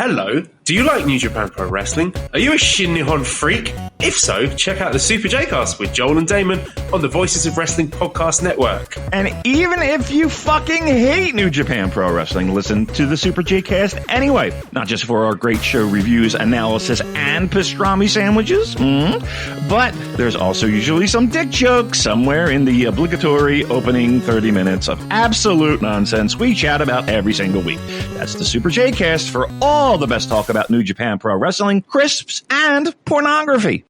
Hello, do you like New Japan Pro Wrestling? Are you a Shin Nihon freak? If so, check out the Super J-Cast with Joel and Damon on the Voices of Wrestling Podcast Network. And even if you fucking hate New Japan Pro Wrestling, listen to the Super J-Cast anyway. Not just for our great show reviews, analysis, and pastrami sandwiches, but there's also usually some dick jokes somewhere in the obligatory opening 30 minutes of absolute nonsense we chat about every single week. That's the Super J-Cast for all the best talk about New Japan Pro Wrestling, crisps, and pornography.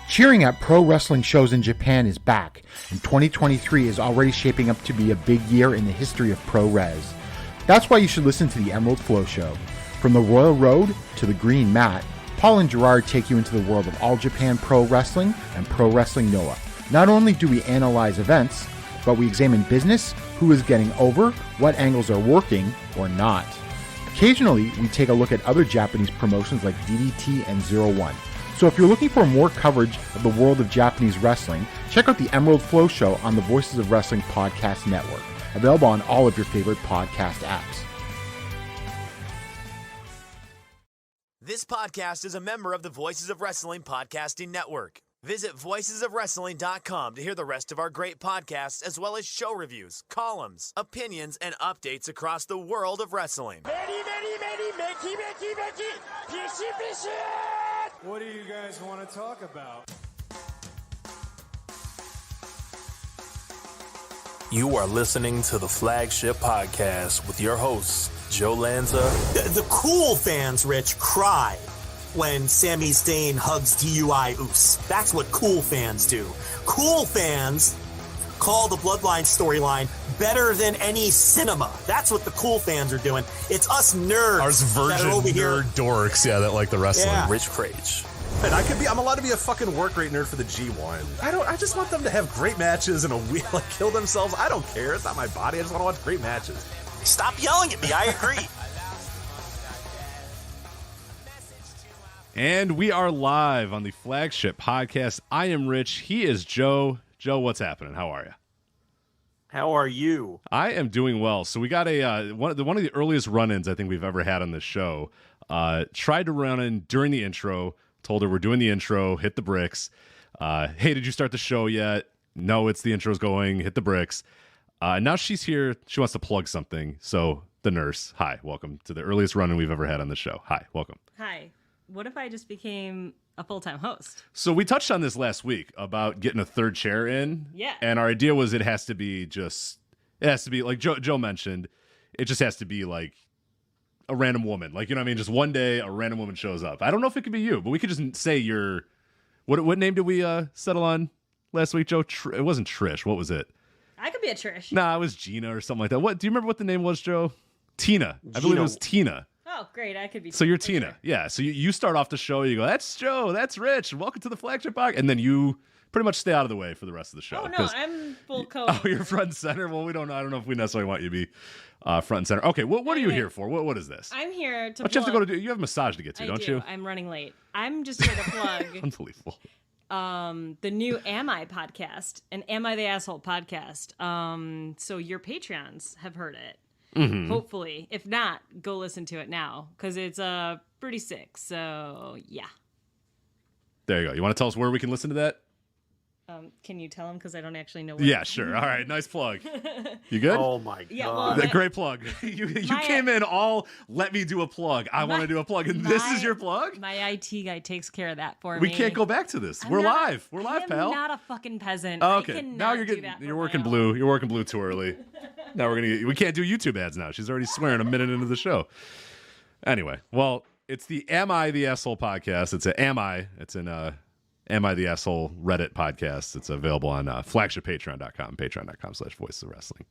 Cheering at pro wrestling shows in Japan is back, and 2023 is already shaping up to be a big year in the history of pro res. That's why you should listen to the Emerald Flow Show. From the Royal Road to the Green Mat, Paul and Gerard take you into the world of All Japan Pro Wrestling and Pro Wrestling Noah. Not only do we analyze events, but we examine business, who is getting over, what angles are working or not. Occasionally, we take a look at other Japanese promotions like DDT and Zero One. So if you're looking for more coverage of the world of Japanese wrestling, check out the Emerald Flow Show on the Voices of Wrestling Podcast Network, available on all of your favorite podcast apps. This podcast is a member of the Voices of Wrestling Podcasting Network. Visit voicesofwrestling.com to hear the rest of our great podcasts, as well as show reviews, columns, opinions, and updates across the world of wrestling. What do you guys want to talk about? You are listening to the Flagship Podcast with your hosts, Joe Lanza. The cool fans, Rich, cry when Sami Zayn hugs DUI Uce. That's what cool fans do. Cool fans call the Bloodline storyline better than any cinema. That's what the cool fans are doing. It's us nerds. Ours virgin over nerd here. dorks, that like the wrestling. Yeah. Rich Crage. And I'm allowed to be a fucking work rate nerd for the G1. I just want them to have great matches and kill themselves. I don't care. It's not my body. I just want to watch great matches. Stop yelling at me. I agree. And we are live on the Flagship Podcast. I am Rich. He is Joe. Joe, what's happening? How are you? How are you? I am doing well. So we got one of the earliest run-ins I think we've ever had on this show. Tried to run in during the intro. Told her we're doing the intro. Hit the bricks. Hey, did you start the show yet? No, it's the intro's going. Hit the bricks. Now she's here. She wants to plug something. So the nurse. Hi, welcome to the earliest run-in we've ever had on the show. Hi, welcome. Hi. What if I just became a full-time host? So we touched on this last week about getting a third chair in. Yeah. And our idea was it has to be like Joe mentioned, it just has to be like a random woman. Like, you know what I mean? Just one day a random woman shows up. I don't know if it could be you, but we could just say what name did we settle on last week, Joe? It wasn't Trish. What was it? I could be a Trish. Nah, it was Gina or something like that. Do you remember what the name was, Joe? Tina. I believe it was Tina. Oh, great. I could be. So you're Tina. Sure. Yeah. So you start off the show, you go, that's Joe, that's Rich, welcome to the Flagship Podcast. And then you pretty much stay out of the way for the rest of the show. Oh, no, I'm full co-host. Oh, you're front and center? Well, I don't know if we necessarily want you to be front and center. Okay, what are you here for? What is this? I'm here to What you have to go to do? You have a massage to get to, don't you? I'm running late. I'm just here to plug Unbelievable. the new Am I podcast and Am I the Asshole podcast. So your Patreons have heard it. Mm-hmm. Hopefully. If not, go listen to it now because it's pretty sick. So, yeah. There you go. You want to tell us where we can listen to that? Can you tell them? Because I don't actually know where. Yeah, sure. All right. Nice plug. You good? Oh, my God. Yeah, well, Great plug. You came in all, let me do a plug. I want to do a plug. And this is your plug? My IT guy takes care of that for me. We can't go back to this. We're live. We're live, pal. I'm not a fucking peasant. Oh, okay. I cannot Now you're do getting that you're for working my blue. own. You're working blue too early. Now we can't do YouTube ads now. She's already swearing a minute into the show. Anyway, well, it's the Am I the Asshole podcast. It's an Am I the Asshole Reddit podcast. It's available on flagshippatreon.com, patreon.com/voicesofwrestling,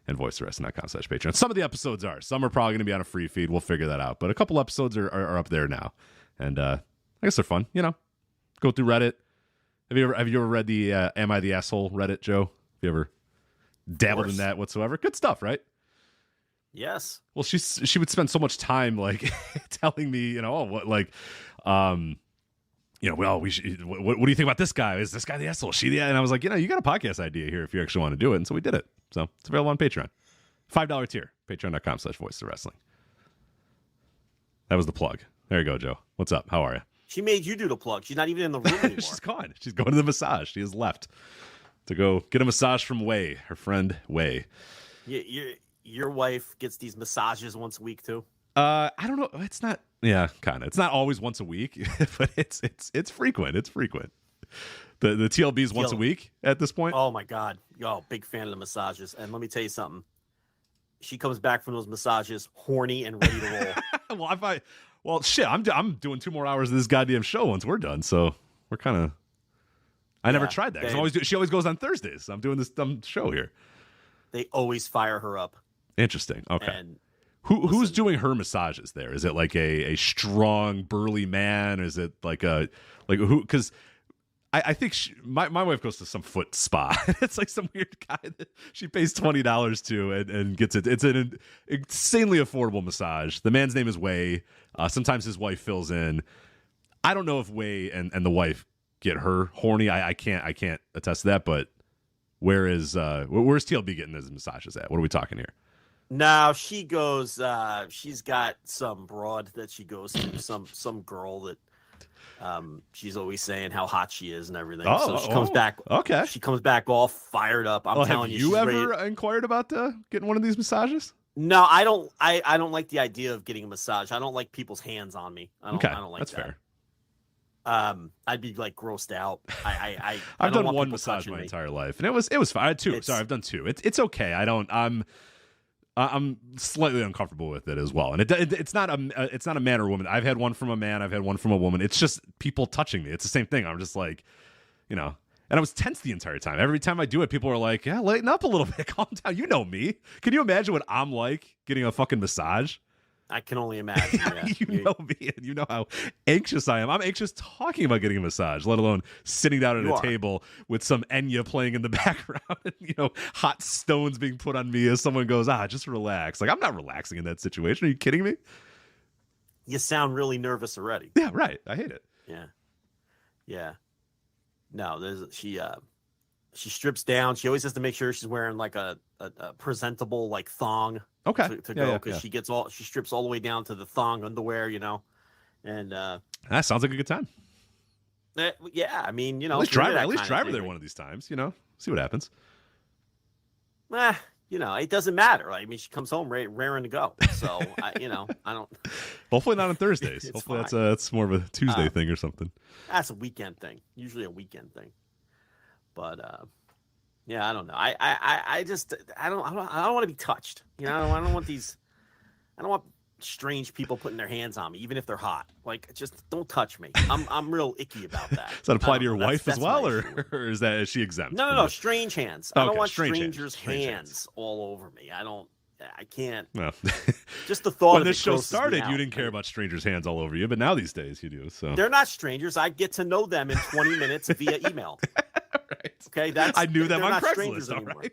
and voicesofwrestling.com/patreon. Some of the episodes are. Some are probably going to be on a free feed. We'll figure that out. But a couple episodes are up there now. And I guess they're fun. You know, go through Reddit. Have you ever read the Am I the Asshole Reddit, Joe? Have you ever dabbled in that whatsoever? Good stuff, right? Yes. Well, she would spend so much time like telling me, you know, well, we should, what do you think about this guy? Is this guy the asshole? Is she the? And I was like, you got a podcast idea here if you actually want to do it. And so we did it. So it's available on Patreon. $5 tier, patreon.com/voicesofwrestling. That was the plug. There you go, Joe. What's up? How are you? She made you do the plug. She's not even in the room anymore. She's gone. She's going to the massage. She has left to go get a massage from Way, her friend Way. Your wife gets these massages once a week too? I don't know. It's not. Yeah, kind of. It's not always once a week, but it's frequent. It's frequent. The TLB's once a week at this point. Oh my God. Big fan of the massages. And let me tell you something. She comes back from those massages horny and ready to roll. Well, shit, I'm doing 2 more hours of this goddamn show once we're done. So we're kind of. I never tried that. She always goes on Thursdays. I'm doing this dumb show here. They always fire her up. Interesting. Okay. And who's doing her massages there? Is it like a strong burly man? Is it like who? Because I think my wife goes to some foot spa. It's like some weird guy that she pays $20 to and gets it. It's an insanely affordable massage. The man's name is Way. Sometimes his wife fills in. I don't know if Way and the wife get her horny. I can't attest to that. But where's TLB getting his massages at? What are we talking here? Now she goes. She's got some broad that she goes to. Some girl that. She's always saying how hot she is and everything. So she comes back. Okay. She comes back all fired up. I'm telling you. Have you ever inquired about getting one of these massages? No, I don't. I don't like the idea of getting a massage. I don't like people's hands on me. I don't like that's that. Fair. I'd be like grossed out. I've done one massage my entire life, and it was fine. I had 2. Sorry, I've done 2. It's okay. I'm slightly uncomfortable with it as well, and it's not a man or woman. I've had one from a man. I've had one from a woman. It's just people touching me. It's the same thing. I'm just like, and I was tense the entire time. Every time I do it, people are like, "Yeah, lighten up a little bit, calm down." You know me. Can you imagine what I'm like getting a fucking massage? I can only imagine. Yeah. You know me, and you know how anxious I am. I'm anxious talking about getting a massage, let alone sitting down at a table with some Enya playing in the background and, hot stones being put on me as someone goes, just relax. Like, I'm not relaxing in that situation. Are you kidding me? You sound really nervous already. Yeah, right. I hate it. Yeah. No, she strips down. She always has to make sure she's wearing like a presentable like thong. Okay. To go because she strips all the way down to the thong underwear, and that sounds like a good time. Yeah, I mean, at least drive her there one of these times, see what happens. It doesn't matter. I mean, she comes home raring to go. So I don't. Hopefully not on Thursdays. Hopefully that's more of a Tuesday thing or something. That's a weekend thing. Usually a weekend thing. But I don't know. I don't want to be touched. I don't want strange people putting their hands on me, even if they're hot. Like, just don't touch me. I'm real icky about that. Does that apply to your wife as well, or is she exempt? No, strange hands. I don't want strangers' hands all over me. I can't. No. Just the thought when of this show started, you didn't care about strangers' hands all over you, but now these days you do. So they're not strangers. I get to know them in 20 minutes via email. Right. Okay, I knew them on Craigslist. All right,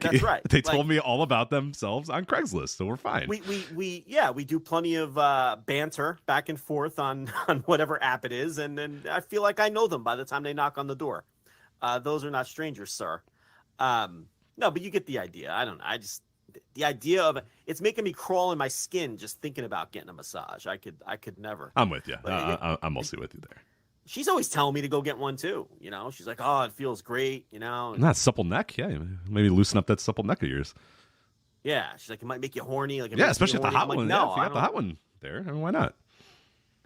that's right. They told me all about themselves on Craigslist, so we're fine. We do plenty of banter back and forth on whatever app it is, and then I feel like I know them by the time they knock on the door. Those are not strangers, sir. No, but you get the idea. I don't know. The idea of it's making me crawl in my skin just thinking about getting a massage. I could never. I'm with you. I'm mostly with you there. She's always telling me to go get one too. She's like, "Oh, it feels great." Not supple neck. Yeah, maybe loosen up that supple neck of yours. Yeah, she's like, it might make you horny. Like, especially if the hot one. No, if you got the hot one there, I mean, why not?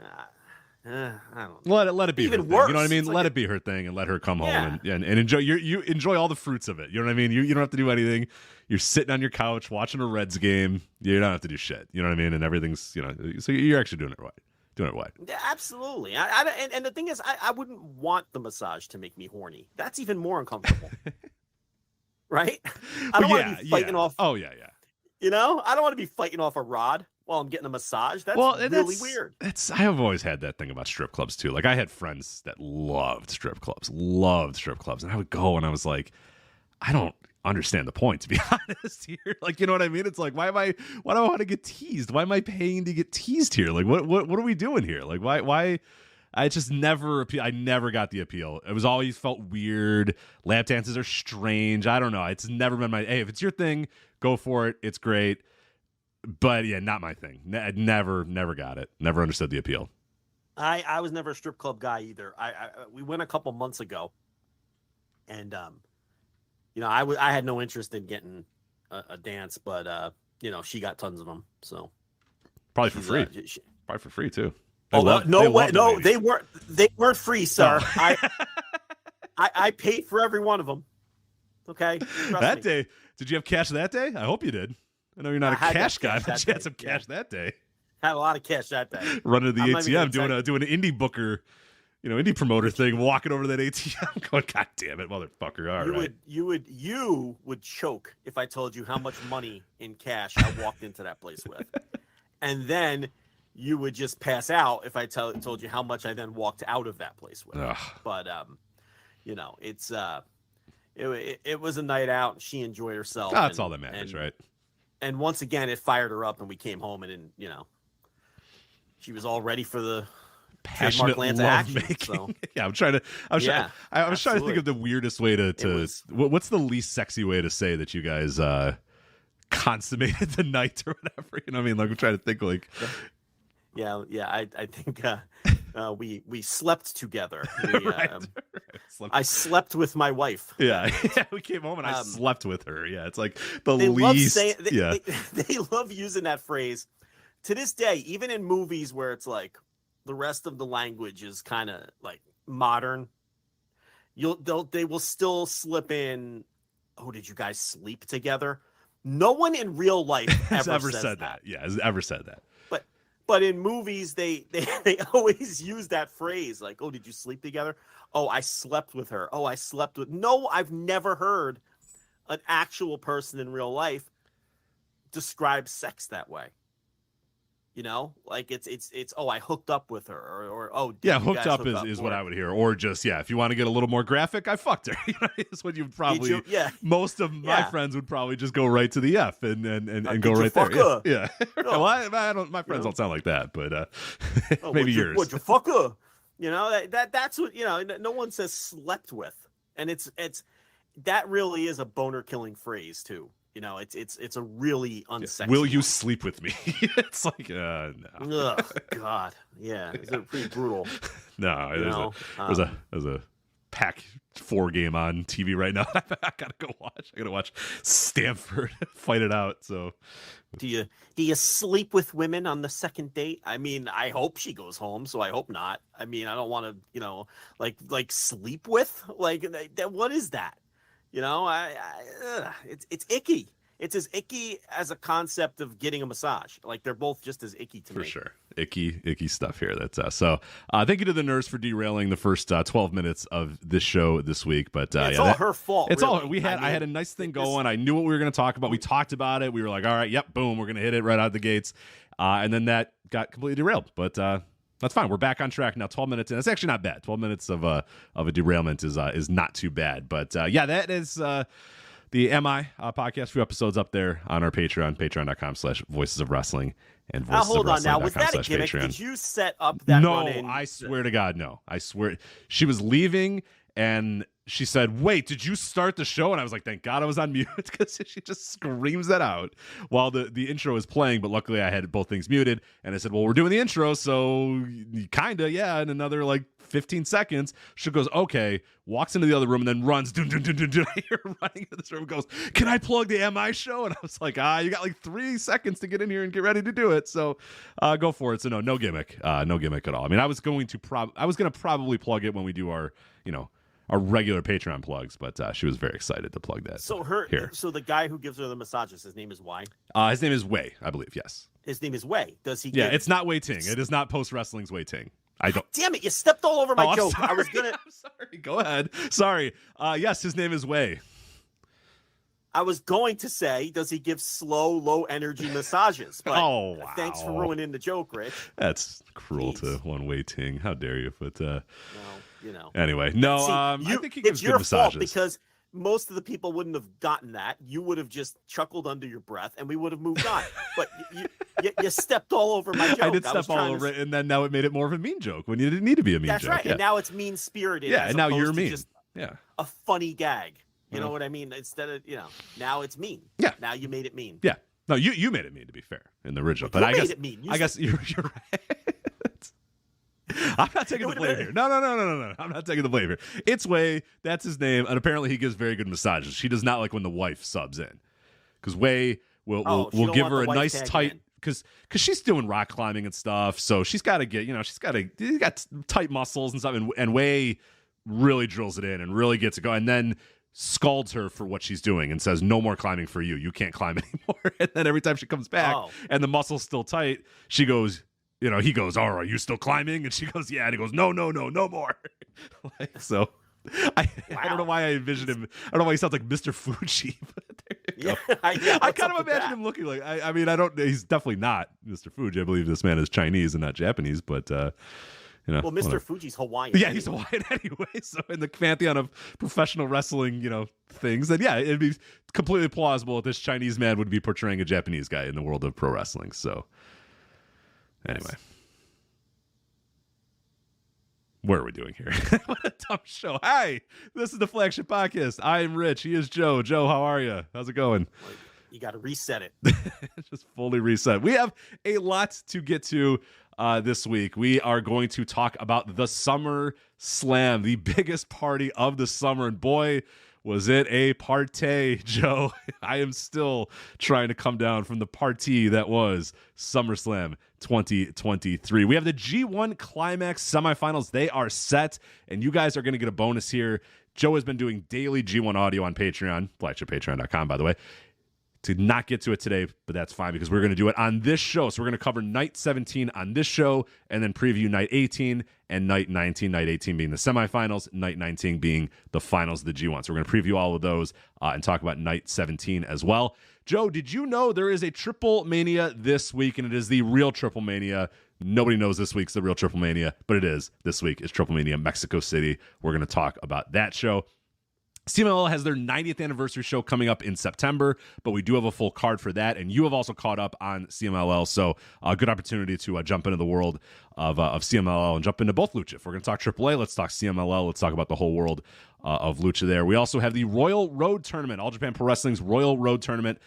I don't know. Let it be even her worse. Thing. You know what I mean? Like let it be her thing and let her come home and enjoy. You enjoy all the fruits of it. You know what I mean? You don't have to do anything. You're sitting on your couch watching a Reds game. You don't have to do shit. You know what I mean? And everything's so you're actually doing it right. Yeah, absolutely. And the thing is, I wouldn't want the massage to make me horny. That's even more uncomfortable. Right? I don't want to be fighting off. Oh yeah. I don't want to be fighting off a rod while I'm getting a massage. That's really weird. I have always had that thing about strip clubs too. Like, I had friends that loved strip clubs, and I would go and I was like, I don't understand the point, to be honest here. Like, you know what I mean? It's like, why do I want to get teased? Why am I paying to get teased here? Like, what are we doing here? Like, why? I just never got the appeal. It was always felt weird. Lap dances are strange. I don't know. It's never been hey, if it's your thing, go for it. It's great. But yeah, not my thing. Never got it. Never understood the appeal. I was never a strip club guy either. We went a couple months ago, and I had no interest in getting a dance, but she got tons of them. So probably for free. Probably for free too. No way! No, they weren't free, sir. No. I paid for every one of them. Okay. That day, did you have cash that day? I hope you did. I know you're not a cash guy, but you had some cash that day. Had a lot of cash that day. Running to the ATM, doing an indie booker, indie promoter thing, walking over to that ATM, going, God damn it, motherfucker! All right. You would choke if I told you how much money in cash I walked into that place with, and then you would just pass out if I told you how much I then walked out of that place with. Ugh. But it's it was a night out. She enjoyed herself. That's all that matters, right? And once again, it fired her up, and we came home, and she was all ready for the passionate love action, making. So. Yeah, I was trying to think of the weirdest way to what's the least sexy way to say that you guys consummated the night or whatever. You know what I mean? Like I'm trying to think like. Yeah. I think we slept together. I slept with my wife. Yeah, we came home and I slept with her. Yeah, it's like the least. They love using that phrase to this day, even in movies where it's like the rest of the language is kind of like modern. They will still slip in. Oh, did you guys sleep together? No one in real life ever said that. Yeah, has ever said that. But in movies, they always use that phrase like, "Oh, did you sleep together? Oh, I slept with her. Oh, I slept with." No, I've never heard an actual person in real life describe sex that way. Like it's oh, I hooked up with her, or oh, hooked up is what I would hear, or just if you want to get a little more graphic, I fucked her. Is what you would probably. Most of my friends would probably just go right to the F and go right there. Yeah. No. Well, I don't. My friends don't sound like that, but maybe yours. Would you fuck her? That's what No one says slept with, and it's that really is a boner killing phrase too. It's a really unsexy. Will you sleep with me? It's like no. Ugh, God, yeah, it's pretty brutal. No, there's a Pac 4 game on TV right now. I gotta go watch. I gotta watch Stanford fight it out. So, do you sleep with women on the second date? I mean, I hope she goes home, so I hope not. I mean, I don't want to, like sleep with what is that? It's icky. It's as icky as a concept of getting a massage. Like they're both just as icky to me. For sure. Icky stuff here. That's so thank you to the nurse for derailing the first 12 minutes of this show this week. But it's all her fault. It's really. I had a nice thing going. I knew what we were going to talk about. We talked about it. We were like, all right, yep, boom, we're going to hit it right out the gates. And then that got completely derailed. But that's fine. We're back on track now. 12 minutes in. That's actually not bad. 12 minutes of a derailment is not too bad. But that is the MI podcast. A few episodes up there on our Patreon, patreon.com/Voices of Wrestling and Voices hold on now. Was that a gimmick? Patreon. Did you set up that run-in? No, I swear to God, no. I swear. She was leaving and she said, "Wait, did you start the show?" And I was like, "Thank God I was on mute," because she just screams that out while the intro is playing. But luckily, I had both things muted, and I said, "Well, we're doing the intro, so kinda, yeah." In another 15 seconds, she goes, "Okay," walks into the other room, and then runs. Dun, dun, dun, dun, dun. I hear her running into this room. Goes, "Can I plug the MI show?" And I was like, you got 3 seconds to get in here and get ready to do it. So go for it. So no gimmick, no gimmick at all. I mean, I was going to probably plug it when we do our our regular Patreon plugs, but she was very excited to plug that. So so the guy who gives her the massages, his name is Y? His name is Wei, I believe, yes. His name is Wei. Does he? Yeah, it's not Wei Ting. It is not Post Wrestling's Wei Ting. I don't. Damn it! You stepped all over my joke. I was gonna. I'm sorry. Go ahead. Sorry. Yes, his name is Wei. I was going to say, does he give slow, low energy massages? But wow. Thanks for ruining the joke, Rich. That's cruel to one Wei Ting. How dare you? But well, Anyway, no. I think he gives good massages. It's your fault because most of the people wouldn't have gotten that. You would have just chuckled under your breath, and we would have moved on. But you stepped all over my joke. I did step all over it, and then now it made it more of a mean joke when you didn't need to be a mean joke. That's right, yeah. And now it's mean-spirited. Yeah, and now you're mean. Just yeah, a funny gag. You know what I mean? Instead of now it's mean. Yeah. Now you made it mean. Yeah. No, you made it mean, to be fair, in the original. But You I made guess it mean. You I guess you're right. I'm not taking the blame here. No. I'm not taking the blame here. It's Wei. That's his name, and apparently he gives very good massages. She does not like when the wife subs in, because Wei will give her a nice tight. Because she's doing rock climbing and stuff, so she's got to get, she's got tight muscles and stuff, and Wei really drills it in and really gets it going, and then scalds her for what she's doing and says, "No more climbing for you. You can't climb anymore." And then every time she comes back and the muscle's still tight, she goes, he goes, "Oh, are you still climbing?" And she goes, "Yeah." And he goes, No more. So I don't know why I envisioned him. I don't know why he sounds like Mr. Fuji. But there you go. I kind of imagine him looking like. I mean, I don't. He's definitely not Mr. Fuji. I believe this man is Chinese and not Japanese. But well, Mr. whatever. Fuji's Hawaiian. Yeah, he's Hawaiian anyway. So in the pantheon of professional wrestling, things, then yeah, it'd be completely plausible that this Chinese man would be portraying a Japanese guy in the world of pro wrestling. So anyway. What are we doing here? What a dumb show. Hi, this is the Flagship Podcast. I am Rich. He is Joe. Joe, how are you? How's it going? You got to reset it. Just fully reset. We have a lot to get to this week. We are going to talk about the SummerSlam, the biggest party of the summer. And boy, was it a party, Joe. I am still trying to come down from the party that was SummerSlam 2023. We have the G1 Climax semifinals. They are set, and you guys are going to get a bonus here. Joe has been doing daily G1 audio on Patreon, flagshippatreon.com, by the way. Did not get to it today, but that's fine because we're going to do it on this show. So we're going to cover night 17 on this show and then preview night 18 and night 19. Night 18 being the semifinals, night 19 being the finals of the G1. So we're going to preview all of those and talk about night 17 as well. Joe, did you know there is a TripleMania this week, and it is the real TripleMania? Nobody knows this week's the real TripleMania, but it is. This week is TripleMania Mexico City. We're going to talk about that show. CMLL has their 90th anniversary show coming up in September, but we do have a full card for that, and you have also caught up on CMLL, so a good opportunity to jump into the world of CMLL and jump into both Lucha. If we're going to talk AAA, let's talk CMLL. Let's talk about the whole world of Lucha there. We also have the Royal Road Tournament, All Japan Pro Wrestling's Royal Road Tournament,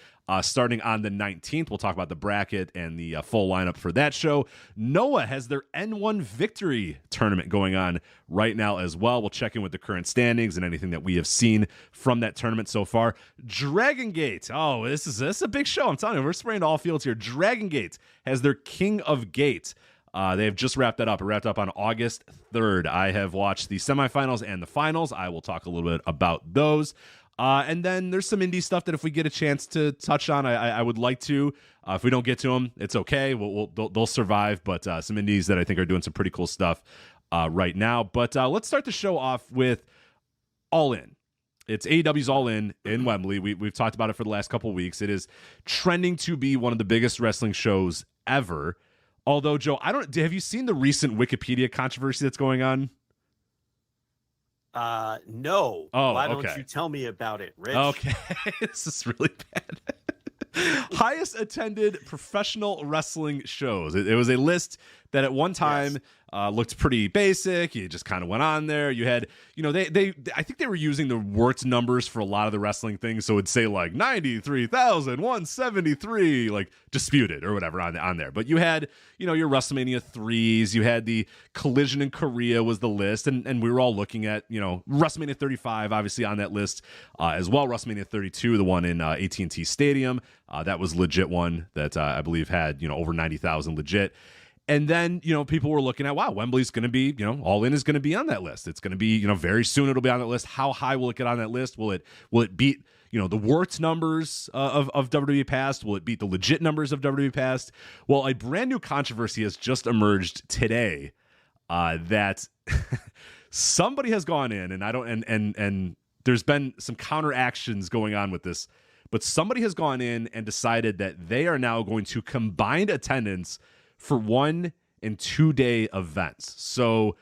starting on the 19th. We'll talk about the bracket and the full lineup for that show. Noah has their N1 Victory Tournament going on right now as well. We'll check in with the current standings and anything that we have seen from that tournament so far. Dragongate. Oh, this is a big show. I'm telling you, we're spraying to all fields here. Dragongate has their King of Gate. They have just wrapped that up. It wrapped up on August 3rd. I have watched the semifinals and the finals. I will talk a little bit about those. And then there's some indie stuff that if we get a chance to touch on, I would like to. If we don't get to them, it's okay. They'll survive. But some indies that I think are doing some pretty cool stuff right now. But let's start the show off with All In. It's AEW's All In Wembley. We've talked about it for the last couple of weeks. It is trending to be one of the biggest wrestling shows ever. Although, Joe, have you seen the recent Wikipedia controversy that's going on? No. Oh, why don't okay. you tell me about it, Rich? Okay. This is really bad. Highest attended professional wrestling shows. It was a list that at one time looked pretty basic. You just kind of went on there. You had, I think they were using the worst numbers for a lot of the wrestling things. So it'd say like 93,173, like disputed or whatever on there. But you had, your WrestleMania 3s. You had the Collision in Korea was the list. And we were all looking at, WrestleMania 35, obviously on that list as well. WrestleMania 32, the one in AT&T Stadium. That was legit one that I believe had, over 90,000 legit. And then, people were looking at, wow, Wembley's going to be, All In is going to be on that list. It's going to be, very soon it'll be on that list. How high will it get on that list? Will it beat, the worst numbers of WWE Past? Will it beat the legit numbers of WWE Past? Well, a brand new controversy has just emerged today that somebody has gone in, and there's been some counter actions going on with this, but somebody has gone in and decided that they are now going to combine attendance for 1 and 2 day events. So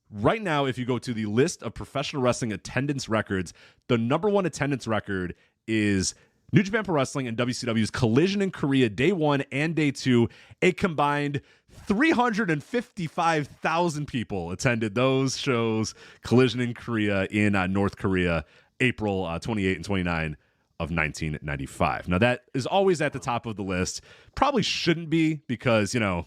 right now, if you go to the list of professional wrestling attendance records, the number one attendance record is New Japan Pro Wrestling and WCW's Collision in Korea, day 1 and day 2. A combined 355,000 people attended those shows, Collision in Korea in North Korea, April 28 and 29 of 1995. Now, that is always at the top of the list. Probably shouldn't be because, you know,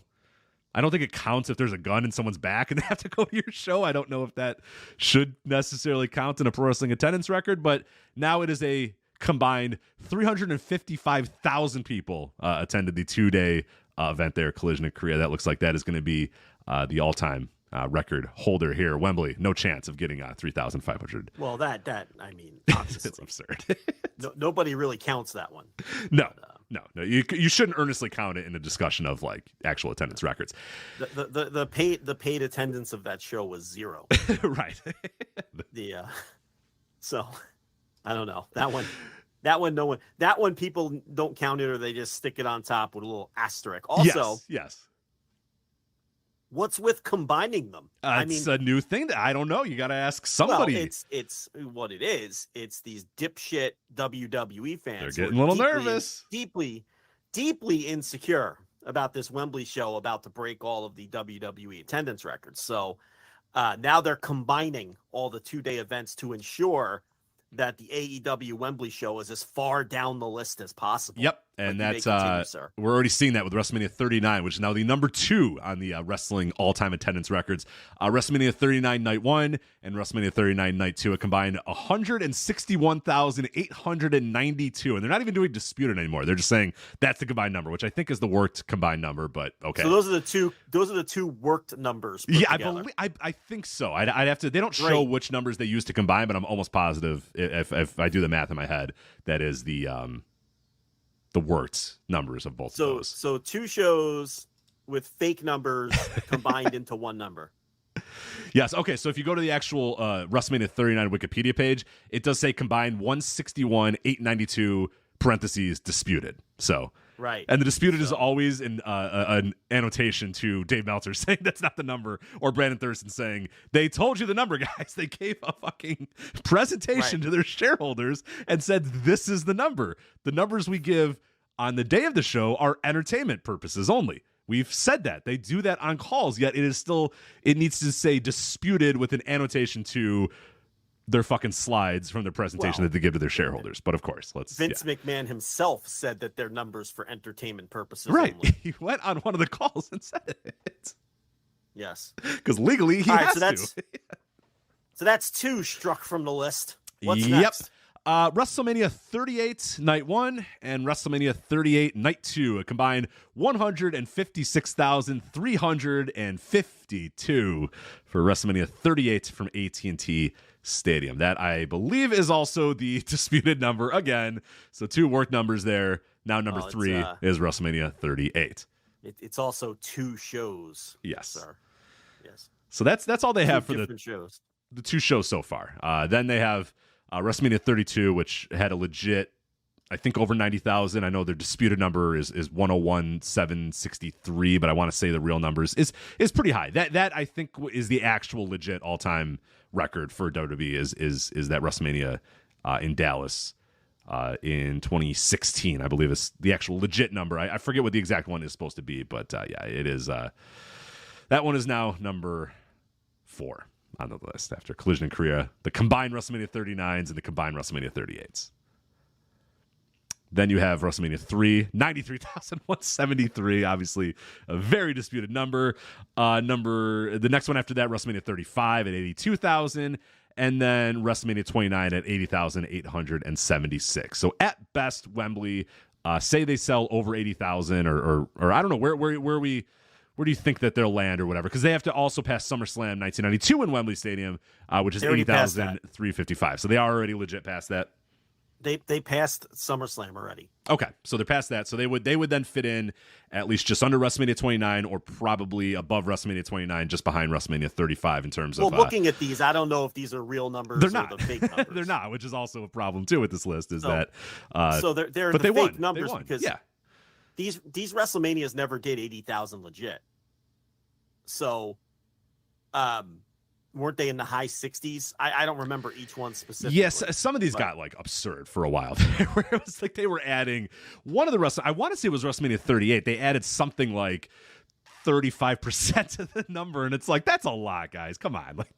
I don't think it counts if there's a gun in someone's back and they have to go to your show. I don't know if that should necessarily count in a pro wrestling attendance record, but now it is a combined 355,000 people attended the 2-day event there, Collision in Korea. That looks like that is going to be the all-time record holder here. Wembley, no chance of getting 3,500. Well, that I mean, obviously. It's absurd. Nobody really counts that one. No. You shouldn't earnestly count it in a discussion of like actual attendance records. The paid attendance of that show was 0. Right. So I don't know that one. That one people don't count it, or they just stick it on top with a little asterisk. Also, yes. What's with combining them? It's a new thing that I don't know. You got to ask somebody. Well, it's what it is. It's these dipshit WWE fans. They're getting a little nervous. Deeply insecure about this Wembley show about to break all of the WWE attendance records. So now they're combining all the 2-day events to ensure that the AEW Wembley show is as far down the list as possible. Yep, and that's we're already seeing that with WrestleMania 39, which is now the number 2 on the wrestling all-time attendance records. WrestleMania 39 Night 1 and WrestleMania 39 Night 2, a combined 161,892, and they're not even doing disputed anymore. They're just saying that's the combined number, which I think is the worked combined number. But okay, so those are the two worked numbers. Yeah, I think so. I'd have to. They don't show which numbers they use to combine, but I'm almost positive if I do the math in my head, that is the worked numbers of both of those. So 2 shows with fake numbers combined into one number. Yes. Okay. So if you go to the actual WrestleMania 39 Wikipedia page, it does say combined 161,892 parentheses disputed. So right. And the disputed is always in an annotation to Dave Meltzer saying that's not the number, or Brandon Thurston saying they told you the number, guys. They gave a fucking presentation to their shareholders and said this is the number. The numbers we give on the day of the show are entertainment purposes only. We've said that. They do that on calls, yet it needs to say disputed with an annotation to their fucking slides from their presentation that they give to their shareholders. But of course, Vince McMahon himself said that they're numbers for entertainment purposes. Right. Only. He went on one of the calls and said it. Yes. Because legally he has to. So that's 2 struck from the list. What's next? WrestleMania 38 Night 1 and WrestleMania 38 Night 2, a combined 156,352 for WrestleMania 38 from AT&T Stadium. That, I believe, is also the disputed number again. So 2 worked numbers there. Now number 3 is WrestleMania 38. It's also 2 shows. Yes. Sir. Yes. So that's all they have for the 2 shows so far. Then they have WrestleMania 32, which had a legit, I think, over 90,000. I know their disputed number is 101,763, but I want to say the real numbers is pretty high. That I think is the actual legit all-time record for WWE is that WrestleMania in Dallas in 2016. I believe is the actual legit number. I forget what the exact one is supposed to be, but yeah, it is. That one is now number 4 on the list after Collision in Korea, the combined WrestleMania 39s and the combined WrestleMania 38s. Then you have WrestleMania 3, 93,173, obviously a very disputed number. The next one after that, WrestleMania 35 at 82,000, and then WrestleMania 29 at 80,876. So at best, Wembley, say they sell over 80,000 or I don't know, where do you think that they'll land or whatever? Because they have to also pass SummerSlam 1992 in Wembley Stadium, which is 80,355. So they are already legit past that. They passed SummerSlam already. Okay, so they're past that. So they would then fit in at least just under WrestleMania 29 or probably above WrestleMania 29, just behind WrestMania 35 in terms of... Well, looking at these, I don't know if these are real numbers or the fake numbers. They're not, which is also a problem too with this list, is that... so they're but the they fake numbers because these WrestleManias never did 80,000 legit. So, weren't they in the high 60s? I don't remember each one specifically. Yes, some of these got like absurd for a while where it was like they were adding one of the I want to say it was WrestleMania 38. They added something like 35% of the number, and it's like, that's a lot, guys. Come on, like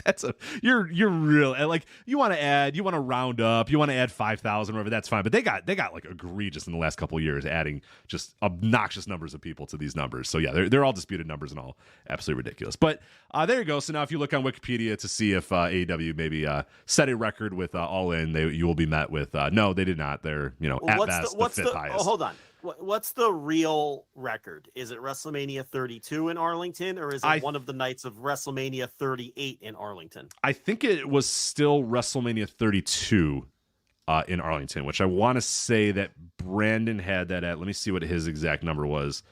you're real, like you want to round up, you want to add 5,000 or whatever, that's fine. But they got like egregious in the last couple of years, adding just obnoxious numbers of people to these numbers. So yeah, they're all disputed numbers and all absolutely ridiculous. But there you go. So now if you look on Wikipedia to see if AEW maybe set a record with All In, you will be met with no, they did not. They're at best the fifth highest. Oh, hold on. What's the real record? Is it WrestleMania 32 in Arlington, or is it one of the nights of WrestleMania 38 in Arlington? I think it was still WrestleMania 32 in Arlington, which I want to say that Brandon had that at. Let me see what his exact number was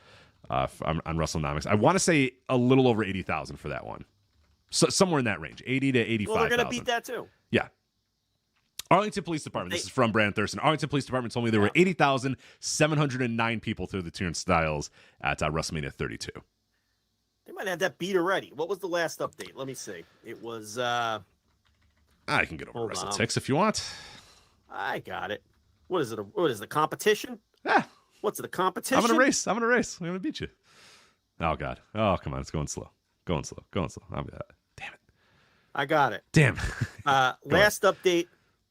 on WrestleNomics. I want to say a little over 80,000 for that one. So somewhere in that range, 80 to 85,000. Well, they're going to beat that too. Yeah. Arlington Police Department. This is from Brandon Thurston. Arlington Police Department told me there were 80,709 people through the turnstiles at WrestleMania 32. They might have that beat already. What was the last update? Let me see. It was. I can get over WrestleTix if you want. I got it. What is it? What is the competition? Yeah. What's the competition? I'm gonna race. I'm gonna beat you. Oh God. Oh come on. It's going slow. Going slow. Damn it. I got it. Damn. Last update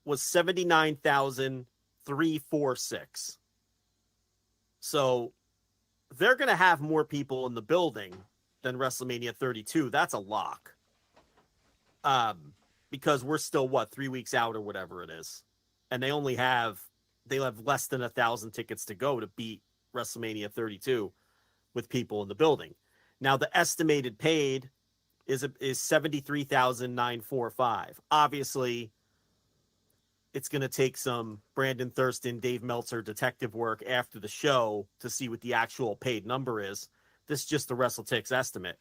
was 79,346. So they're going to have more people in the building than WrestleMania 32. That's a lock. Because we're still 3 weeks out or whatever it is. And they have less than 1,000 tickets to go to beat WrestleMania 32 with people in the building. Now the estimated paid is 73,945. Obviously, it's going to take some Brandon Thurston, Dave Meltzer detective work after the show to see what the actual paid number is. This is just the WrestleTix estimate.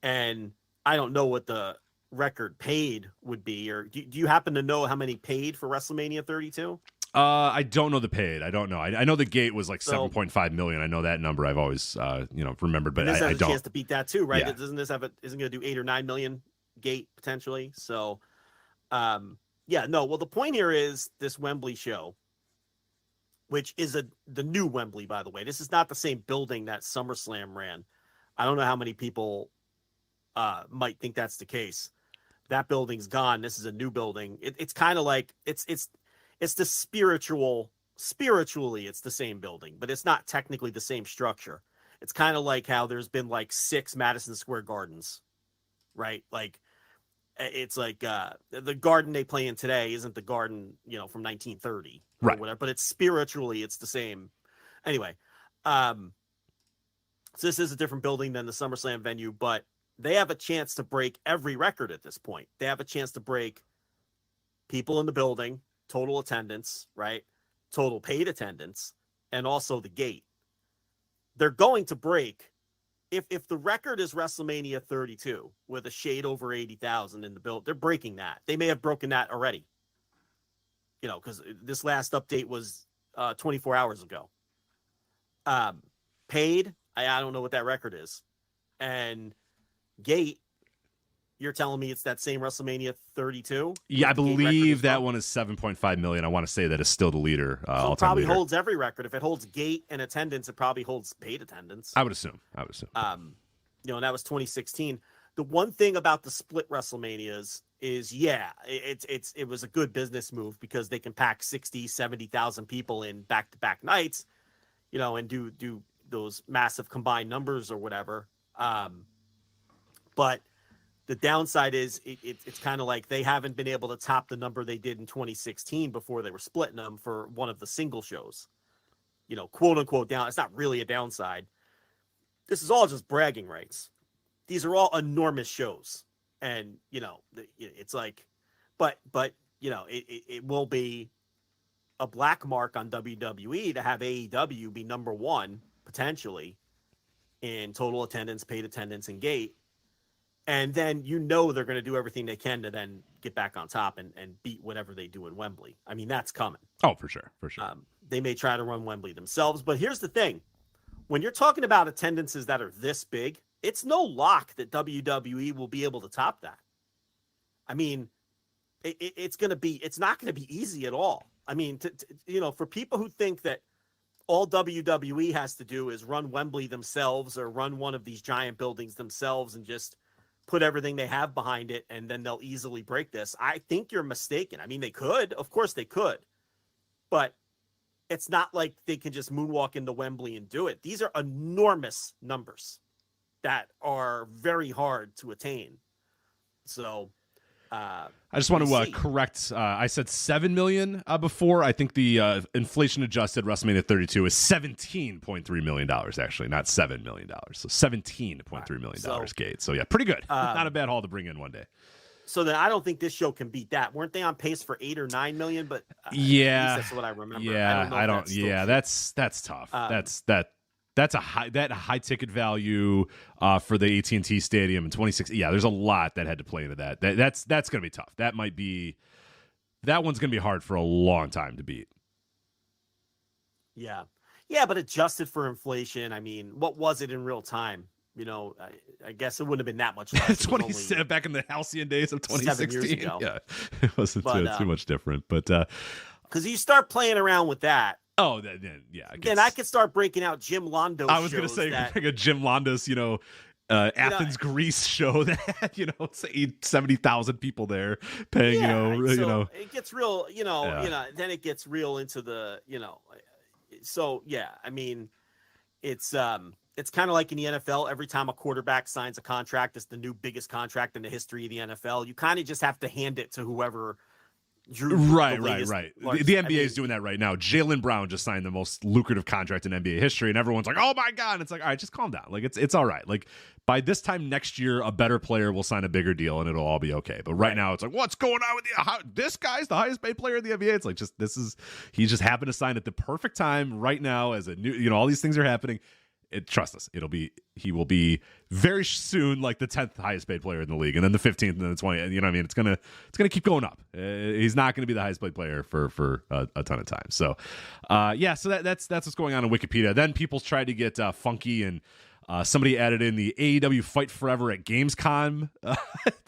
And I don't know what the record paid would be. Or do you happen to know how many paid for WrestleMania 32? I don't know the paid. I don't know. I know the gate was like 7.5 million. I know that number. I've always remembered, but this I has don't. a chance to beat that too, right? Yeah. Isn't going to do 8 or 9 million gate potentially? So, well, the point here is this Wembley show, which is the new Wembley, by the way. This is not the same building that SummerSlam ran. I don't know how many people might think that's the case. That building's gone. This is a new building. It's kind of like it's the spiritually it's the same building, but it's not technically the same structure. It's kind of like how there's been like 6 Madison Square Gardens, right? Like it's like the garden they play in today isn't the garden, from 1930 or right. whatever, but it's spiritually, it's the same. Anyway, so this is a different building than the SummerSlam venue, but they have a chance to break every record at this point. They have a chance to break people in the building, total attendance, right? Total paid attendance, and also the gate. They're going to break. If the record is WrestleMania 32 with a shade over 80,000 in the build, they're breaking that. They may have broken that already. Because this last update was 24 hours ago. Paid, I don't know what that record is. And gate, you're telling me it's that same WrestleMania 32? Yeah, I believe that one is 7.5 million. I want to say that is still the leader. So it probably holds every record. If it holds gate and attendance, it probably holds paid attendance. I would assume. And that was 2016. The one thing about the split WrestleManias is, it was a good business move because they can pack 60, 70,000 people in back-to-back nights, and do those massive combined numbers or whatever. But the downside is it's kind of like they haven't been able to top the number they did in 2016 before they were splitting them for one of the single shows, quote unquote down. It's not really a downside. This is all just bragging rights. These are all enormous shows. And, it's like, but it will be a black mark on WWE to have AEW be number one, potentially, in total attendance, paid attendance, and gate. And then they're going to do everything they can to then get back on top and beat whatever they do in Wembley. I mean, that's coming. Oh, for sure. They may try to run Wembley themselves. But here's the thing. When you're talking about attendances that are this big, it's no lock that WWE will be able to top that. I mean, it's not going to be easy at all. I mean, for people who think that all WWE has to do is run Wembley themselves or run one of these giant buildings themselves and just put everything they have behind it, and then they'll easily break this. I think you're mistaken. I mean, they could. Of course they could. But it's not like they can just moonwalk into Wembley and do it. These are enormous numbers that are very hard to attain. So I just want to correct. I said 7 million before. I think the inflation adjusted WrestleMania 32 is $17.3 million, actually, not $7 million. So $17.3 million gate. So yeah, pretty good. Not a bad haul to bring in one day. So then I don't think this show can beat that. Weren't they on pace for 8 or 9 million? But yeah, that's what I remember. Yeah, I don't. That's tough. That's a high ticket value for the AT&T Stadium in 2016. Yeah, there's a lot that had to play into that. That's going to be tough. That one's going to be hard for a long time to beat. Yeah, but adjusted for inflation, I mean, what was it in real time? You know, I guess it wouldn't have been that much less. Back in the halcyon days of 2016. 7 years ago. Yeah, it wasn't too much different. But because you start playing around with that. Oh, yeah. Then I could start breaking out Jim Londos. I was going to say like a Jim Londos, Athens, Greece show that say 70,000 people there paying. It gets real. Then it gets real into the. So yeah, I mean, it's kind of like in the NFL. Every time a quarterback signs a contract, it's the new biggest contract in the history of the NFL. You kind of just have to hand it to whoever. Right. The NBA is doing that right now. Jaylen Brown just signed the most lucrative contract in NBA history, and everyone's like, "Oh my god!" And it's like, all right, just calm down. Like it's all right. Like by this time next year, a better player will sign a bigger deal, and it'll all be okay. But right now, it's like, what's going on with this guy's the highest paid player in the NBA? It's like he just happened to sign at the perfect time right now as a new. All these things are happening. Trust us, he will be very soon like the 10th highest paid player in the league, and then the 15th, and then the 20th. And you know what I mean? It's gonna keep going up. He's not gonna be the highest paid player for a ton of time. So, so that's what's going on in Wikipedia. Then people tried to get funky, and somebody added in the AEW Fight Forever at Gamescom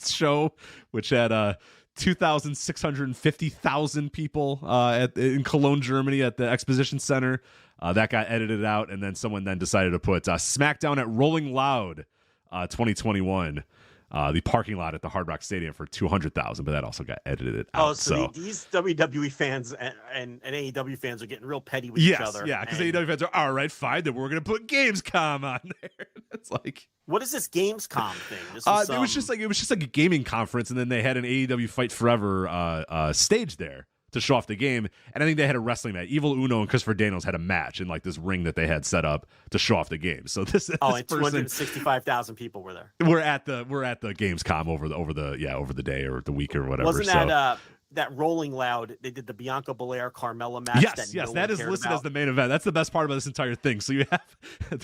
show, which had 2,650,000 people in Cologne, Germany, at the Exposition Center. That got edited out, and then someone decided to put SmackDown at Rolling Loud 2021, the parking lot at the Hard Rock Stadium for 200,000, but that also got edited out. So these WWE fans and AEW fans are getting real petty with each other. Yeah, because AEW fans are, all right, fine, then we're going to put Gamescom on there. It's like... What is this Gamescom thing? It was just like a gaming conference, and then they had an AEW Fight Forever stage there to show off the game, and I think they had a wrestling match. Evil Uno and Christopher Daniels had a match in like this ring that they had set up to show off the game. So this and 265,000 people were there. We're at the Gamescom over the day or the week or whatever. Wasn't that Rolling Loud? They did the Bianca Belair Carmella match. Yes, that is listed as the main event. That's the best part about this entire thing. So you have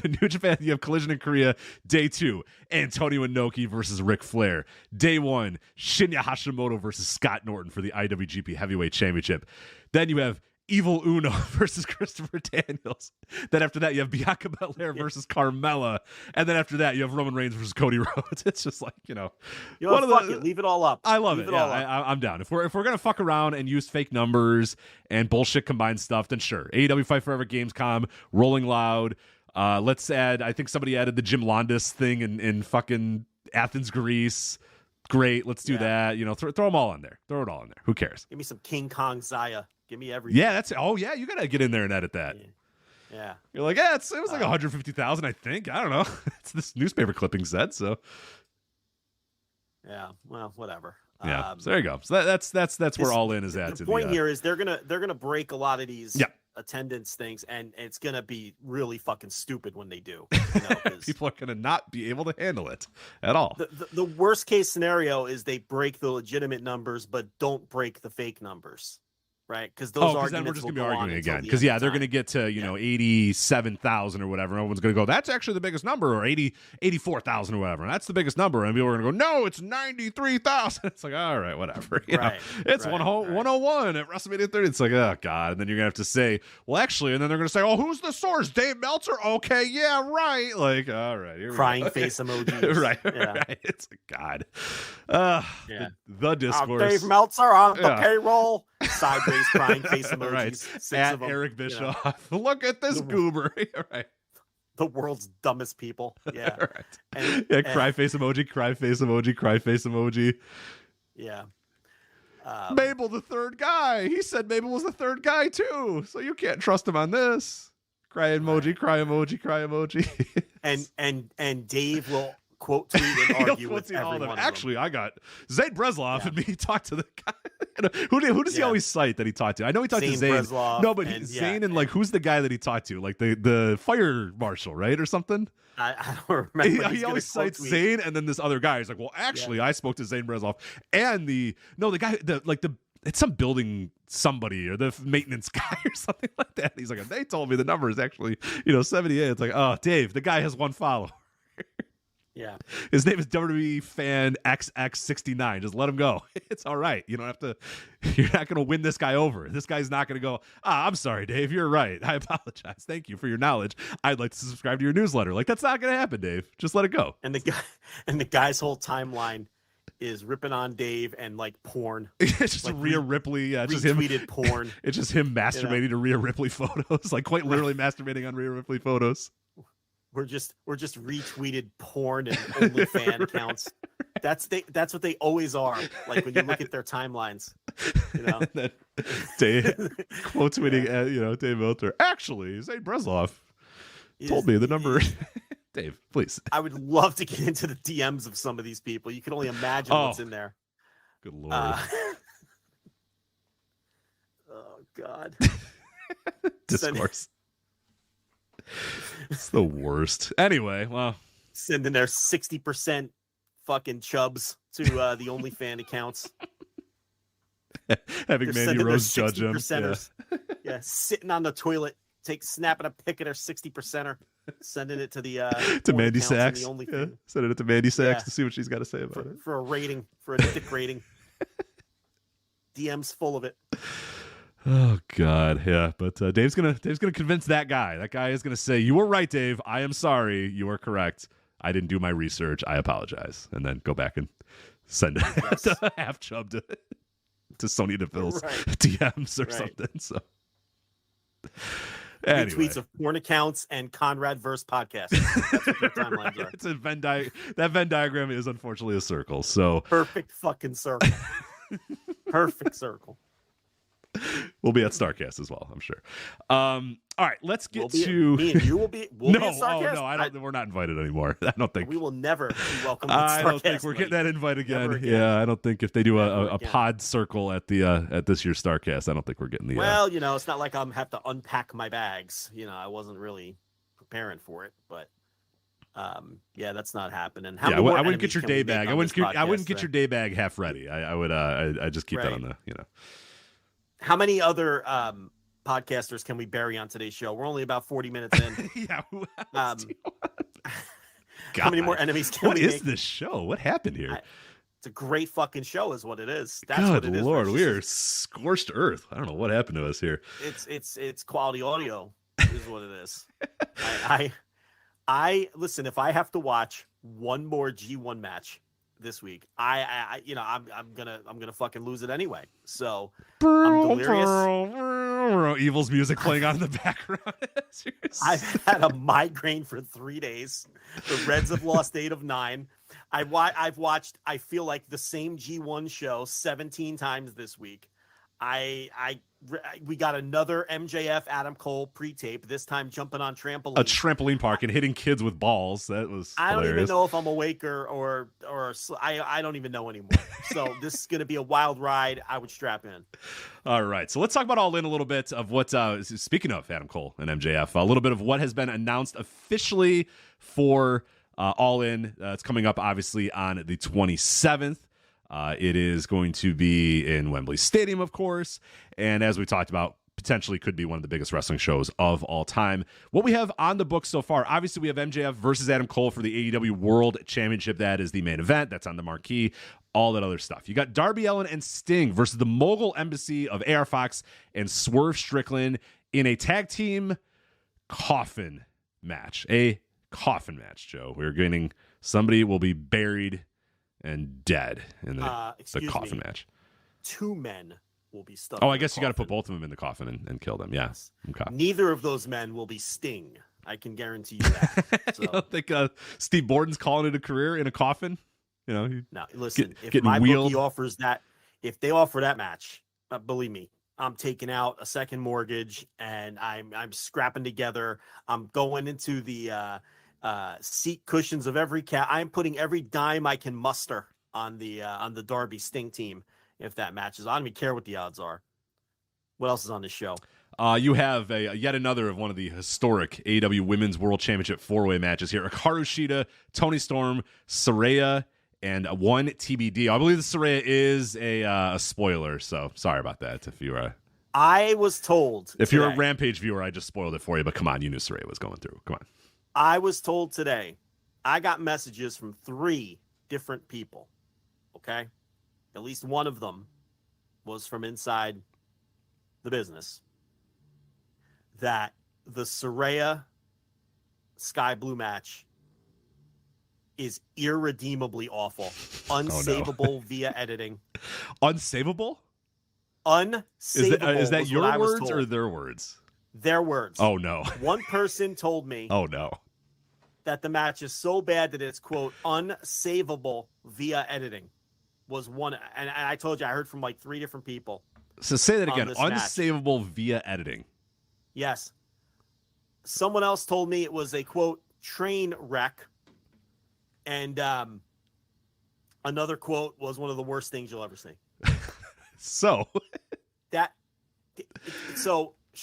the New Japan, you have Collision in Korea, day 2, Antonio Inoki versus Ric Flair. Day 1, Shinya Hashimoto versus Scott Norton for the IWGP Heavyweight Championship. Then you have Evil Uno versus Christopher Daniels. Then after that, you have Bianca Belair versus Carmella. And then after that, you have Roman Reigns versus Cody Rhodes. It's just like, leave it all up. I love it. Yeah, I'm down. If we're going to fuck around and use fake numbers and bullshit combined stuff, then sure. AEW Fight Forever Gamescom, Rolling Loud. Let's add, I think somebody added the Jim Londos thing in fucking Athens, Greece. Great. Let's do that. Throw them all in there. Throw it all in there. Who cares? Give me some King Kong Zaya. Give me everything. Yeah, you got to get in there and edit that. Yeah. You're like, it was like 150,000, I think. I don't know. It's this newspaper clipping said, so. Yeah, well, whatever. Yeah, so there you go. So that's where All In is at. The point here is they're gonna break a lot of these attendance things, and it's gonna be really fucking stupid when they do. People are gonna not be able to handle it at all. The worst case scenario is they break the legitimate numbers, but don't break the fake numbers. Right, because those arguments then we're just going to be arguing again. Because they're going to get to 87,000 or whatever. Everyone's going to go, that's actually the biggest number, or 84,000 or whatever. And that's the biggest number, and people are going to go, no, it's 93,000. It's like, all right, whatever. It's 101 at WrestleMania 30. It's like, oh god. And then you're going to have to say, well, actually, and then they're going to say, oh, who's the source? Dave Meltzer? Okay, yeah, right. Like, all right, here crying face emojis. right. It's like, god. The discourse. Dave Meltzer on the payroll. sideways crying face emojis. Right. Six At of them, Eric Bischoff. Look at this goober. All right. The world's dumbest people. Yeah. Right. Cry face emoji, cry face emoji, cry face emoji. Yeah. Mabel, the third guy. He said Mabel was the third guy too. So you can't trust him on this. Cry emoji, cry emoji, cry emoji. and Dave will quote tweet and argue with everyone. Actually, I got Zane Breslov and me talked to the guy. Who does he always cite that he talked to? I know he talked to Zane. Breslov No, but Zane and like who's the guy that he talked to? Like the fire marshal, right, or something. I don't remember. He always cites Zane and then this other guy. He's like, well, actually, I spoke to Zane Breslov and the guy it's some building somebody or the maintenance guy or something like that. He's like, they told me the number is actually 78. It's like, oh, Dave, the guy has one follower. Yeah. His name is WWE Fan XX69. Just let him go. It's all right. You don't have to, you're not going to win this guy over. This guy's not going to go, I'm sorry, Dave. You're right. I apologize. Thank you for your knowledge. I'd like to subscribe to your newsletter. Like, that's not going to happen, Dave. Just let it go. And the guy's whole timeline is ripping on Dave and like porn. It's just like Rhea Ripley. Yeah, it's just him. Retweeted porn. It's just him masturbating to Rhea Ripley photos. Like quite literally masturbating on Rhea Ripley photos. We're just retweeted porn and OnlyFan accounts. That's what they always are. Like when you look at their timelines, Dave quote tweeting, Dave Milter. Actually, Zane Breslov told me the number. Dave, please. I would love to get into the DMs of some of these people. You can only imagine what's in there. Good Lord. Oh God. Discourse. It's the worst. Anyway, well, sending their 60% fucking chubs to the OnlyFan accounts. Having Mandy Rose judge them. Yeah, sitting on the toilet, snapping a pic of their 60%er, sending it to the to Mandy Sachs. Sending it to Mandy Sachs to see what she's got to say about it. For a rating, for a dick rating. DM's full of it. Oh God, yeah. But Dave's gonna convince that guy. That guy is gonna say, "You were right, Dave. I am sorry. You are correct. I didn't do my research. I apologize." And then go back and send a half chub to Sonya Deville's DMs or something. So anyway. Tweets of porn accounts and Conrad Verse podcast. That's what their timelines are. It's a that Venn diagram is unfortunately a circle. So perfect fucking circle. Perfect circle. We'll be at Starcast as well, I'm sure. All right, let's get to me and you will be. We'll be at Starcast? No, I don't. We're not invited anymore. I don't think we will never be welcome. At Starcast, I don't think we're getting that invite again. Yeah, I don't think if they do a pod circle at the at this year's Starcast, I don't think we're getting the. Well, it's not like I'm have to unpack my bags. I wasn't really preparing for it, but yeah, that's not happening. I wouldn't get your day bag. I wouldn't get your day bag half ready. I would. I just keep that on the. How many other podcasters can we bury on today's show? We're only about 40 minutes in. Yeah. How many more enemies can we make? What is this show? What happened here? It's a great fucking show is what it is. That's Good what it is. Lord, we are scorched earth. I don't know what happened to us here. It's quality audio is what it is. I listen, if I have to watch one more G1 match this week, I'm gonna fucking lose it anyway. So I'm delirious. Evil's music playing on in the background. I've had a migraine for 3 days. The Reds have lost 8 of 9. I've watched, I feel like, the same G1 show 17 times this week. We got another MJF Adam Cole pre-tape, this time jumping on trampoline. A trampoline park and hitting kids with balls. That was hilarious. I don't even know if I'm awake or I don't even know anymore. So this is going to be a wild ride. I would strap in. All right. So let's talk about All In a little bit of what, speaking of Adam Cole and MJF, a little bit of what has been announced officially for All In. It's coming up, obviously, on the 27th. It is going to be in Wembley Stadium, of course, and as we talked about, potentially could be one of the biggest wrestling shows of all time. What we have on the book so far, obviously we have MJF versus Adam Cole for the AEW World Championship. That is the main event. That's on the marquee, all that other stuff. You got Darby Allin and Sting versus the Mogul Embassy of AR Fox and Swerve Strickland in a tag team coffin match. A coffin match, Joe. We're getting somebody will be buried and dead in the coffin match. 2 men will be stuck. Oh, in I the guess you got to put coffin. both of them in the coffin and kill them. Yes. Okay. Neither of those men will be Sting. I can guarantee you that. So, You don't think Steve Borden's calling it a career in a coffin? now listen, if getting my wheeled. bookie offers that, if they offer that match, believe me, I'm taking out a second mortgage and I'm scrapping together. I'm going into the seat cushions of every cat. I'm putting every dime I can muster on the Darby Sting team if that matches. I don't even care what the odds are. What else is on this show? You have yet another of one of the historic AEW Women's World Championship 4-way matches here. Hikaru Shida, Toni Storm, Saraya, and one TBD. I believe the Saraya is a spoiler, so sorry about that. I was told if today, you're a Rampage viewer, I just spoiled it for you. But come on, you knew Saraya was going through. Come on. I was told today. I got messages from 3 different people. Okay, at least one of them was from inside the business. That the Saraya Sky Blue match is irredeemably awful, unsavable via editing. Unsavable? Unsavable. Is that your words or their words? Their words. Oh no. One person told me. Oh no. That the match is so bad that it's quote unsavable via editing. Was one, and I told you I heard from like 3 different people. So say that again. Unsavable match. Via editing. Yes. Someone else told me it was a quote train wreck. And another quote was one of the worst things you'll ever see. So strap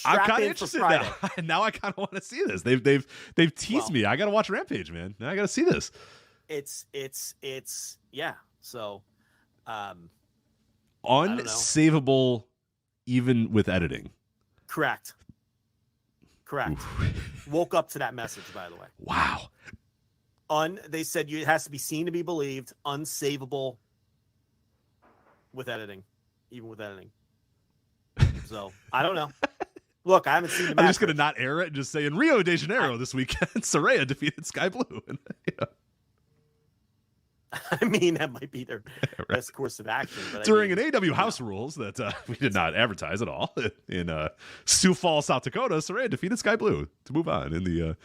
I'm kind of in interested for Friday. now. Now I kind of want to see this. They've teased me. I got to watch Rampage, man. I got to see this. It's yeah. So unsavable even with editing. Correct. Woke up to that message, by the way. Wow. They said it has to be seen to be believed. Unsavable with editing, even with editing. So I don't know. Look, I haven't seen the match. I'm just gonna not air it and just say in Rio de Janeiro this weekend, Saraya defeated Sky Blue. I mean, that might be their best course of action. But during an AEW House Rules that we did not advertise at all in Sioux Falls, South Dakota, Saraya defeated Sky Blue to move on in the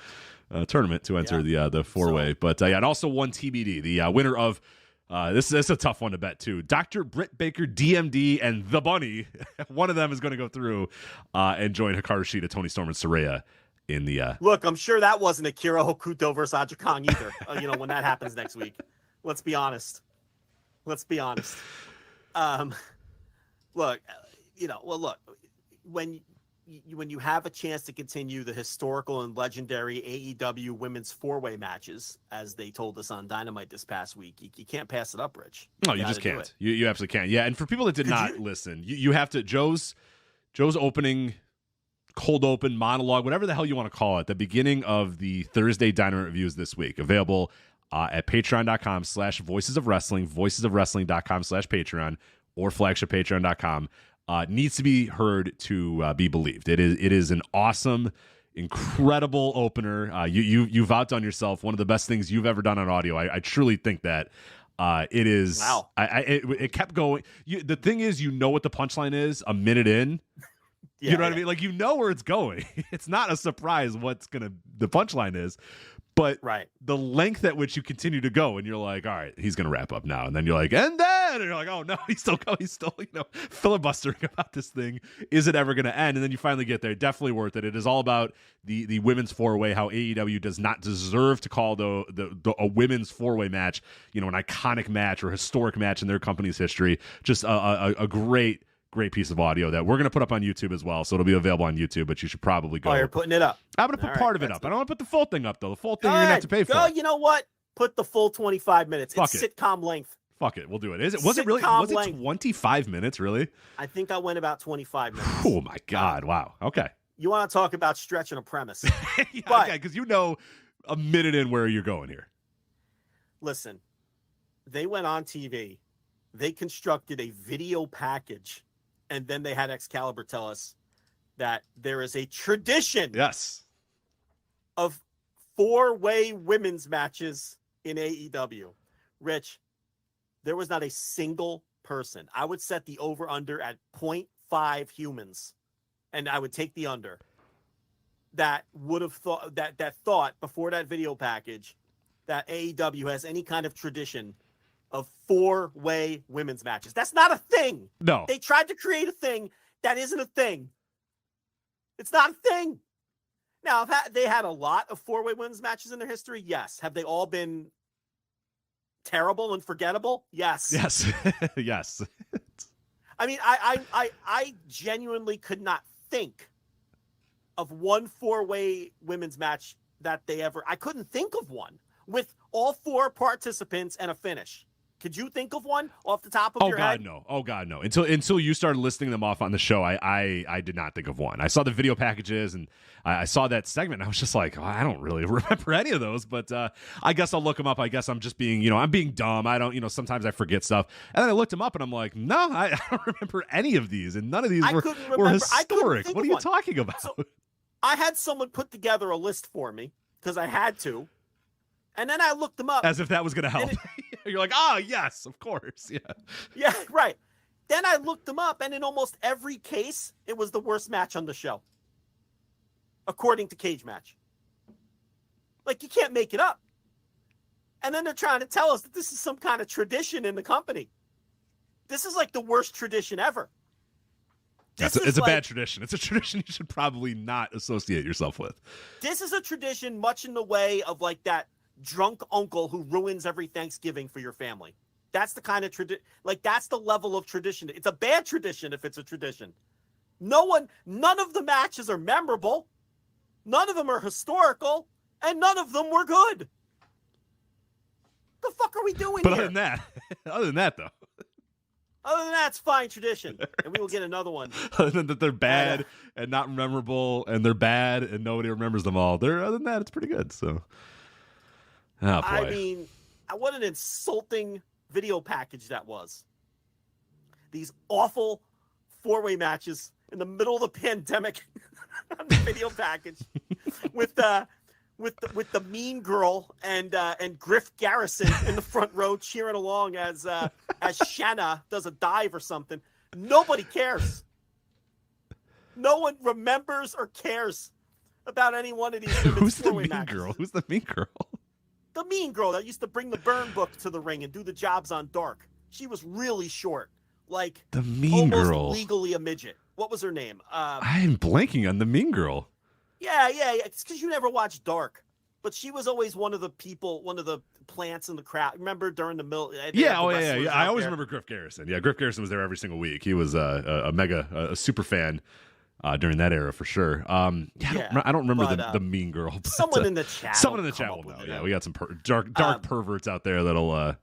tournament to enter the 4-way. But and also one TBD, the winner of this is a tough one to bet too. Dr. Britt Baker, DMD, and the Bunny. One of them is going to go through and join Hikaru Shida, Toni Storm, and Saraya in the. Look, I'm sure that wasn't Akira Hokuto versus Aja Kong either. When that happens next week. Let's be honest. Look, when you have a chance to continue the historical and legendary AEW women's 4-way matches, as they told us on Dynamite this past week, you can't pass it up, Rich. No, you just can't. You absolutely can't. Yeah, and for people that did not listen, you have to Joe's opening cold open monologue, whatever the hell you want to call it, the beginning of the Thursday Dynamite reviews this week, available at patreon.com/voices of wrestling, voicesofwrestling.com/patreon, or flagshippatreon.com. Needs to be heard to be believed. It is an awesome, incredible opener. You've outdone yourself. One of the best things you've ever done on audio. I truly think that it is. Wow. It kept going. The thing is, what the punchline is a minute in. You know what I mean? Like, where it's going. It's not a surprise the punchline is. But the length at which you continue to go, and you're like, all right, he's going to wrap up now. And then you're like, and you're like, oh no, he's still going. He's still, filibustering about this thing. Is it ever going to end? And then you finally get there. Definitely worth it. It is all about the women's 4-way, how AEW does not deserve to call a women's 4-way match, an iconic match or historic match in their company's history. Just a great piece of audio that we're going to put up on YouTube as well. So it'll be available on YouTube, but you should probably go. Oh, you're putting it up. I'm going to put part of it up. I don't want to put the full thing up, though. The full thing you're going to have to pay for. Oh, you know what? Put the full 25 minutes. It's sitcom length. Fuck it. We'll do it. Was it really? Was it 25 minutes, really? I think I went about 25 minutes. Oh, my God. Wow. Okay. You want to talk about stretching a premise. Okay, because a minute in where you're going here. Listen, they went on TV. They constructed a video package. And then they had Excalibur tell us that there is a tradition of 4-way women's matches in AEW. Rich, there was not a single person. I would set the over-under at 5 humans, and I would take the under, that would have thought that thought before that video package that AEW has any kind of tradition of 4-way women's matches. That's not a thing. No. They tried to create a thing that isn't a thing. It's not a thing. Now, they had a lot of 4-way women's matches in their history. Yes. Have they all been terrible and forgettable? Yes. Yes. Yes. I mean, I genuinely could not think of one 4-way women's match that they ever. I couldn't think of one with all 4 participants and a finish. Could you think of one off the top of your head? Oh God, no. Until you started listing them off on the show, I did not think of one. I saw the video packages and I saw that segment. And I was just like, I don't really remember any of those. But I guess I'll look them up. I guess I'm just being, I'm being dumb. I don't, sometimes I forget stuff. And then I looked them up and I'm like, no, I don't remember any of these, and none of these were historic. What are you talking about? So I had someone put together a list for me because I had to. And then I looked them up. As if that was going to help. You're like, yes, of course. Yeah. Yeah, right. Then I looked them up, and in almost every case, it was the worst match on the show, according to Cage Match. Like, you can't make it up. And then they're trying to tell us that this is some kind of tradition in the company. This is like the worst tradition ever. It's a bad tradition. It's a tradition you should probably not associate yourself with. This is a tradition much in the way of like that drunk uncle who ruins every Thanksgiving for your family. That's the kind of tradition, like that's the level of tradition. It's a bad tradition if it's a tradition. None of the matches are memorable. None of them are historical, and none of them were good. The fuck are we doing But here? other than that though. Other than that, it's fine tradition. And we will get another one. Other than that they're bad and not memorable, and they're bad and nobody remembers them all. Other than that, it's pretty good. So oh, boy. I mean, what an insulting video package that was. These awful 4-way matches in the middle of the pandemic on the video package with the mean girl and Griff Garrison in the front row cheering along as Shanna does a dive or something. Nobody cares. No one remembers or cares about any one of these. Who's the mean girl? Who's the mean girl? The mean girl that used to bring the burn book to the ring and do the jobs on Dark. She was really short. Like the mean almost girl. Legally a midget. What was her name? I'm blanking on the mean girl. Yeah. It's because you never watched Dark. But she was always one of the people, one of the plants in the crowd. Remember during the middle? Yeah. I always remember Griff Garrison. Yeah, Griff Garrison was there every single week. He was a super fan during that era for sure. I don't remember the mean girl. But, someone in the chat. Someone in the chat will know. Yeah, we got some dark perverts out there that'll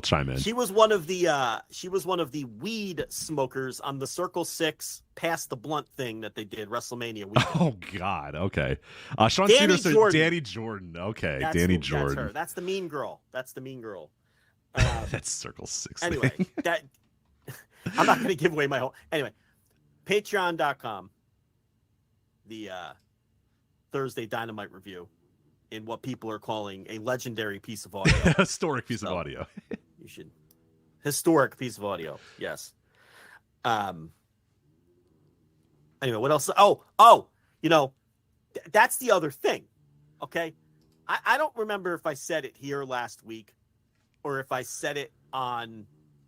chime in. She was one of the weed smokers on the Circle 6 Pass the Blunt thing that they did WrestleMania weekend. Oh God. Okay. Sean Cedar says Danny Jordan. Okay, Danny Jordan. That's her. That's the mean girl. That's Circle 6. Anyway, I'm not going to give away my whole. Anyway, Patreon.com. The Thursday Dynamite review in what people are calling a legendary piece of audio. Historic piece of audio. You should. Historic piece of audio. Yes. Anyway, what else? That's the other thing. Okay. I don't remember if I said it here last week or if I said it on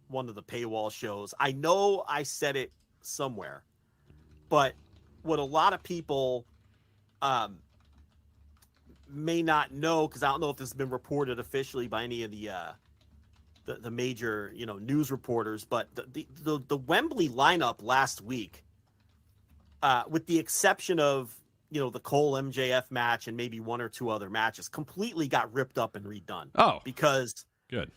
one of the paywall shows. I know I said it somewhere, but what a lot of people may not know, because I don't know if this has been reported officially by any of the major news reporters, but the Wembley lineup last week, with the exception of the Cole MJF match and maybe one or two other matches, completely got ripped up and redone. Oh, because good.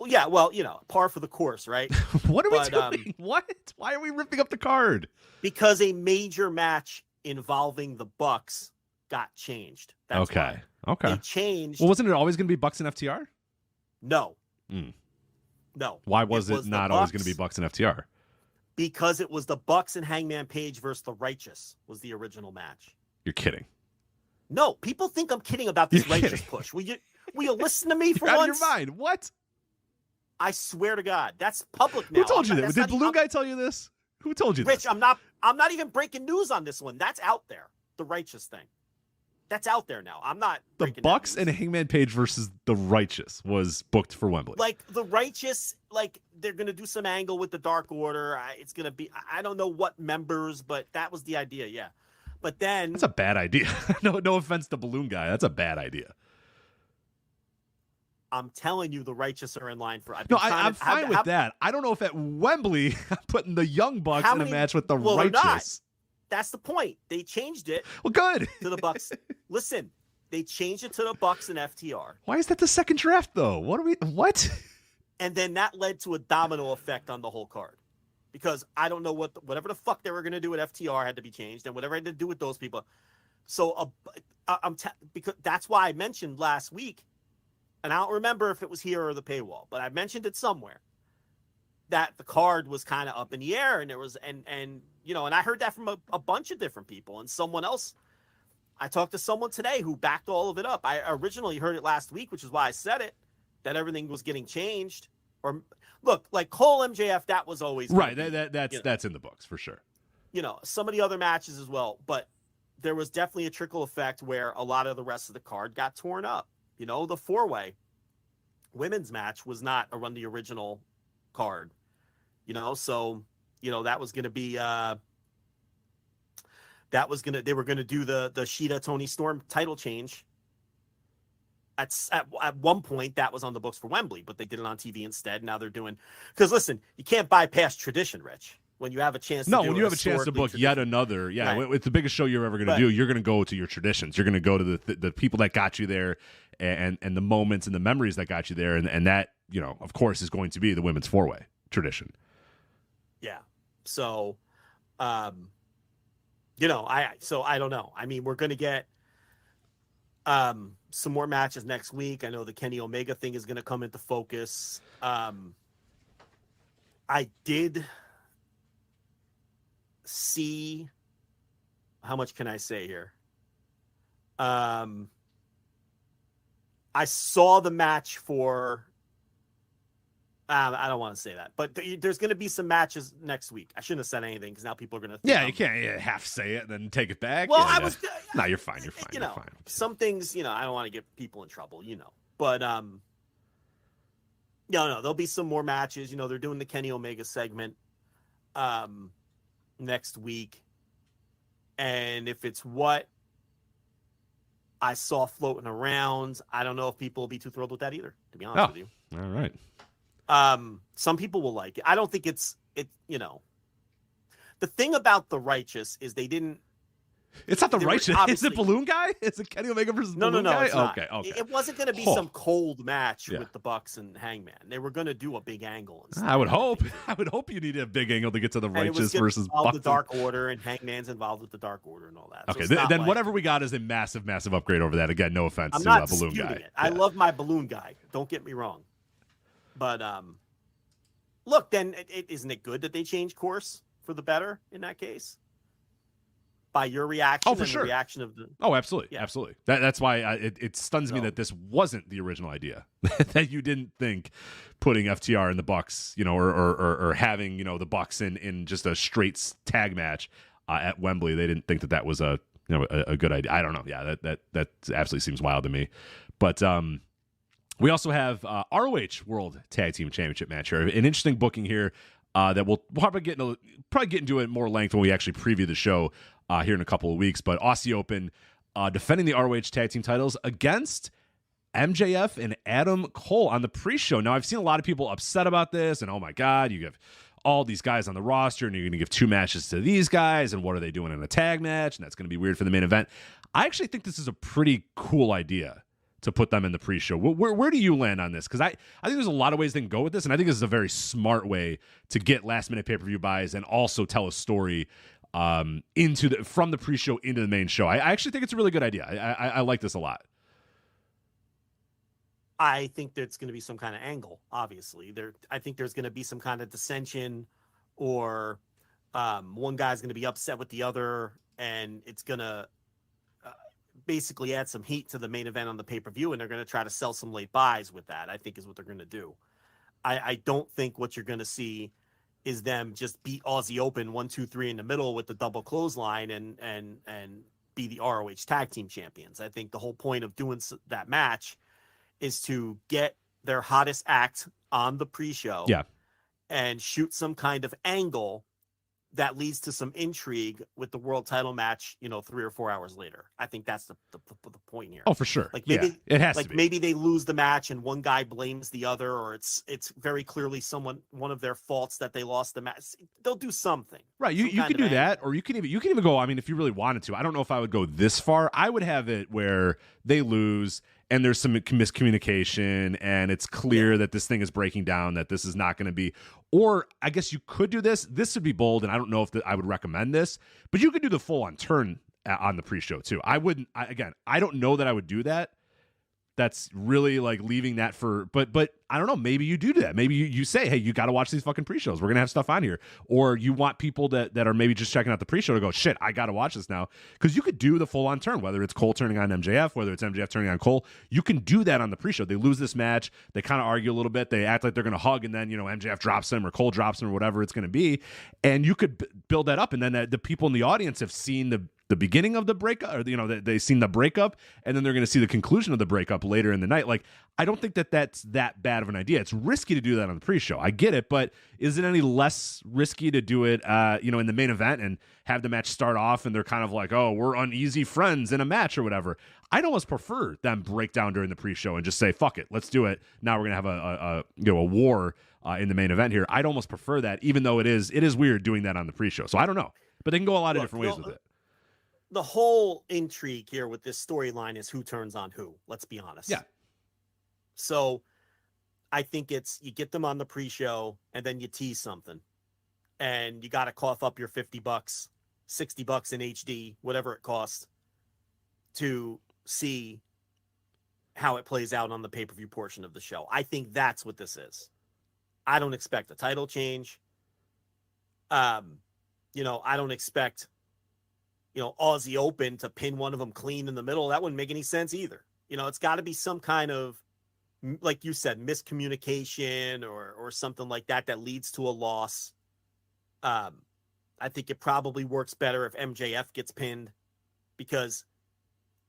Yeah, well, par for the course, right? What are we doing? What? Why are we ripping up the card? Because a major match involving the Bucks got changed. That's okay. Why. Okay. They changed. Well, wasn't it always going to be Bucks and FTR? No. Mm. No. Why was it not always going to be Bucks and FTR? Because it was the Bucks and Hangman Page versus the Righteous was the original match. You're kidding. No, people think I'm kidding about this Righteous push. Will you listen to me for once? Out of your mind. What? I swear to God, that's public now. Who told you that? Did Blue Guy tell you this? Who told you Rich, this? I'm not even breaking news on this one. That's out there. The Righteous thing. That's out there now. I'm not. The Bucks and Hangman Page versus the Righteous was booked for Wembley. Like the Righteous, like they're gonna do some angle with the Dark Order. It's gonna be. I don't know what members, but that was the idea. Yeah. But then that's a bad idea. No offense to Balloon Guy. That's a bad idea. I'm telling you, the Righteous are in line for. I'm fine with that. I don't know if at Wembley I'm putting the Young Bucks in a match with the Righteous. That's the point. They changed it. Well, good. To the Bucks. Listen, they changed it to the Bucks and FTR. Why is that the second draft though? What? And then that led to a domino effect on the whole card. Because I don't know whatever the fuck they were going to do with FTR had to be changed, and whatever I had to do with those people. So because that's why I mentioned last week, and I don't remember if it was here or the paywall, but I mentioned it somewhere, that the card was kind of up in the air, and there was and I heard that from a bunch of different people, and someone else. I talked to someone today who backed all of it up. I originally heard it last week, which is why I said it, that everything was getting changed. Or look, like Cole MJF, that was always right. That's in the books for sure. Some of the other matches as well, but there was definitely a trickle effect where a lot of the rest of the card got torn up. The 4-way women's match was not around the original card. So that was going to be they were going to do the Shida Tony Storm title change. At one point that was on the books for Wembley, but they did it on TV instead. Now they're doing, because listen, you can't bypass tradition, Rich. When you have a chance when you have a chance to book yet another, right. It's the biggest show you're ever going to do. You're going to go to your traditions. You're going to go to the people that got you there, and the moments and the memories that got you there, and that of course is going to be the women's 4-way tradition. Yeah. So, I don't know. I mean, we're going to get some more matches next week. I know the Kenny Omega thing is going to come into focus. I did see, how much can I say here? I saw the match for, I don't want to say that, but there's going to be some matches next week. I shouldn't have said anything because now people are going to think you can't half say it and then take it back. Well, I was no, you're fine. You're fine. You're fine. Some things, I don't want to get people in trouble, but no, there'll be some more matches. They're doing the Kenny Omega segment next week, and if it's what I saw floating around, I don't know if people will be too thrilled with that either, to be honest with you. All right. Some people will like it. I don't think it's the thing about the Righteous is they didn't. It's not the Righteous. Is it Balloon Guy? Is it Kenny Omega versus Balloon Guy? It's not. Okay. It wasn't going to be some cold match with the Bucks and Hangman. They were going to do a big angle. And stuff. I would hope you need a big angle to get to the Righteous versus Bucks. The Dark Order, and Hangman's involved with the Dark Order and all that. Okay, then whatever we got is a massive, massive upgrade over that. Again, no offense I'm to not Balloon Guy. It. I love my Balloon Guy. Don't get me wrong. But look, then isn't it good that they changed course for the better in that case? By your reaction, for sure. The reaction of the absolutely, absolutely. That's why it stuns me that this wasn't the original idea. That you didn't think putting FTR in the Bucks, or having the Bucks in just a straight tag match at Wembley. They didn't think that was a good idea. I don't know. Yeah, that absolutely seems wild to me. But we also have ROH World Tag Team Championship match here. An interesting booking here that we'll probably get into it more length when we actually preview the show here in a couple of weeks. But Aussie Open defending the ROH Tag Team titles against MJF and Adam Cole on the pre-show. Now, I've seen a lot of people upset about this, and oh my God, you have all these guys on the roster, and you're going to give 2 matches to these guys, and what are they doing in a tag match? And that's going to be weird for the main event. I actually think this is a pretty cool idea to put them in the pre-show. Where do you land on this? Because I think there's a lot of ways they can go with this, and I think this is a very smart way to get last-minute pay-per-view buys and also tell a story from the pre-show into the main show. I actually think it's a really good idea. I like this a lot. I think there's going to be some kind of angle, obviously. I think there's going to be some kind of dissension, or one guy's going to be upset with the other, and it's going to basically add some heat to the main event on the pay-per-view, and they're going to try to sell some late buys with that, I think is what they're going to do. I don't think what you're going to see is them just beat Aussie Open 1, 2, 3 in the middle with the double clothesline and be the ROH tag team champions. I think the whole point of doing that match is to get their hottest act on the pre-show, and shoot some kind of angle that leads to some intrigue with the world title match, 3 or 4 hours later. I think that's the point here. Oh, for sure. Like maybe it has to be. Maybe they lose the match and one guy blames the other, or it's very clearly one of their faults that they lost the match. They'll do something. Right. You can do that, or you can even go, I mean, if you really wanted to. I don't know if I would go this far. I would have it where they lose and there's some miscommunication and it's clear that this thing is breaking down, that this is not going to be, or I guess you could do this. This would be bold, and I don't know if I would recommend this, but you could do the full on turn on the pre-show too. I don't know that I would do that. That's really like leaving that for, but I don't know. Maybe you do that. Maybe you say, hey, you got to watch these fucking pre-shows. We're going to have stuff on here. Or you want people that are maybe just checking out the pre-show to go, shit, I got to watch this now. Because you could do the full-on turn, whether it's Cole turning on MJF, whether it's MJF turning on Cole. You can do that on the pre-show. They lose this match. They kind of argue a little bit. They act like they're going to hug, and then, MJF drops him or Cole drops him or whatever it's going to be. And you could build that up. And then the people in the audience have seen the beginning of the breakup, or they've seen the breakup, and then they're going to see the conclusion of the breakup later in the night. Like, I don't think that's that bad of an idea. It's risky to do that on the pre-show. I get it, but is it any less risky to do it, in the main event and have the match start off and they're kind of like, oh, we're uneasy friends in a match or whatever? I'd almost prefer them break down during the pre-show and just say, fuck it, let's do it. Now we're going to have a war in the main event here. I'd almost prefer that, even though it is weird doing that on the pre-show. So I don't know, but they can go a lot of different ways with it. The whole intrigue here with this storyline is who turns on who. Let's be honest. Yeah. So I think it's, you get them on the pre-show and then you tease something, and you got to cough up your $50, $60 in HD, whatever it costs, to see how it plays out on the pay-per-view portion of the show. I think that's what this is. I don't expect a title change. I don't expect, Aussie Open to pin one of them clean in the middle. That wouldn't make any sense either. It's got to be some kind of, like you said, miscommunication or something like that leads to a loss. I think it probably works better if MJF gets pinned, because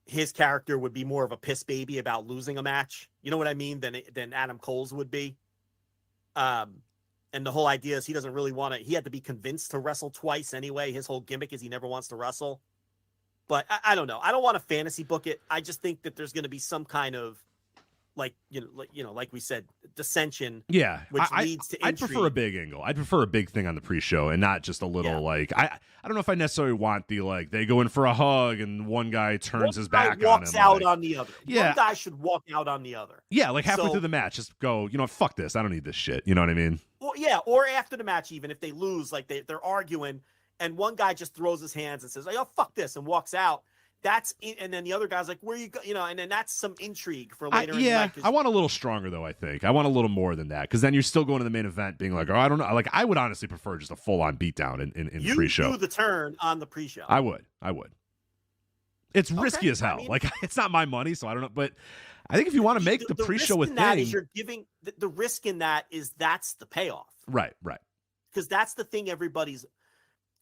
his character would be more of a piss baby about losing a match. You know what I mean? Than Adam Cole's would be. And the whole idea is he doesn't really want to, he had to be convinced to wrestle twice anyway. His whole gimmick is he never wants to wrestle. But I don't know. I don't want to fantasy book it. I just think that there's going to be some kind of, like we said, dissension. Yeah, which leads to intrigue. I'd prefer a big angle. I'd prefer a big thing on the pre-show and not just a little I don't know if I necessarily want the they go in for a hug and one guy turns his back on him. Walks out on the other. Yeah. One guy should walk out on the other. Yeah, like halfway through the match, just go, fuck this. I don't need this shit. You know what I mean? Well, yeah, or after the match, even if they lose, like they're arguing, and one guy just throws his hands and says, "Oh, fuck this," and walks out. And then the other guy's like, "Where you go?" And then that's some intrigue for later. In the night, I want a little stronger though. I think I want a little more than that, because then you're still going to the main event being like, "Oh, I don't know." Like, I would honestly prefer just a full on beatdown in the pre-show. You do the turn on the pre-show. I would. It's risky as hell. It's not my money, so I don't know. But I think if you want to make the pre-show a thing, you're giving the risk in that is that's the payoff. Right. Because that's the thing everybody's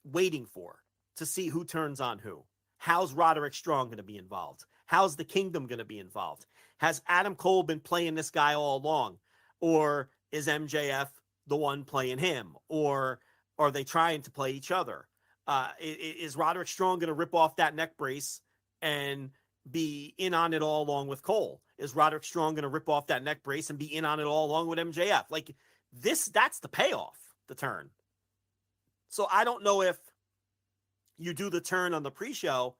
waiting for, to see who turns on who. How's Roderick Strong going to be involved? How's the Kingdom going to be involved? Has Adam Cole been playing this guy all along? Or is MJF the one playing him? Or are they trying to play each other? Is Roderick Strong going to rip off that neck brace and be in on it all along with Cole? Is Roderick Strong going to rip off that neck brace and be in on it all along with MJF? Like that's the payoff, the turn. So I don't know if you do the turn on the pre-show,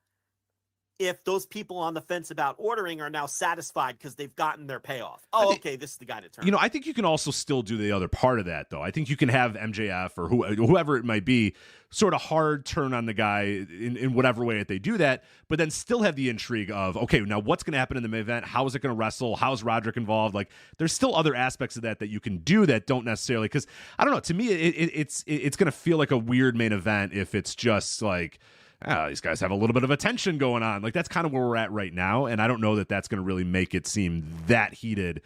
if those people on the fence about ordering are now satisfied because they've gotten their payoff. Oh, okay, this is the guy to turn. I think you can also still do the other part of that, though. I think you can have MJF or whoever it might be sort of hard turn on the guy in whatever way that they do that, but then still have the intrigue of, okay, now what's going to happen in the main event? How is it going to wrestle? How's Roderick involved? Like, there's still other aspects of that you can do that don't necessarily, because I don't know, to me, it's going to feel like a weird main event if it's just like, these guys have a little bit of a tension going on. Like, that's kind of where we're at right now, and I don't know that that's going to really make it seem that heated,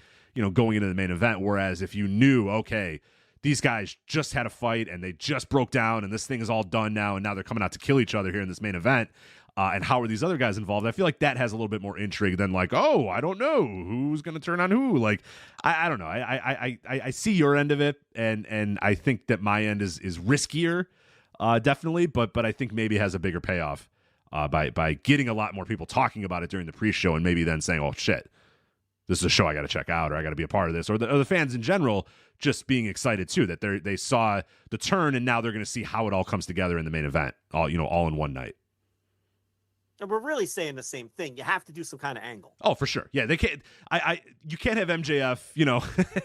going into the main event. Whereas if you knew, okay, these guys just had a fight and they just broke down and this thing is all done now and now they're coming out to kill each other here in this main event. And how are these other guys involved? I feel like that has a little bit more intrigue than like, oh, I don't know who's going to turn on who. Like, I don't know. I see your end of it, and I think that my end is riskier, definitely. But I think maybe has a bigger payoff by getting a lot more people talking about it during the pre-show, and maybe then saying, oh shit, this is a show I got to check out, or I got to be a part of this, or the fans in general just being excited too that they saw the turn and now they're going to see how it all comes together in the main event, all in one night. And we're really saying the same thing. You have to do some kind of angle. Oh, for sure. Yeah, they can't. You can't have MJF,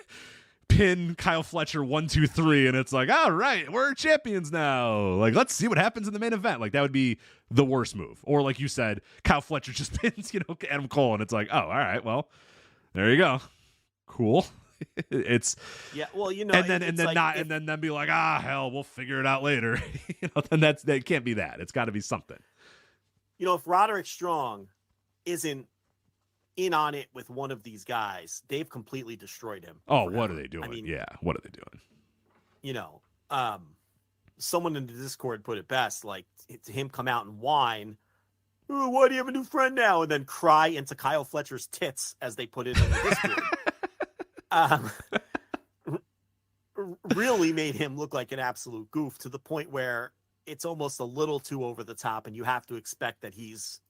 pin Kyle Fletcher 1, 2, 3, and it's like, all right, we're champions now. Like, let's see what happens in the main event. Like, that would be the worst move. Or like you said, Kyle Fletcher just pins, Adam Cole, and it's like, oh, all right, well, there you go, cool. It's well, and then be like, hell, we'll figure it out later. Then that can't be that. It's got to be something. If Roderick Strong isn't in on it with one of these guys, they've completely destroyed him. Oh, what are they doing? What are they doing? Someone in the Discord put it best, like to him come out and whine, oh, why do you have a new friend now? And then cry into Kyle Fletcher's tits as they put it in the Discord. Really made him look like an absolute goof to the point where it's almost a little too over the top, and you have to expect that he's,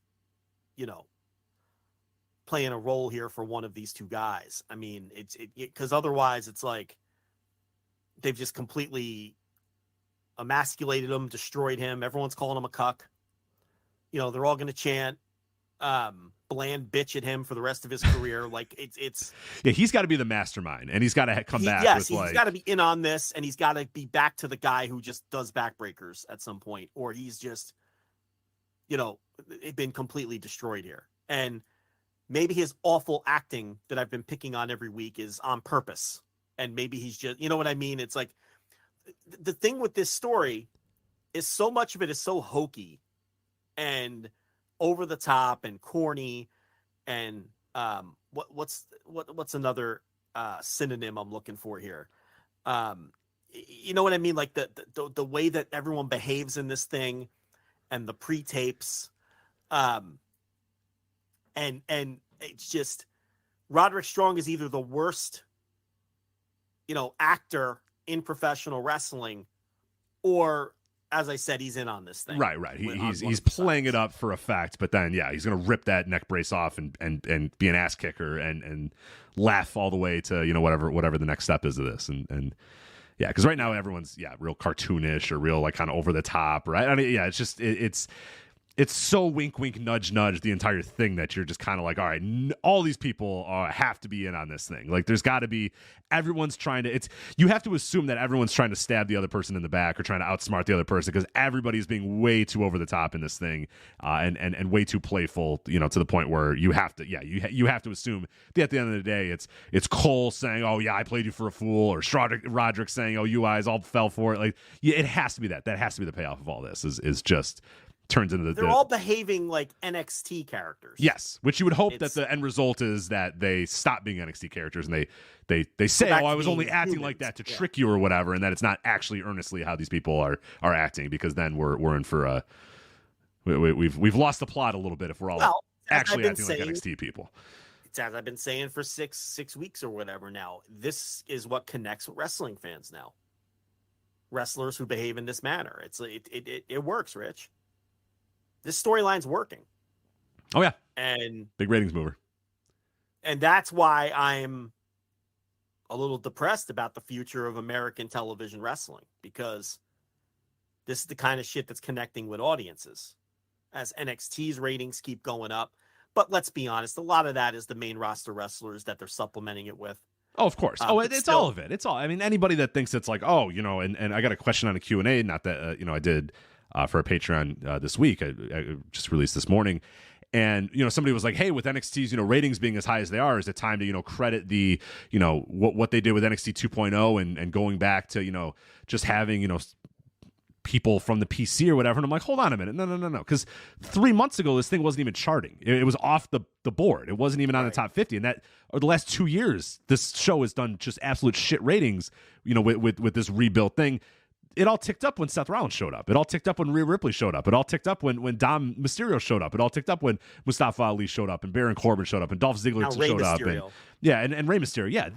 playing a role here for one of these two guys. I mean, because otherwise it's like they've just completely emasculated him, destroyed him. Everyone's calling him a cuck. They're all going to chant bland bitch at him for the rest of his career. Like it's yeah, he's got to be the mastermind, and he's got to come back. Yes, he's got to be in on this, and he's got to be back to the guy who just does backbreakers at some point, or he's just, been completely destroyed here. And maybe his awful acting that I've been picking on every week is on purpose, and maybe he's just, you know what I mean? It's like the thing with this story is so much of it is so hokey and over the top and corny, and what's another synonym I'm looking for here? You know what I mean? Like the way that everyone behaves in this thing, and the pre-tapes, and it's just Roderick Strong is either the worst, actor in professional wrestling, or, as I said, he's in on this thing. Right. He's playing it up for effect, but then he's gonna rip that neck brace off and be an ass kicker and laugh all the way to whatever the next step is of this. And because right now everyone's real cartoonish or real like kind of over the top, right? I mean, it's just it's so wink, wink, nudge, nudge, the entire thing, that you're just kind of like, all right, all these people have to be in on this thing. Like, there's got to be, everyone's trying to, you have to assume that everyone's trying to stab the other person in the back or trying to outsmart the other person, because everybody's being way too over the top in this thing, and way too playful, to the point where you have to, you have to assume that at the end of the day, it's Cole saying, oh yeah, I played you for a fool, or Roderick saying, oh, you guys all fell for it. Like, it has to be that has to be the payoff of all this, is just turns into they're all behaving like NXT characters. Yes, which you would hope that the end result is that they stop being NXT characters and they say, oh, I was only acting like that to trick you or whatever, and that it's not actually earnestly how these people are acting, because then we're in for we've lost the plot a little bit if we're all actually acting like NXT people. It's as I've been saying for six weeks or whatever now. This is what connects with wrestling fans now. Wrestlers who behave in this manner. It works, Rich. This storyline's working. Oh yeah, and big ratings mover. And that's why I'm a little depressed about the future of American television wrestling, because this is the kind of shit that's connecting with audiences as NXT's ratings keep going up. But let's be honest, a lot of that is the main roster wrestlers that they're supplementing it with. Oh, of course. It's still all of it. It's all. I mean, anybody that thinks it's like, oh, and I got a question on a Q&A, not that I did. For a Patreon this week, I just released this morning, and somebody was like, "Hey, with NXT's ratings being as high as they are, is it time to credit the what they did with NXT 2.0 and going back to just having people from the PC or whatever. And I'm like, hold on a minute. No. Because 3 months ago, this thing wasn't even charting. It was off the board. It wasn't even on the top 50. And or the last 2 years, this show has done just absolute shit ratings, with this rebuilt thing. It all ticked up when Seth Rollins showed up. It all ticked up when Rhea Ripley showed up. It all ticked up when Dom Mysterio showed up. It all ticked up when Mustafa Ali showed up and Baron Corbin showed up and Dolph Ziggler showed up. And Rey Mysterio. Yeah,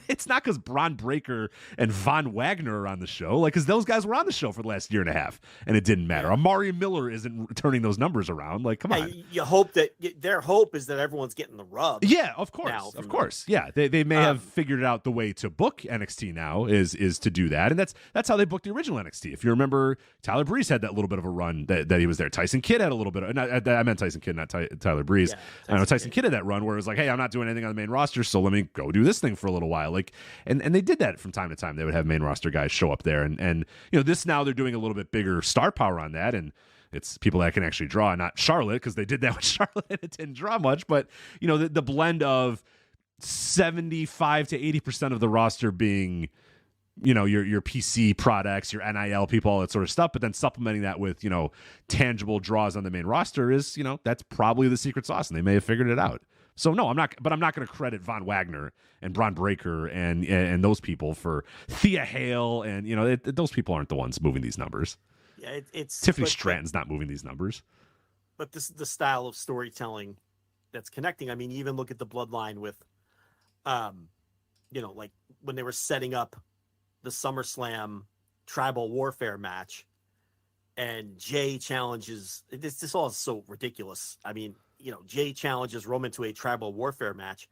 it's not because Braun Breaker and Von Wagner are on the show. Like, because those guys were on the show for the last year and a half, and it didn't matter. Amari Miller isn't turning those numbers around. Like, come on. You hope that their hope is that everyone's getting the rub. Yeah, of course. Yeah, they may have figured it out the way to book NXT now is to do that, and that's how they booked the original NXT. If you remember, Tyler Breeze had that little bit of a run that he was there. Tyson Kidd had a little bit of. I meant Tyson Kidd, not Tyler Breeze. Yeah, I know Tyson Kidd had that run where it was like, hey, I'm not doing anything on the main roster, so let me go do this thing for a little while. Like, and they did that from time to time. They would have main roster guys show up there, and this now they're doing a little bit bigger star power on that, and it's people that can actually draw, not Charlotte, because they did that with Charlotte and it didn't draw much. But the blend of 75 to 80% of the roster being your PC products, your NIL people, all that sort of stuff, but then supplementing that with, tangible draws on the main roster is, that's probably the secret sauce, and they may have figured it out. So no, I'm not going to credit Von Wagner and Braun Breaker and those people for Thea Hale, and those people aren't the ones moving these numbers. Yeah, it's Tiffany Stratton's not moving these numbers. But this is the style of storytelling that's connecting. I mean, you even look at the Bloodline with, like when they were setting up the SummerSlam tribal warfare match, and Jay challenges this all is so ridiculous. I mean, Jay challenges Roman to a tribal warfare match,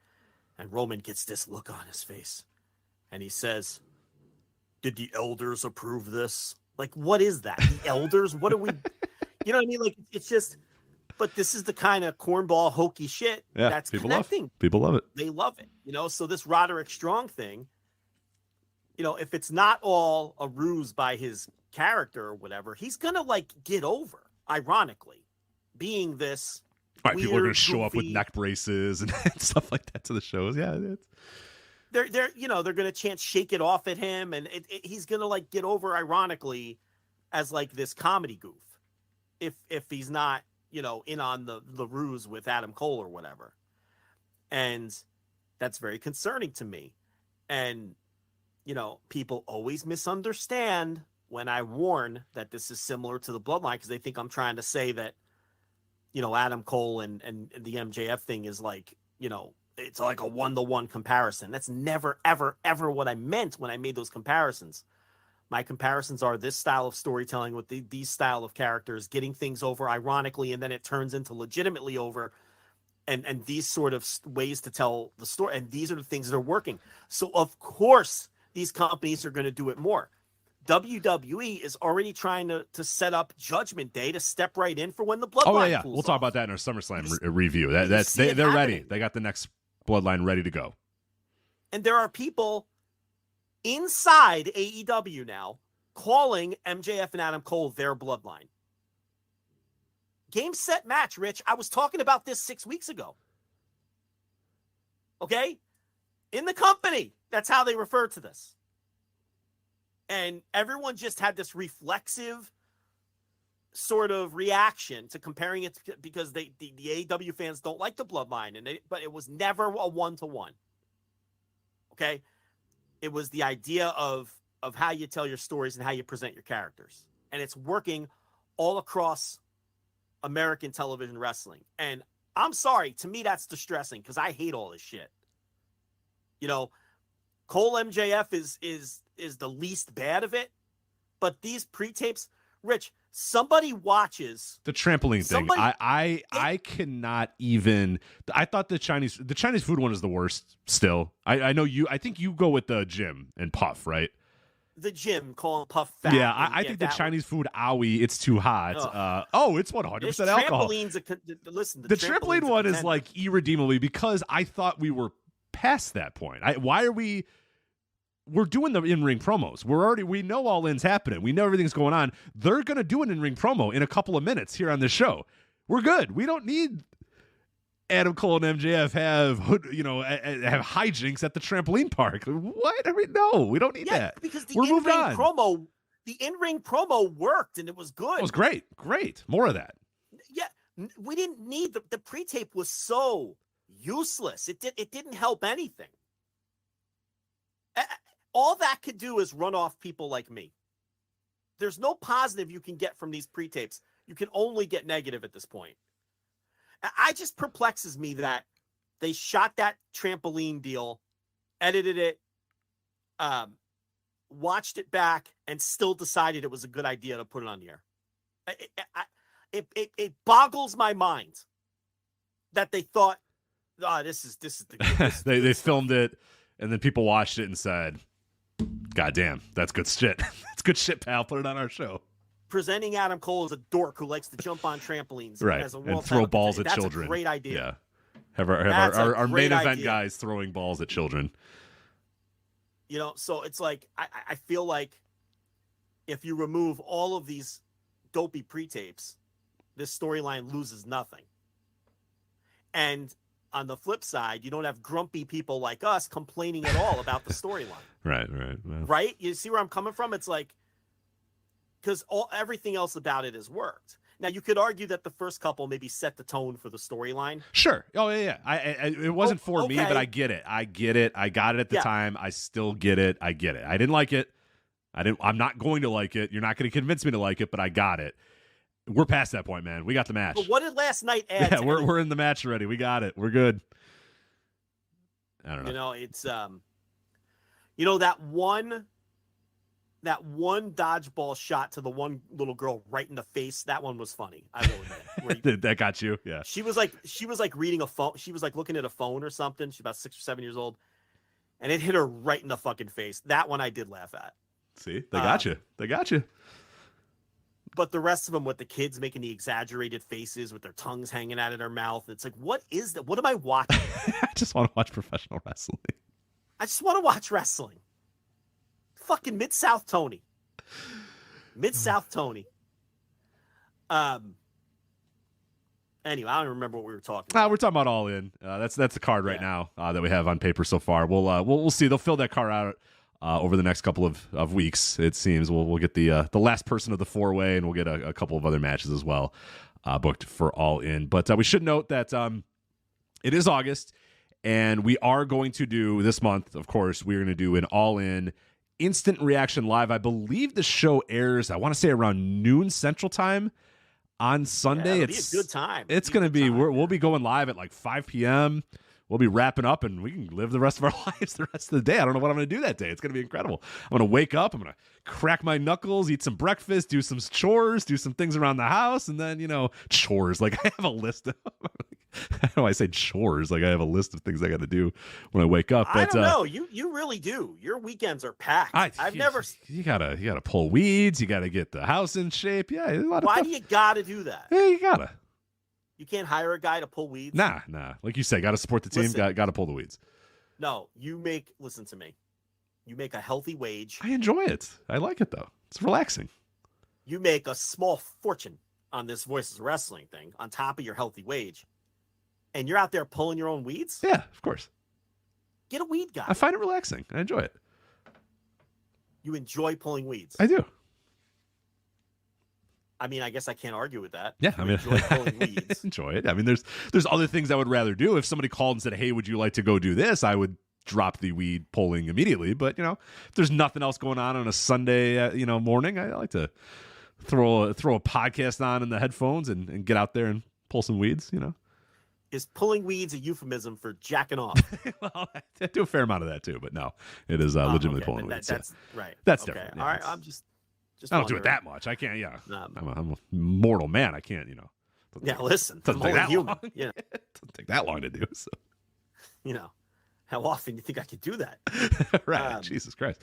and Roman gets this look on his face, and he says, "Did the elders approve this?" Like, what is that? The elders? What are we? You know what I mean? Like, it's just. But this is the kind of cornball hokey shit that's connecting. People love it. They love it. So this Roderick Strong thing. If it's not all a ruse by his character or whatever, he's gonna get over. Ironically, being this. Right, weird, people are going to show goofy, up with neck braces and stuff like that to the shows. Yeah, they're going to chant "shake it off" at him, and he's going to get over ironically as this comedy goof. If he's not in on the ruse with Adam Cole or whatever, and that's very concerning to me. And people always misunderstand when I warn that this is similar to the Bloodline because they think I'm trying to say that. Adam Cole and the MJF thing is it's like a 1-to-1 comparison. That's never, ever, ever what I meant when I made those comparisons. My comparisons are this style of storytelling with these style of characters, getting things over ironically, and then it turns into legitimately over, and these sort of ways to tell the story. And these are the things that are working. So, of course, these companies are going to do it more. WWE is already trying to set up Judgment Day to step right in for when the Bloodline. Oh yeah. We'll talk about that in our SummerSlam review. They're ready. They got the next Bloodline ready to go. And there are people inside AEW now calling MJF and Adam Cole their Bloodline. Game, set, match, Rich. I was talking about this 6 weeks ago. Okay? In the company, that's how they refer to this. And everyone just had this reflexive sort of reaction to comparing it to, because the AEW fans don't like the Bloodline, but it was never a 1-to-1. Okay? It was the idea of how you tell your stories and how you present your characters. And it's working all across American television wrestling. And I'm sorry, to me that's distressing because I hate all this shit. Cole MJF is the least bad of it, but these pre-tapes, Rich, somebody watches the trampoline thing. I cannot even. I thought the Chinese food one is the worst. Still, I know you. I think you go with the gym and Puff, right? The gym, call him Puff Fat. Yeah, I think the Chinese food, owie, it's too hot. It's 100% alcohol. Listen, the trampoline one is irredeemably because I thought we were past that point. Why are we? We're doing the in-ring promos. We know All In's happening. We know everything's going on. They're going to do an in-ring promo in a couple of minutes here on this show. We're good. We don't need Adam Cole and MJF have hijinks at the trampoline park. What? No, we don't need that. Because the We're moving in-ring on. promo, The in-ring promo worked, and it was good. It was great. More of that. Yeah, we didn't need the pre-tape was so useless. It didn't help anything. All that could do is run off people like me. There's no positive you can get from these pre-tapes. You can only get negative at this point. I just perplexes me that they shot that trampoline deal, edited it, watched it back, and still decided it was a good idea to put it on the air. It boggles my mind that they thought, this is the they filmed it, and then people watched it and said, God damn, that's good shit. That's good shit, pal. Put it on our show. Presenting Adam Cole as a dork who likes to jump on trampolines, right, as a and throw balls at that's children. A great idea. Yeah, have our main event guys throwing balls at children. You know, so it's like I feel like if you remove all of these dopey pre-tapes, this storyline loses nothing. And on the flip side, you don't have grumpy people like us complaining at all about the storyline. Right. Well. Right? You see where I'm coming from? It's like, because everything else about it has worked. Now, you could argue that the first couple maybe set the tone for the storyline. Sure. Oh, yeah. It wasn't for me, but I get it. I got it at the time. I still get it. I get it. I didn't like it. I'm not going to like it. You're not going to convince me to like it, but I got it. We're past that point, man. We got the match. But what did last night add? Yeah, we're in the match already. We got it. We're good. I don't know. You know, it's you know, that one dodgeball shot to the one little girl right in the face, that one was funny. I will admit. That got you? Yeah. She was like reading a phone. She was like looking at a phone or something. She's about 6 or 7 years old. And it hit her right in the fucking face. That one I did laugh at. See? They got you. They got you. But the rest of them with the kids making the exaggerated faces with their tongues hanging out of their mouth. It's like, what is that? What am I watching? I just want to watch professional wrestling. I just want to watch wrestling. Fucking Mid-South Tony. Mid-South Tony. Anyway, I don't remember what we were talking about. We're talking about All In. That's the card right now that we have on paper so far. We'll see. They'll fill that card out over the next couple of weeks. It seems we'll get the last person of the 4-way, and we'll get a couple of other matches as well booked for All In. But we should note that it is August, and we are going to do this month. Of course, we're going to do an All In Instant Reaction Live. I believe the show airs, I want to say, around noon Central Time on Sunday. Yeah, it'll be a good time. It's going to be, we'll be going live at like 5 p.m. We'll be wrapping up, and we can live the rest of our lives the rest of the day. I don't know what I'm going to do that day. It's going to be incredible. I'm going to wake up. I'm going to crack my knuckles, eat some breakfast, do some chores, do some things around the house, and then, chores. Like, I have a list of I know I say chores. Like, I have a list of things I got to do when I wake up. But, I don't know. You really do. Your weekends are packed. I've never. You gotta pull weeds. You gotta get the house in shape. Yeah. Why do you gotta do that? Yeah, you gotta. You can't hire a guy to pull weeds. Nah. Like you say, gotta support the team. Got to pull the weeds. No, listen to me. You make a healthy wage. I enjoy it. I like it though. It's relaxing. You make a small fortune on this Voices of Wrestling thing on top of your healthy wage. And you're out there pulling your own weeds? Yeah, of course. Get a weed guy. I find it relaxing. I enjoy it. You enjoy pulling weeds? I do. I mean, I guess I can't argue with that. Yeah, I mean, enjoy pulling weeds. Enjoy it. I mean, there's other things I would rather do. If somebody called and said, "Hey, would you like to go do this?" I would drop the weed pulling immediately. But if there's nothing else going on a Sunday, morning, I like to throw a podcast on in the headphones and get out there and pull some weeds. Is pulling weeds a euphemism for jacking off? Well, I do a fair amount of that too, but no, it is legitimately pulling weeds. That's right. That's okay. different. All right, I'm just I don't do it that much. I can't. Yeah, I'm a mortal man. I can't. Listen, doesn't I'm take that human. long. It doesn't take that long to do. So, how often do you think I could do that? Right. Jesus Christ.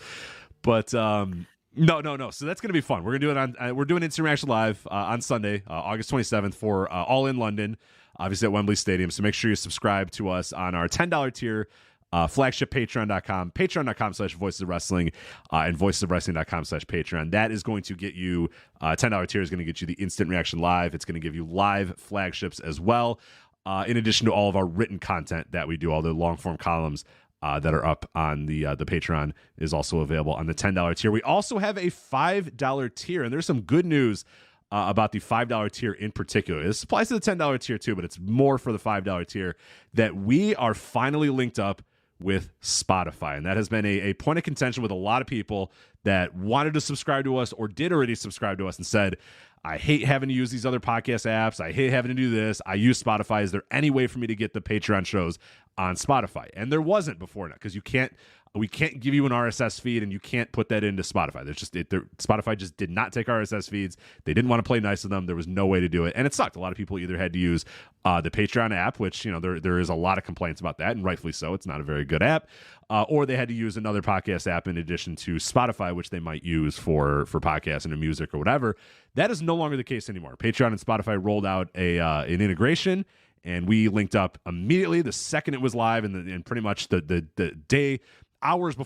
But no. So that's gonna be fun. We're gonna do it we're doing Instant Reaction Live on Sunday, August 27th for All In London, obviously at Wembley Stadium. So make sure you subscribe to us on our $10 tier. Flagship patreon.com, patreon.com/voices of wrestling, and voicesofwrestling.com/patreon. That is going to get you $10 tier is going to get you the Instant Reaction Live. It's going to give you live flagships as well, in addition to all of our written content that we do, all the long form columns that are up on the Patreon is also available on the $10 tier. We also have a $5 tier, and there's some good news about the $5 tier in particular. This applies to the $10 tier too, but it's more for the $5 tier, that we are finally linked up with Spotify. And that has been a point of contention with a lot of people that wanted to subscribe to us or did already subscribe to us and said, I hate having to use these other podcast apps. I hate having to do this. I use Spotify. Is there any way for me to get the Patreon shows on Spotify? And there wasn't before now, because we can't give you an RSS feed and you can't put that into Spotify. Spotify just did not take RSS feeds. They didn't want to play nice with them. There was no way to do it. And it sucked. A lot of people either had to use the Patreon app, which, there is a lot of complaints about that, and rightfully so. It's not a very good app. Or they had to use another podcast app in addition to Spotify, which they might use for podcasts and music or whatever. That is no longer the case anymore. Patreon and Spotify rolled out an integration, and we linked up immediately the second it was live, and pretty much the day, hours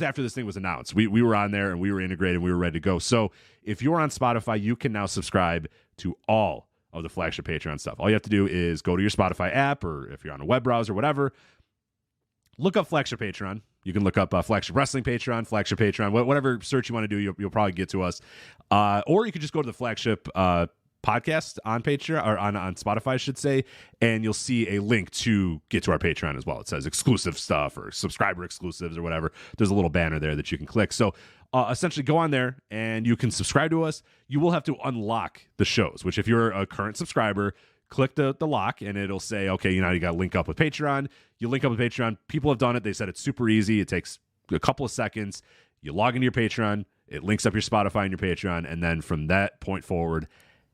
after this thing was announced. We were on there and we were integrated and we were ready to go. So if you're on Spotify, you can now subscribe to all of the Flagship Patreon stuff. All you have to do is go to your Spotify app, or if you're on a web browser, whatever, look up Flagship Patreon. You can look up Flagship Wrestling Patreon, Flagship Patreon, whatever search you want to do, you'll probably get to us. Or you could just go to the Flagship podcast on Patreon, or on Spotify, I should say, and you'll see a link to get to our Patreon as well. It says exclusive stuff or subscriber exclusives or whatever. There's a little banner there that you can click. So essentially go on there and you can subscribe to us. You will have to unlock the shows, which if you're a current subscriber, click the lock and it'll say, okay, you got to link up with Patreon. You link up with Patreon. People have done it. They said it's super easy. It takes a couple of seconds. You log into your Patreon. It links up your Spotify and your Patreon. And then from that point forward,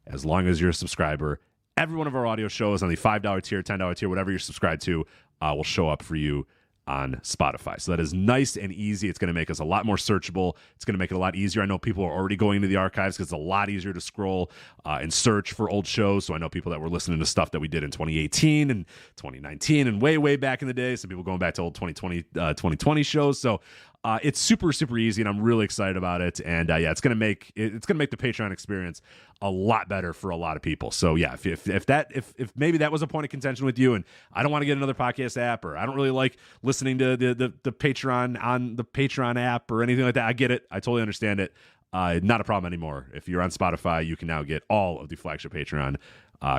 as long as you're a subscriber, every one of our audio shows on the $5 tier, $10 tier, whatever you're subscribed to, will show up for you on Spotify. So that is nice and easy. It's going to make us a lot more searchable. It's going to make it a lot easier. I know people are already going into the archives because it's a lot easier to scroll and search for old shows. So I know people that were listening to stuff that we did in 2018 and 2019 and way, way back in the day. Some people going back to old 2020 shows. So it's super, super easy, and I'm really excited about it. And it's gonna make the Patreon experience a lot better for a lot of people. So yeah, if maybe that was a point of contention with you, and I don't want to get another podcast app, or I don't really like listening to the Patreon on the Patreon app or anything like that, I get it. I totally understand it. Not a problem anymore. If you're on Spotify, you can now get all of the Flagship Patreon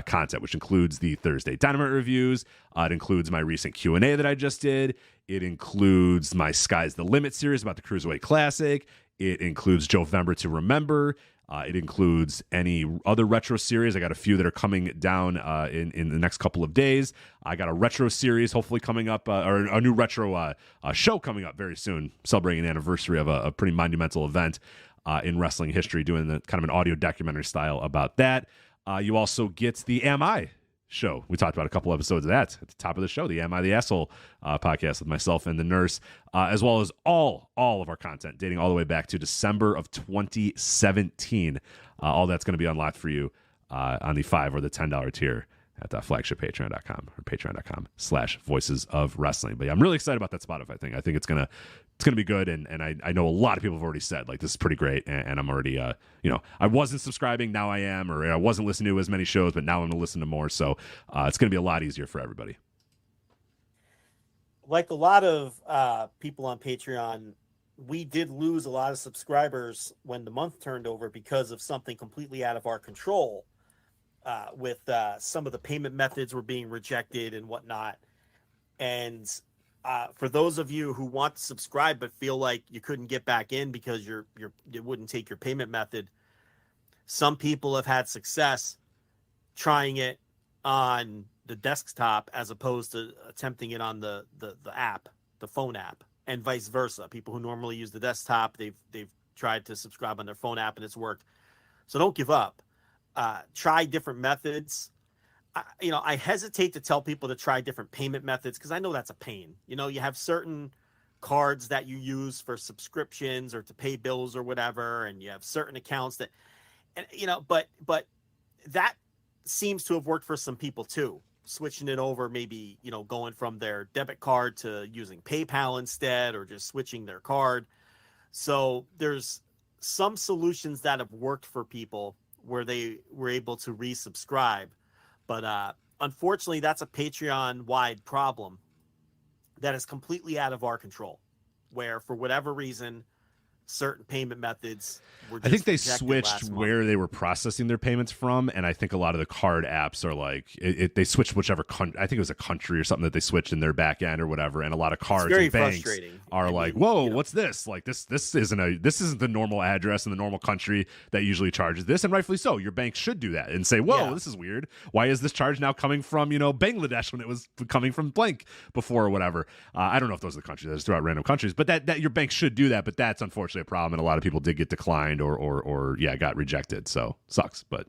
content, which includes the Thursday Dynamite reviews. It includes my recent Q&A that I just did. It includes my Sky's the Limit series about the Cruiserweight Classic. It includes Jovember to Remember. It includes any other retro series. I got a few that are coming down in the next couple of days. I got a retro series hopefully coming up, or a new retro show coming up very soon, celebrating an anniversary of a pretty monumental event in wrestling history, doing the kind of an audio documentary style about that. You also get the Am I show. We talked about a couple episodes of that at the top of the show, the Am I the Asshole podcast with myself and the nurse, as well as all of our content dating all the way back to December of 2017. All that's going to be unlocked for you on the $5 or the $10 tier at flagshippatreon.com or patreon.com/voices of wrestling. But yeah, I'm really excited about that Spotify thing. I think it's gonna be good, and I know a lot of people have already said like this is pretty great, and I'm already I wasn't subscribing, now I am, or I wasn't listening to as many shows, but now I'm gonna listen to more. So it's gonna be a lot easier for everybody. Like a lot of people on Patreon, we did lose a lot of subscribers when the month turned over because of something completely out of our control. With some of the payment methods were being rejected and whatnot. And for those of you who want to subscribe but feel like you couldn't get back in because it wouldn't take your payment method, some people have had success trying it on the desktop as opposed to attempting it on the app, the phone app, and vice versa. People who normally use the desktop, they've tried to subscribe on their phone app and it's worked. So don't give up. Try different methods. I hesitate to tell people to try different payment methods because I know that's a pain. You have certain cards that you use for subscriptions or to pay bills or whatever, and you have certain accounts that, and but that seems to have worked for some people too. Switching it over, maybe going from their debit card to using PayPal instead, or just switching their card. So there's some solutions that have worked for people where they were able to resubscribe. But unfortunately, that's a Patreon-wide problem. that is completely out of our control, where for whatever reason, certain payment methods were just I think they rejected switched last month. where they were processing their payments from, and I think a lot of the card apps are like they switched whichever country. I think it was a country or something that they switched in their back end or whatever, and a lot of cards very and banks frustrating. are like, "Whoa, what's this? Like this isn't the normal address in the normal country that usually charges this," and rightfully so. Your bank should do that and say, "Whoa, this is weird. Why is this charge now coming from Bangladesh when it was coming from blank before or whatever?" I don't know if those are the countries. I just throw out random countries, but that your bank should do that. But that's unfortunately a problem, and a lot of people did get declined or got rejected. So sucks, but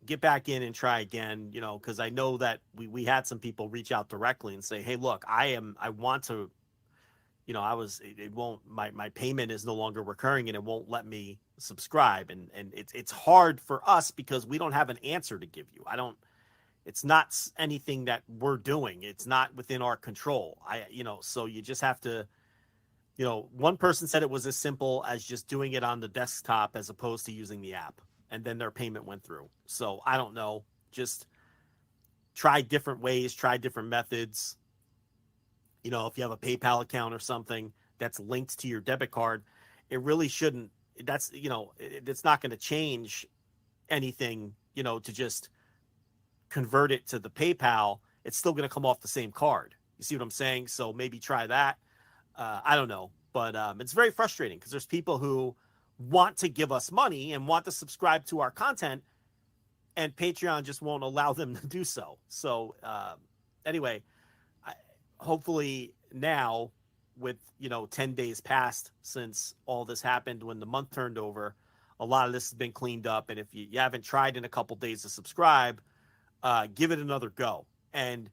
get back in and try again, because I know that we had some people reach out directly and say, hey, look, I want to, my payment is no longer recurring and it won't let me subscribe. And it's hard for us because we don't have an answer to give you. It's not anything that we're doing. It's not within our control. So you just have to, one person said it was as simple as just doing it on the desktop as opposed to using the app, and then their payment went through. So I don't know. Just try different ways, try different methods. If you have a PayPal account or something that's linked to your debit card, it really shouldn't. It's not going to change anything, to just convert it to the PayPal. It's still going to come off the same card. You see what I'm saying? So maybe try that. I don't know, but it's very frustrating because there's people who want to give us money and want to subscribe to our content, and Patreon just won't allow them to do so. So anyway, hopefully now with 10 days past since all this happened, when the month turned over, a lot of this has been cleaned up. And if you haven't tried in a couple days to subscribe, give it another go. And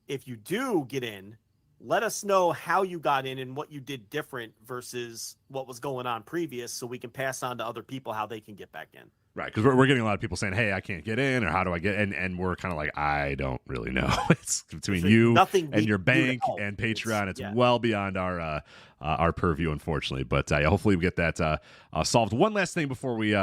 if you do get in, let us know how you got in and what you did different versus what was going on previous, so we can pass on to other people how they can get back in. Right, because we're getting a lot of people saying, hey, I can't get in, or how do I get in? And we're kind of like, I don't really know. It's between you and your bank and Patreon. It's well beyond our purview, unfortunately. But hopefully we get that solved. One last thing before we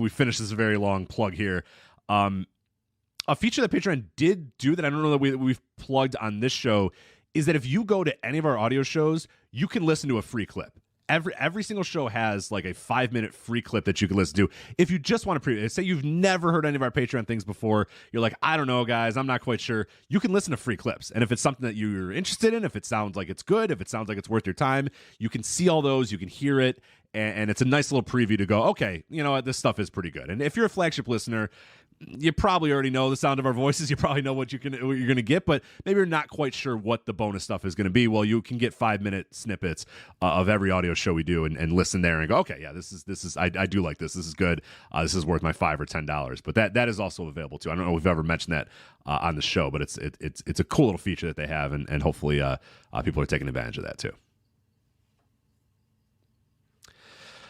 finish this very long plug here. A feature that Patreon did do that I don't know that we've plugged on this show is that if you go to any of our audio shows, you can listen to a free clip. Every single show has like a 5-minute free clip that you can listen to. If you just want to say you've never heard any of our Patreon things before, you're like, I don't know, guys, I'm not quite sure. You can listen to free clips. And if it's something that you're interested in, if it sounds like it's good, if it sounds like it's worth your time, you can see all those, you can hear it. And it's a nice little preview to go, okay, you know what, this stuff is pretty good. And if you're a Flagship listener, you probably already know the sound of our voices. You probably know what you're going to get, but maybe you're not quite sure what the bonus stuff is going to be. Well, you can get 5-minute snippets of every audio show we do and listen there and go, okay, yeah, this is I do like this. This is good. This is worth my $5 or $10. But that is also available too. I don't know if we've ever mentioned that on the show, but it's a cool little feature that they have, and hopefully people are taking advantage of that too.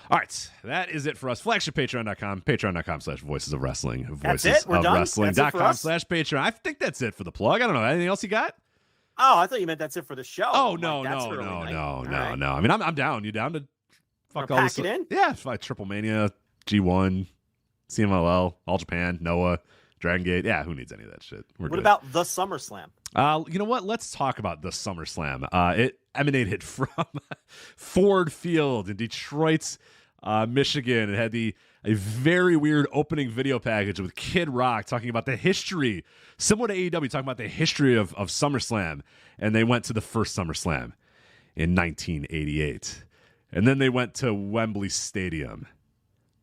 All right, that is it for us. FlagshipPatreon.com, patreon.com/voices of wrestling, voicesofwrestling.com/Patreon. I think that's it for the plug. I don't know. Anything else you got? Oh, I thought you meant that's it for the show. Oh, no. I mean, I'm down. You down to fuck all this? In? Yeah, like TripleMania, G1, CMLL, All Japan, Noah, Dragongate. Yeah, who needs any of that shit? What about the SummerSlam? You know what? Let's talk about the SummerSlam. It emanated from Ford Field in Detroit, Michigan. It had a very weird opening video package with Kid Rock talking about the history, similar to AEW, talking about the history of SummerSlam. And they went to the first SummerSlam in 1988. And then they went to Wembley Stadium.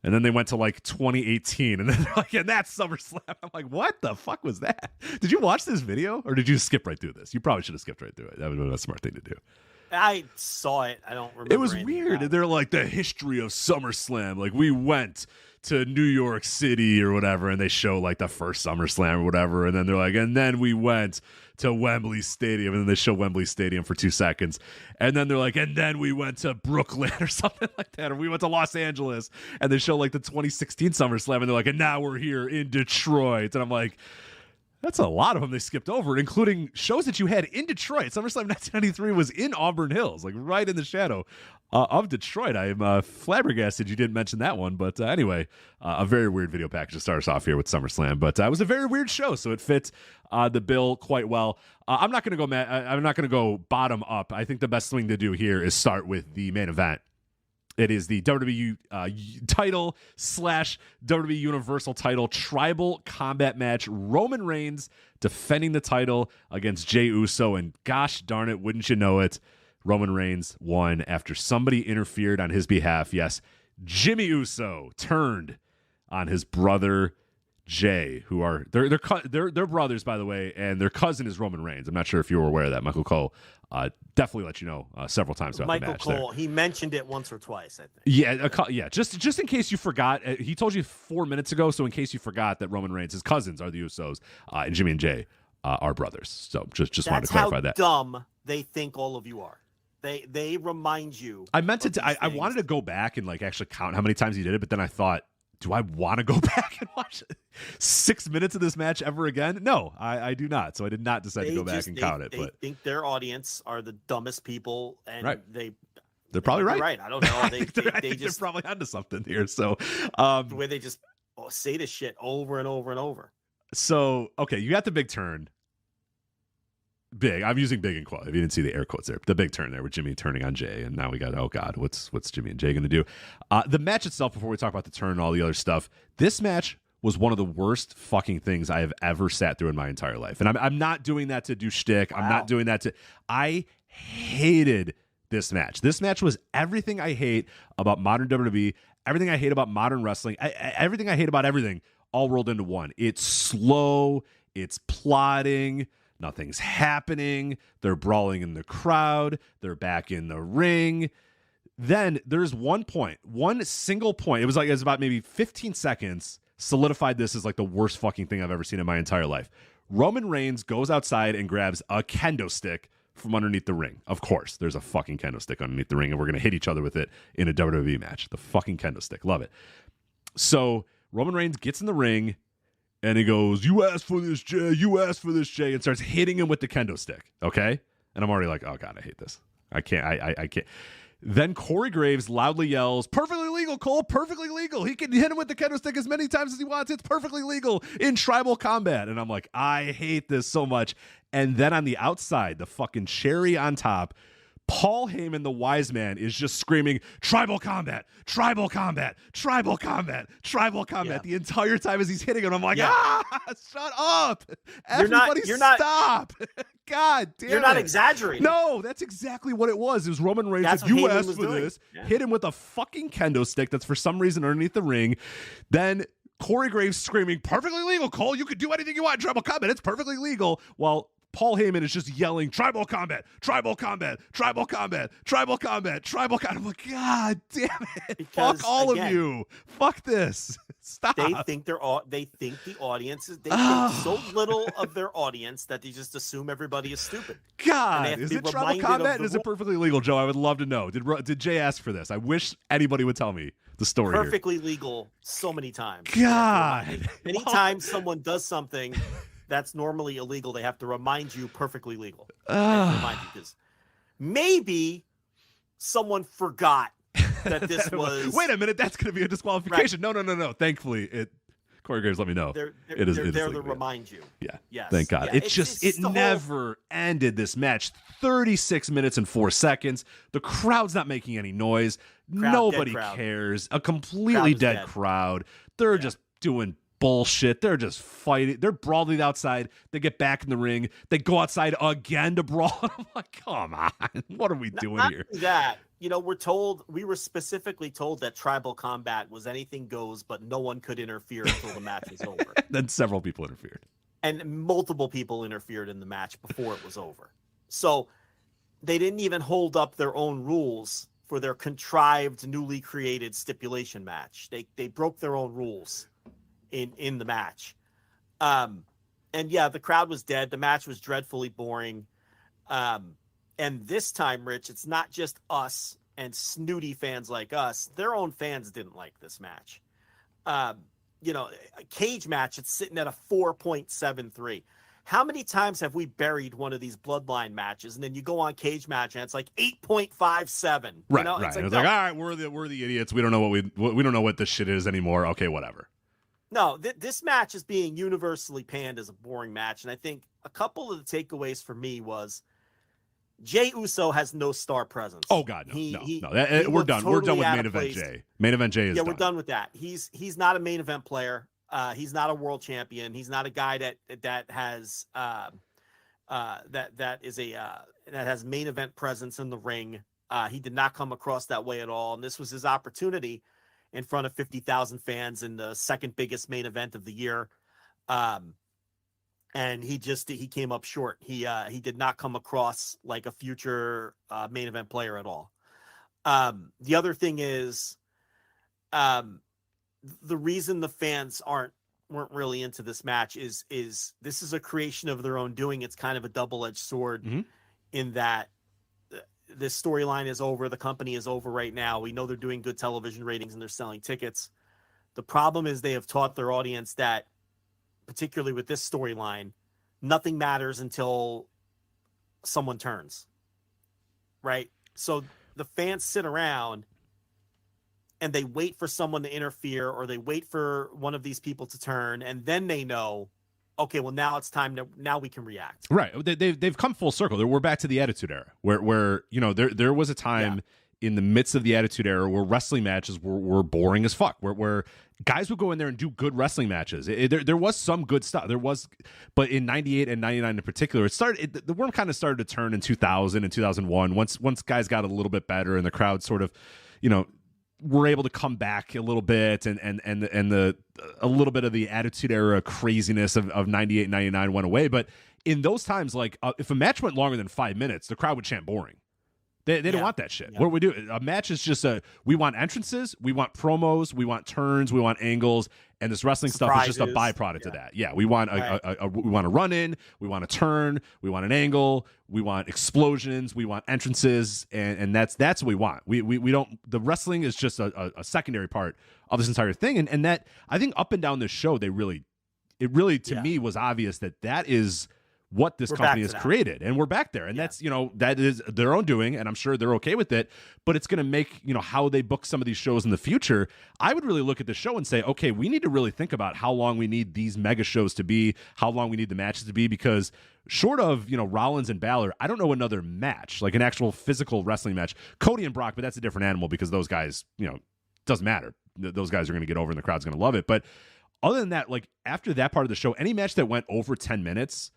And then they went to like 2018, and then they're like, and that's SummerSlam. I'm like, what the fuck was that? Did you watch this video, or did you skip right through this? You probably should have skipped right through it. That would have been a smart thing to do. I saw it. I don't remember. It was weird. And they're like, the history of SummerSlam. Like, we went to New York City or whatever, and they show like the first SummerSlam or whatever. And then they're like, and then we went to Wembley Stadium, and then they show Wembley Stadium for 2 seconds. And then they're like, and then we went to Brooklyn or something like that. Or we went to Los Angeles, and they show like the 2016 SummerSlam, and they're like, and now we're here in Detroit. And I'm like, that's a lot of them they skipped over, including shows that you had in Detroit. SummerSlam 1993 was in Auburn Hills, like right in the shadow of Detroit. I am flabbergasted you didn't mention that one. But anyway, a very weird video package to start us off here with SummerSlam. But it was a very weird show, so it fit the bill quite well. I'm not going to go. I'm not going to go bottom up. I think the best thing to do here is start with the main event. It is the WWE title / WWE Universal title tribal combat match. Roman Reigns defending the title against Jey Uso. And gosh darn it, wouldn't you know it, Roman Reigns won after somebody interfered on his behalf. Yes, Jimmy Uso turned on his brother Jey, who are they're brothers, by the way, and their cousin is Roman Reigns. I'm not sure if you were aware of that. Michael Cole definitely let you know several times about the match. Michael Cole, he mentioned it once or twice, I think. Yeah, just in case you forgot, he told you 4 minutes ago. So in case you forgot that Roman Reigns, his cousins are the Usos, and Jimmy and Jey are brothers. So just wanted to clarify that. That's how dumb they think all of you are. They remind you. I meant to. I wanted to go back and actually count how many times he did it, but then I thought, do I want to go back and watch 6 minutes of this match ever again? No, I do not. So I did not decide to go back and count it. They think their audience are the dumbest people, and right. they're probably right. Right. I don't know. They're probably onto something here. So the way they just say this shit over and over and over. So okay, you got the big turn. Big. I'm using big in quote. If you didn't see the air quotes there, the big turn there with Jimmy turning on Jey, and now we got, oh god, what's Jimmy and Jey going to do? The match itself, before we talk about the turn and all the other stuff, this match was one of the worst fucking things I have ever sat through in my entire life, and I'm not doing that to do shtick. Wow. I'm not doing that to. I hated this match. This match was everything I hate about modern WWE, everything I hate about modern wrestling, everything I hate about everything, all rolled into one. It's slow. It's plotting. Nothing's happening. They're brawling in the crowd. They're back in the ring. Then there's one single point. It was about maybe 15 seconds solidified this as the worst fucking thing I've ever seen in my entire life. Roman Reigns goes outside and grabs a kendo stick from underneath the ring. Of course, there's a fucking kendo stick underneath the ring, and we're going to hit each other with it in a WWE match. The fucking kendo stick. Love it. So Roman Reigns gets in the ring, and he goes, "You asked for this, Jey. You asked for this, Jey," and starts hitting him with the kendo stick. Okay? And I'm already like, oh, God, I hate this. I can't. I can't. Then Corey Graves loudly yells, "Perfectly legal, Cole. Perfectly legal. He can hit him with the kendo stick as many times as he wants. It's perfectly legal in tribal combat." And I'm like, I hate this so much. And then on the outside, the fucking cherry on top, Paul Heyman, the wise man, is just screaming, "Tribal combat, tribal combat, tribal combat, tribal combat," the entire time as he's hitting him. I'm like, shut up. Everybody stop. God damn it. You're not exaggerating. No, that's exactly what it was. It was Roman Reigns. Like, you asked for this. Hit him with a fucking kendo stick that's for some reason underneath the ring. Then Corey Graves screaming, "Perfectly legal, Cole. You can do anything you want in tribal combat. It's perfectly legal." While Paul Heyman is just yelling, "Tribal combat, tribal combat, tribal combat, tribal combat, tribal combat." I'm like, God damn it. Because, fuck all of you. Fuck this. Stop. They think the audience is, they think so little of their audience that they just assume everybody is stupid. God, is it tribal combat? Is it perfectly legal, Joe? I would love to know. Did Jey ask for this? I wish anybody would tell me the story. Perfectly legal so many times. God. Anytime someone does something that's normally illegal, they have to remind you perfectly legal. Remind you, because maybe someone forgot that this was. Wait a minute, that's going to be a disqualification. Right. No. Thankfully, Corey Graves let me know. They're there to remind you. Yeah. Yes. Thank God. Yeah, it never ended. This match, 36 minutes and 4 seconds. The crowd's not making any noise. Nobody cares. A completely dead crowd. They're just doing bullshit. They're just fighting. They're brawling outside. They get back in the ring. They go outside again to brawl. I'm like, come on. What are we doing here? That, we were specifically told that tribal combat was anything goes, but no one could interfere until the match was over. Then several people interfered. And multiple people interfered in the match before it was over. So they didn't even hold up their own rules for their contrived, newly created stipulation match. They broke their own rules in the match. And yeah, the crowd was dead. The match was dreadfully boring. And this time, Rich, it's not just us and snooty fans like us. Their own fans didn't like this match. A cage match, it's sitting at a 4.73. How many times have we buried one of these Bloodline matches, and then you go on Cage Match and it's like 8.57? Right, you know? right. It's like, It's like, all right, we're the idiots. We don't know we don't know what this shit is anymore. Okay, whatever. No, this match is being universally panned as a boring match, and I think a couple of the takeaways for me was Jey Uso has no star presence. Oh God, no, no. We're done. Totally We're done with out main of event place. Jey. Main event Jey is Yeah, done. we're done with that. He's not a main event player. He's not a world champion. He's not a guy that has that has main event presence in the ring. He did not come across that way at all, and this was his opportunity in front of 50,000 fans in the second biggest main event of the year. And he came up short. He did not come across like a future main event player at all. The other thing is, the reason the fans weren't really into this match is this is a creation of their own doing. It's kind of a double-edged sword in that this storyline is over. The company is over right now. We know they're doing good television ratings and they're selling tickets. The problem is they have taught their audience that, particularly with this storyline, nothing matters until someone turns, right? So the fans sit around and they wait for someone to interfere, or they wait for one of these people to turn, and then they know, okay, well, now it's time now we can react. Right. They've come full circle. We're back to the Attitude Era, where there was a time in the midst of the Attitude Era where wrestling matches were boring as fuck, where guys would go in there and do good wrestling matches. There was some good stuff. But in 98 and 99 in particular, the worm kind of started to turn in 2000 and 2001. Once guys got a little bit better and the crowd sort of, were able to come back a little bit, and a little bit of the Attitude Era craziness of 98 and 99 went away. But in those times, like if a match went longer than 5 minutes, the crowd would chant boring. They don't want that shit. Yeah. What we do, a match is just we want entrances, we want promos, we want turns, we want angles, and this wrestling Surprises. Stuff is just a byproduct of that. Yeah, we want we want a run in, we want a turn, we want an angle, we want explosions, we want entrances, and that's what we want. We don't. The wrestling is just a secondary part of this entire thing, and that, I think up and down this show, it really to me was obvious that is what this company has created, and we're back there, and that's that is their own doing, and I'm sure they're okay with it, but it's going to make how they book some of these shows in the future. I would really look at the show and say, okay, we need to really think about how long we need these mega shows to be, how long we need the matches to be, because short of Rollins and Balor, I don't know another match, like an actual physical wrestling match. Cody and Brock, but that's a different animal, because those guys, doesn't matter. Those guys are going to get over, and the crowd's going to love it. But other than that, like after that part of the show, any match that went over 10 minutes,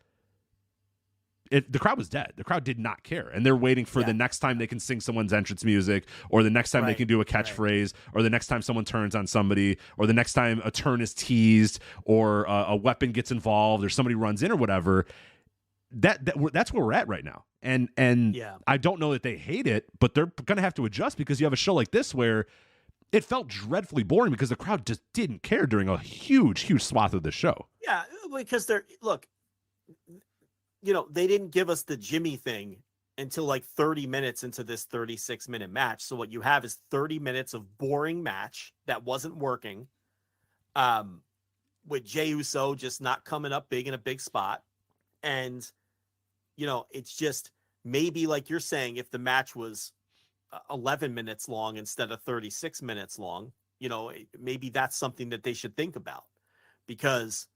the crowd was dead. The crowd did not care, and they're waiting for the next time they can sing someone's entrance music, or the next time they can do a catchphrase, or the next time someone turns on somebody, or the next time a turn is teased, or a weapon gets involved, or somebody runs in, or whatever. That's where we're at right now, and I don't know that they hate it, but they're going to have to adjust, because you have a show like this where it felt dreadfully boring because the crowd just didn't care during a huge swath of the show. Yeah, because they didn't give us the Jimmy thing until like 30 minutes into this 36-minute match. So what you have is 30 minutes of boring match that wasn't working, with Jey Uso just not coming up big in a big spot. And, it's just maybe, like you're saying, if the match was 11 minutes long instead of 36 minutes long, maybe that's something that they should think about. Because,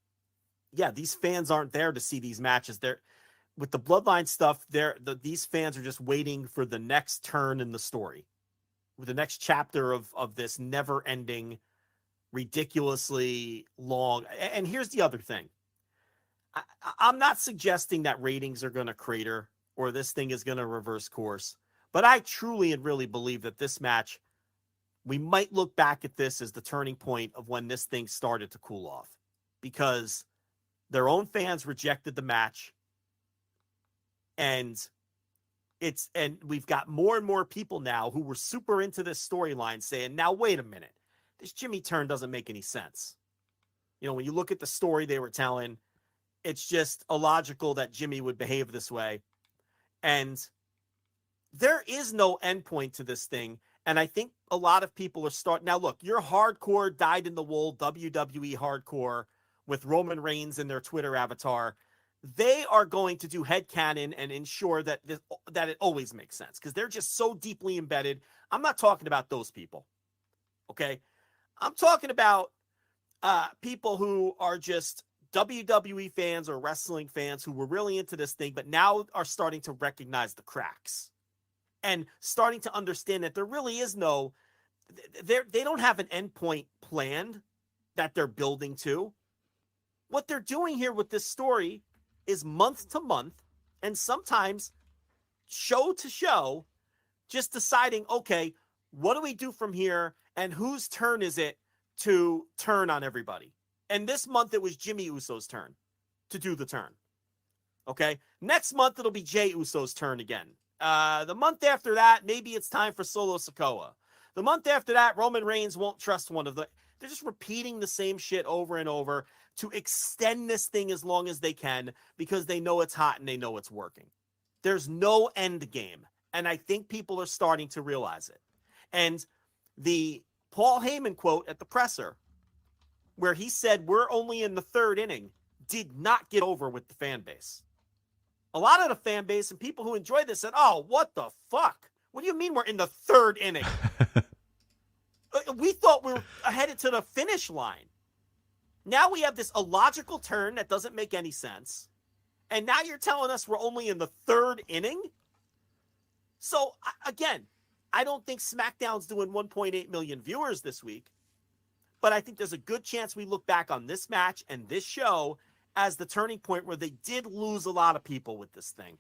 these fans aren't there to see these matches. With the Bloodline stuff, these fans are just waiting for the next turn in the story, with the next chapter of this never-ending, ridiculously long. And here's the other thing. I'm not suggesting that ratings are going to crater or this thing is going to reverse course, but I truly and really believe that this match, we might look back at this as the turning point of when this thing started to cool off, because their own fans rejected the match. And we've got more and more people now who were super into this storyline saying, now, wait a minute, this Jimmy turn doesn't make any sense. When you look at the story they were telling, it's just illogical that Jimmy would behave this way. And there is no endpoint to this thing. And I think a lot of people are starting. Now, look, you're hardcore, dyed in the wool, WWE hardcore with Roman Reigns in their Twitter avatar. they are going to do headcanon and ensure that that it always makes sense because they're just so deeply embedded. I'm not talking about those people, okay? I'm talking about people who are just WWE fans or wrestling fans who were really into this thing, but now are starting to recognize the cracks and starting to understand that there really is no, they don't have an endpoint planned that they're building to. What they're doing here with this story is month to month and sometimes show to show, just deciding, okay, what do we do from here and whose turn is it to turn on everybody? And this month it was Jimmy Uso's turn to do the turn. Okay. Next month it'll be Jey Uso's turn again. The month after that, maybe it's time for Solo Sikoa. The month after that, Roman Reigns won't trust one of the. They're just repeating the same shit over and over to extend this thing as long as they can because they know it's hot and they know it's working. There's no end game. And I think people are starting to realize it. And the Paul Heyman quote at the presser, where he said, we're only in the third inning, did not get over with the fan base. A lot of the fan base and people who enjoyed this said, oh, what the fuck? What do you mean we're in the third inning? We thought we were headed to the finish line. Now we have this illogical turn that doesn't make any sense. And now you're telling us we're only in the third inning? So, again, I don't think SmackDown's doing 1.8 million viewers this week. But I think there's a good chance we look back on this match and this show as the turning point where they did lose a lot of people with this thing.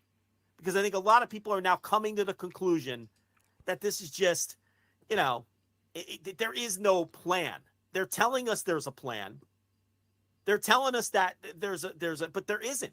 Because I think a lot of people are now coming to the conclusion that this is just, you know, there is no plan. They're telling us there's a plan. They're telling us that but there isn't.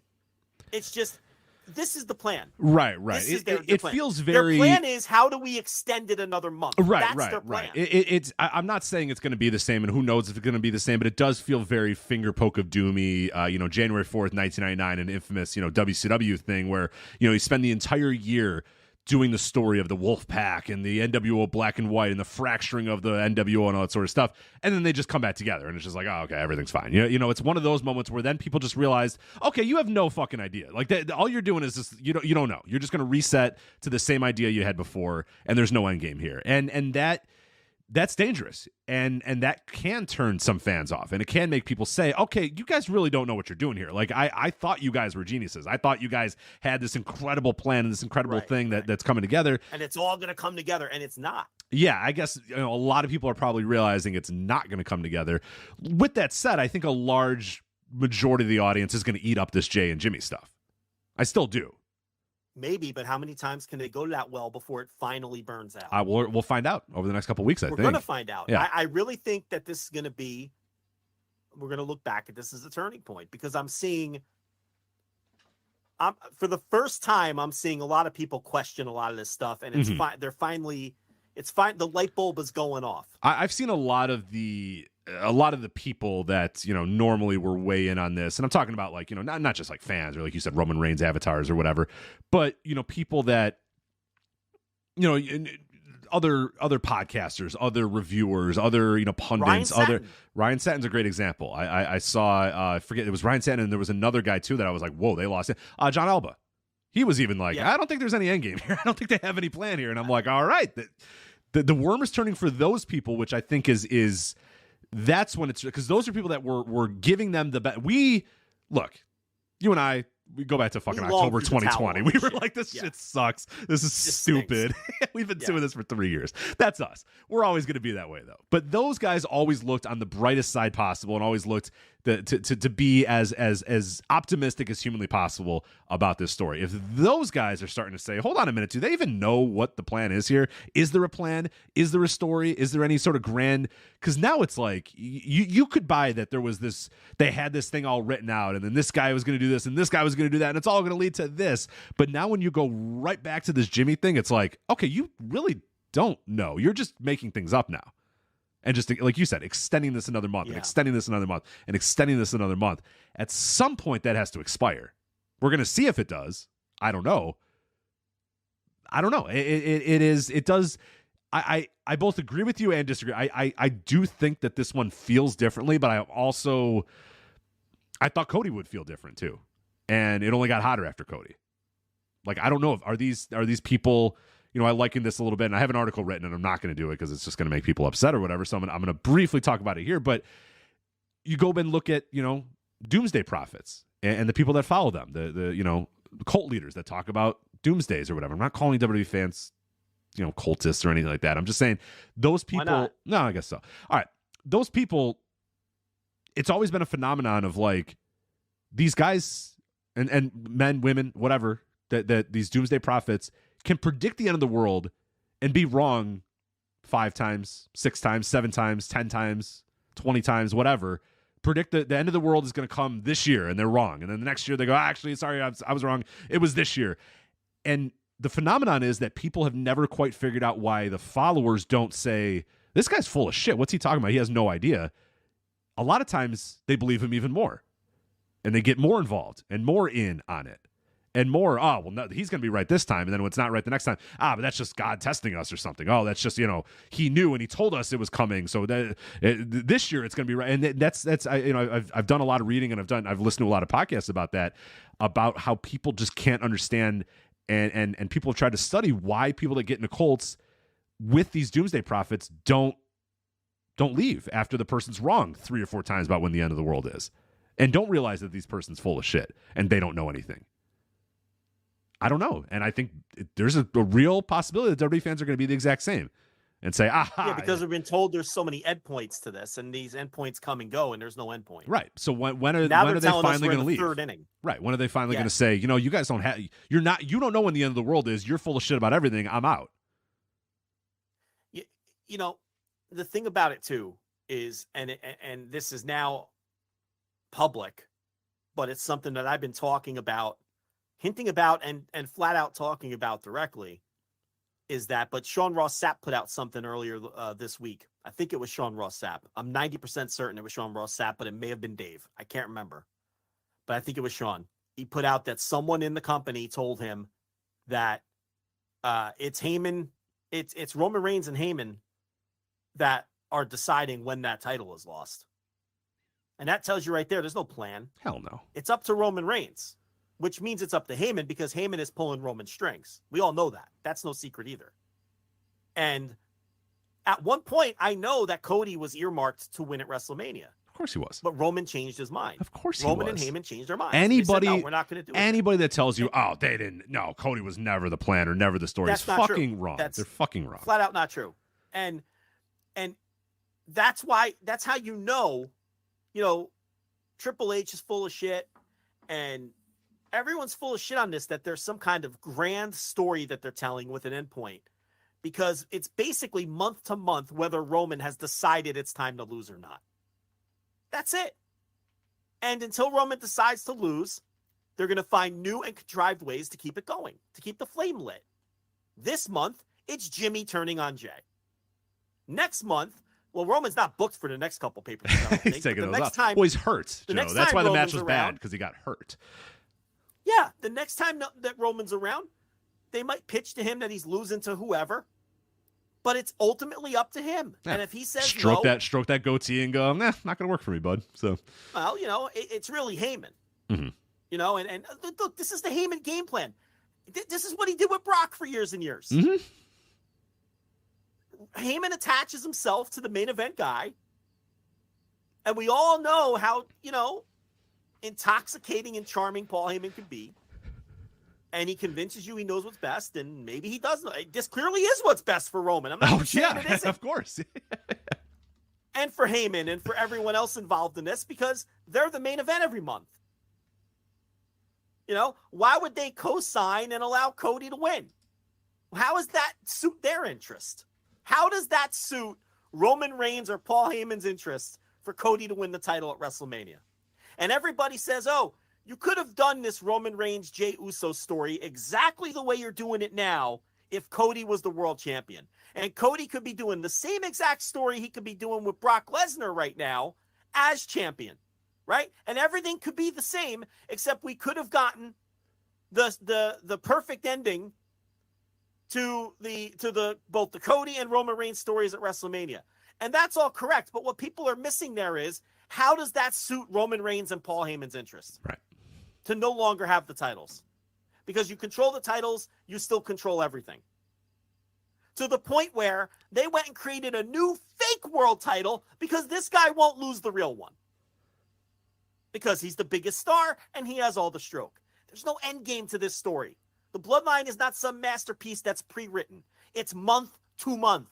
It's just, this is the plan. Right. This is It plan. feels very. Their plan is, how do we extend it another month? That's their plan. It's. I'm not saying it's going to be the same, and who knows if it's going to be the same, but it does feel very finger poke of doomy. January 4th, 1999, an infamous, WCW thing where you spend the entire year doing the story of the Wolf Pack and the NWO Black and White and the fracturing of the NWO and all that sort of stuff, and then they just come back together, and it's just like, oh, okay, everything's fine. It's one of those moments where then people just realize, okay, you have no fucking idea. Like all you're doing is just you don't know. You're just going to reset to the same idea you had before, and there's no end game here, and that's dangerous, and that can turn some fans off, and it can make people say, okay, you guys really don't know what you're doing here. Like I thought you guys were geniuses. I thought you guys had this incredible plan and this incredible thing that's coming together, and it's all going to come together, and it's not. Yeah, I guess a lot of people are probably realizing it's not going to come together. With that said, I think a large majority of the audience is going to eat up this Jay and Jimmy stuff. I still do. Maybe, but how many times can they go that well before it finally burns out? We'll find out over the next couple of weeks, I think. We're going to find out. Yeah. I really think that this is going to be, we're going to look back at this as a turning point because I'm seeing, for the first time, I'm seeing a lot of people question a lot of this stuff, and it's they're finally, it's fine. The light bulb is going off. I've seen a lot of the people that normally were way in on this, and I'm talking about like not just like fans or like you said Roman Reigns avatars or whatever, but people that other podcasters, other reviewers, other pundits, Ryan Satin's a great example. I saw I forget, it was Ryan Satin, and there was another guy too that I was like, whoa, they lost it. John Alba, he was even like, I don't think there's any end game here. I don't think they have any plan here, and I'm like, all right, the worm is turning for those people, which I think is. That's when it's because those are people that were giving them the best. Look, you and I, we go back to fucking October 2020. We were like, this shit sucks. This is stupid. We've been doing this for 3 years. That's us. We're always going to be that way, though. But those guys always looked on the brightest side possible and always looked to be as optimistic as humanly possible about this story. If those guys are starting to say, hold on a minute, do they even know what the plan is here? Is there a plan? Is there a story? Is there any sort of grand? Because now it's like you could buy that there was this, they had this thing all written out, and then this guy was going to do this, and this guy was going to do that, and it's all going to lead to this. But now when you go right back to this Jimmy thing, it's like, okay, you really don't know. You're just making things up now. And just like you said, extending this another month and extending this another month and extending this another month. At some point, that has to expire. We're going to see if it does. I don't know. It does. I both agree with you and disagree. I do think that this one feels differently, but I thought Cody would feel different too. and it only got hotter after Cody. Like, I don't know if are these people. I likened this a little bit, and I have an article written, and I'm not going to do it because it's just going to make people upset or whatever. So I'm going to briefly talk about it here. But you go and look at doomsday prophets and the people that follow them, the cult leaders that talk about doomsdays or whatever. I'm not calling WWE fans cultists or anything like that. I'm just saying those people. Why not? No, I guess so. All right, those people. It's always been a phenomenon of like these guys and men, women, whatever that these doomsday prophets can predict the end of the world and be wrong 5 times, 6 times, 7 times, 10 times, 20 times, whatever. Predict the end of the world is going to come this year, and they're wrong. And then the next year they go, actually, sorry, I was wrong. It was this year. And the phenomenon is that people have never quite figured out why the followers don't say, this guy's full of shit. What's he talking about? He has no idea. A lot of times they believe him even more. And they get more involved and more in on it. And more, no, he's going to be right this time. And then when it's not right the next time, but that's just God testing us or something. Oh, that's just, he knew and he told us it was coming. So this year it's going to be right. And that's I've done a lot of reading and I've listened to a lot of podcasts about that, about how people just can't understand. And people have tried to study why people that get into cults with these doomsday prophets don't leave after the person's wrong 3 or 4 times about when the end of the world is. And don't realize that these person's full of shit and they don't know anything. I don't know. And I think there's a real possibility that WWE fans are going to be the exact same and say, aha. Yeah, because we've been told there's so many endpoints to this, and these endpoints come and go, and there's no endpoint. Right. So when are they finally going to leave? Third inning. Right. When are they finally going to say, you guys don't have, you don't know when the end of the world is. You're full of shit about everything. I'm out. The thing about it too is, and this is now public, but it's something that I've been talking about, hinting about, and flat out talking about directly, is that, but Sean Ross Sapp put out something earlier this week. I think it was Sean Ross Sapp. I'm 90% certain it was Sean Ross Sapp, but it may have been Dave. I can't remember. But I think it was Sean. He put out that someone in the company told him that it's Heyman, it's Roman Reigns and Heyman that are deciding when that title is lost. And that tells you right there's no plan. Hell no. It's up to Roman Reigns, which means it's up to Heyman because Heyman is pulling Roman's strings. We all know that. That's no secret either. And at one point, I know that Cody was earmarked to win at WrestleMania. Of course he was. But Roman changed his mind. Of course he Roman was. and Heyman changed their minds. Anybody, said, no, we're not going to do it. Anybody that tells you, they didn't, no, Cody was never the plan or never the story is fucking wrong. They're fucking wrong. Flat out not true. And that's why, that's how Triple H is full of shit, and everyone's full of shit on this, that there's some kind of grand story that they're telling with an endpoint, because it's basically month to month whether Roman has decided it's time to lose or not. That's it. And until Roman decides to lose, they're going to find new and contrived ways to keep it going, to keep the flame lit. This month, it's Jimmy turning on Jay. Next month, well, Roman's not booked for the next couple pay-per-views. He's taking those off. Well, he's hurt. That's why the match was bad, because he got hurt. Yeah, the next time that Roman's around, they might pitch to him that he's losing to whoever, but it's ultimately up to him. Yeah. And if he says stroke that goatee and go, not going to work for me, bud. So, well, it's really Heyman. Mm-hmm. And look, this is the Heyman game plan. This is what he did with Brock for years and years. Mm-hmm. Heyman attaches himself to the main event guy, and we all know how, intoxicating and charming Paul Heyman can be. And he convinces you he knows what's best, and maybe he does. This clearly is what's best for Roman. I'm not saying it isn't. Of course. And for Heyman and for everyone else involved in this, because they're the main event every month. Why would they co-sign and allow Cody to win? How does that suit their interest? How does that suit Roman Reigns or Paul Heyman's interest for Cody to win the title at WrestleMania? And everybody says, you could have done this Roman Reigns, Jey Uso story exactly the way you're doing it now if Cody was the world champion. And Cody could be doing the same exact story he could be doing with Brock Lesnar right now as champion, right? And everything could be the same, except we could have gotten the perfect ending to both the Cody and Roman Reigns stories at WrestleMania. And that's all correct. But what people are missing there is, how does that suit Roman Reigns and Paul Heyman's interests? Right. to no longer have the titles. Because you control the titles, you still control everything. To the point where they went and created a new fake world title because this guy won't lose the real one. Because he's the biggest star and he has all the stroke. There's no end game to this story. The Bloodline is not some masterpiece that's pre-written. It's month to month.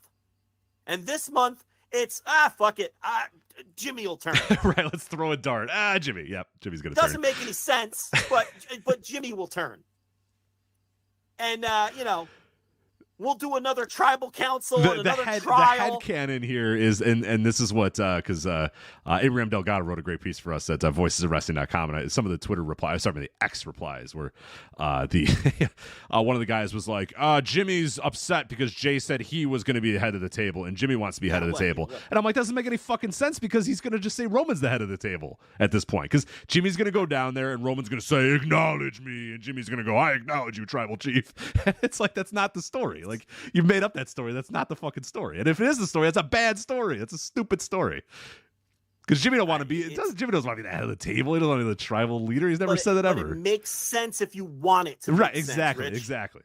And this month, it's, fuck it. Jimmy will turn. Right, let's throw a dart. Jimmy. Yep, Jimmy's going to turn. Doesn't make any sense, but Jimmy will turn. And, we'll do another tribal council and another trial. The headcanon here is, and this is what, because Abraham Delgado wrote a great piece for us at voicesofwrestling.com, and some of the Twitter replies, the X replies, were one of the guys was like, Jimmy's upset because Jay said he was going to be the head of the table, and Jimmy wants to be head of the table. And I'm like, doesn't make any fucking sense because he's going to just say Roman's the head of the table at this point, because Jimmy's going to go down there and Roman's going to say, acknowledge me, and Jimmy's going to go, I acknowledge you, tribal chief. It's like, that's not the story. Like, you've made up that story. That's not the fucking story. And if it is the story, that's a bad story. It's a stupid story. Because Jimmy don't want to be. Jimmy doesn't want to be the head of the table. He doesn't want to be the tribal leader. He's never said that ever. It makes sense if you want it to. Right. Make exactly. Sense, exactly.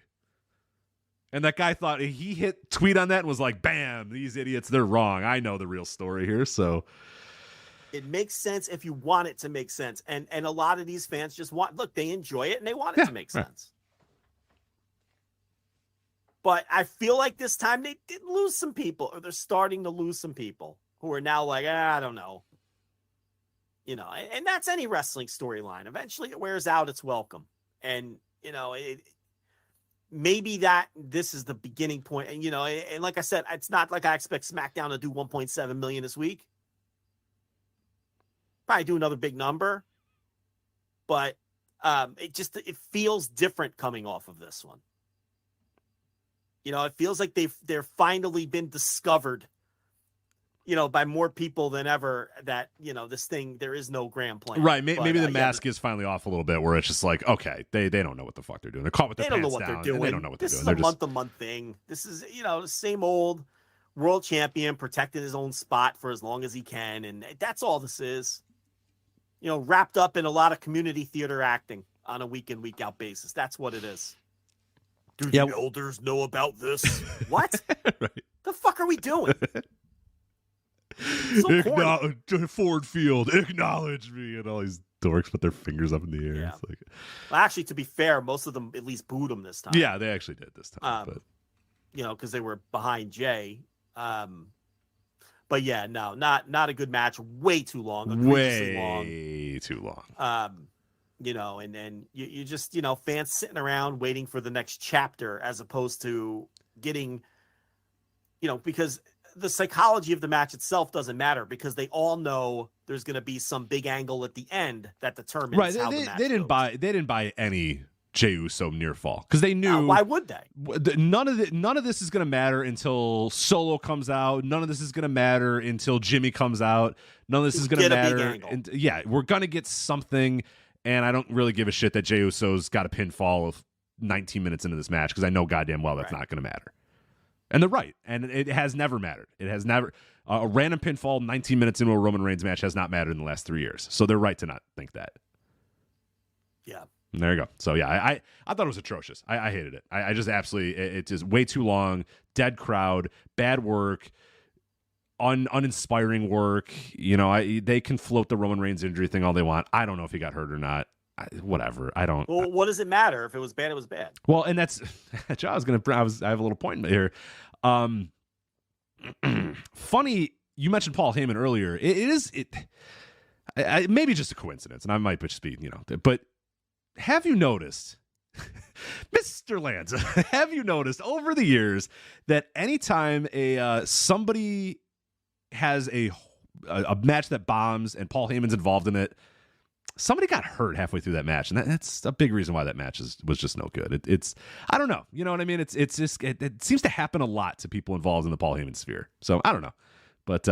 And that guy thought he hit tweet on that and was like, "Bam! These idiots, they're wrong. I know the real story here." So it makes sense if you want it to make sense. And a lot of these fans just look. They enjoy it and they want it to make sense. But I feel like this time they did lose some people, or they're starting to lose some people who are now like, I don't know. And that's any wrestling storyline. Eventually it wears out its welcome. And, maybe this is the beginning point. And, and like I said, it's not like I expect SmackDown to do 1.7 million this week. Probably do another big number. But it feels different coming off of this one. It feels like they're finally been discovered, by more people than ever that, this thing, there is no grand plan. Right. Maybe the mask is finally off a little bit where it's just like, okay, they don't know what the fuck they're doing. They're caught with their pants down. They don't know what they're doing. They don't know what they're doing. This is a month-to-month thing. This is, the same old world champion protecting his own spot for as long as he can. And that's all this is, wrapped up in a lot of community theater acting on a week in, week out basis. That's what it is. Do the elders know about this? What? Right. The fuck are we doing? So Ford Field, acknowledge me, and all these dorks put their fingers up in the air. Yeah. It's like, well, actually, to be fair, most of them at least booed him this time. Yeah, they actually did this time. But because they were behind Jay. But yeah, no, not a good match. Way too long. Way too long. And then you just, fans sitting around waiting for the next chapter as opposed to getting, because the psychology of the match itself doesn't matter because they all know there's going to be some big angle at the end that determines how the match they didn't goes. They didn't buy any Jey Uso near fall because they knew. Why would they? None of this is going to matter until Solo comes out. None of this is going to matter until Jimmy comes out. None of this is going to matter. We're going to get something. And I don't really give a shit that Jey Uso's got a pinfall of 19 minutes into this match because I know goddamn well that's not going to matter. And they're right. And it has never mattered. It has never. A random pinfall 19 minutes into a Roman Reigns match has not mattered in the last 3 years. So they're right to not think that. Yeah. And there you go. So, yeah, I thought it was atrocious. I hated it. I just absolutely. It's just way too long. Dead crowd. Bad work. Uninspiring work. They can float the Roman Reigns injury thing all they want. I don't know if he got hurt or not. Whatever. I don't. Well, what does it matter? If it was bad, it was bad. Well, and that's. I have a little point here. Funny. You mentioned Paul Heyman earlier. It is maybe just a coincidence, and I might just be But have you noticed, Mr. Lanza? Have you noticed over the years that anytime somebody has a match that bombs and Paul Heyman's involved in it, somebody got hurt halfway through that match, and that's a big reason why that match was just no good. It's I don't know, you know what I mean? It's just it seems to happen a lot to people involved in the Paul Heyman sphere. So I don't know, but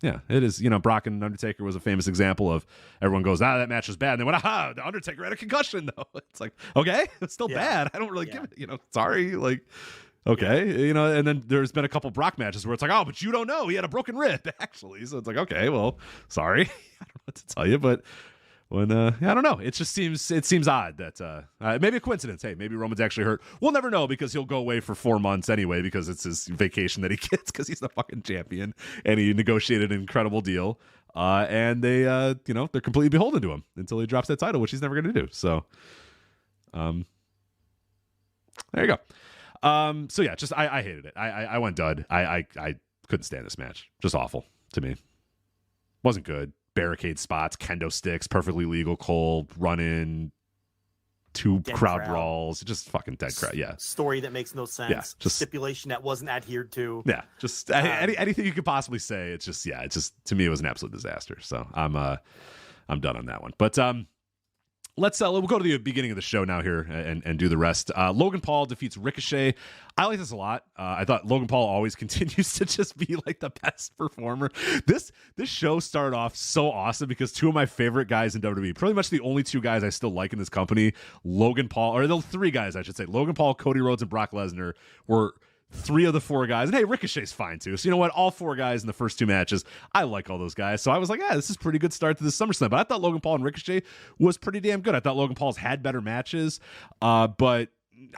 yeah, it is. Brock and Undertaker was a famous example of everyone goes, that match was bad, and they went, the Undertaker had a concussion though. It's like, okay, it's still bad. I don't really give it. Sorry, like. Okay, and then there's been a couple Brock matches where it's like, oh, but you don't know. He had a broken rib, actually. So it's like, okay, well, sorry. I don't know what to tell you. But When I don't know, it seems odd that maybe a coincidence. Hey, maybe Roman's actually hurt. We'll never know because he'll go away for 4 months anyway because it's his vacation that he gets because he's the fucking champion and he negotiated an incredible deal. And they they're completely beholden to him until he drops that title, which he's never going to do. So, there you go. So yeah, just I hated it. I went dud. I couldn't stand this match. Just awful to me. Wasn't good. Barricade spots, kendo sticks, perfectly legal cold, run in, two crowd brawls, just fucking dead crowd. Yeah. Story that makes no sense. Yeah, just stipulation that wasn't adhered to. Yeah. Just anything you could possibly say. It's just to me it was an absolute disaster. So I'm done on that one. But we'll go to the beginning of the show now here and do the rest. Logan Paul defeats Ricochet. I like this a lot. I thought Logan Paul always continues to just be like the best performer. This show started off so awesome because two of my favorite guys in WWE, pretty much the only two guys I still like in this company, Logan Paul, or the three guys I should say, Logan Paul, Cody Rhodes, and Brock Lesnar were three of the four guys. And hey, Ricochet's fine too. So you know what? All four guys in the first two matches, I like all those guys. So I was like, yeah, this is a pretty good start to the SummerSlam. But I thought Logan Paul and Ricochet was pretty damn good. I thought Logan Paul's had better matches, but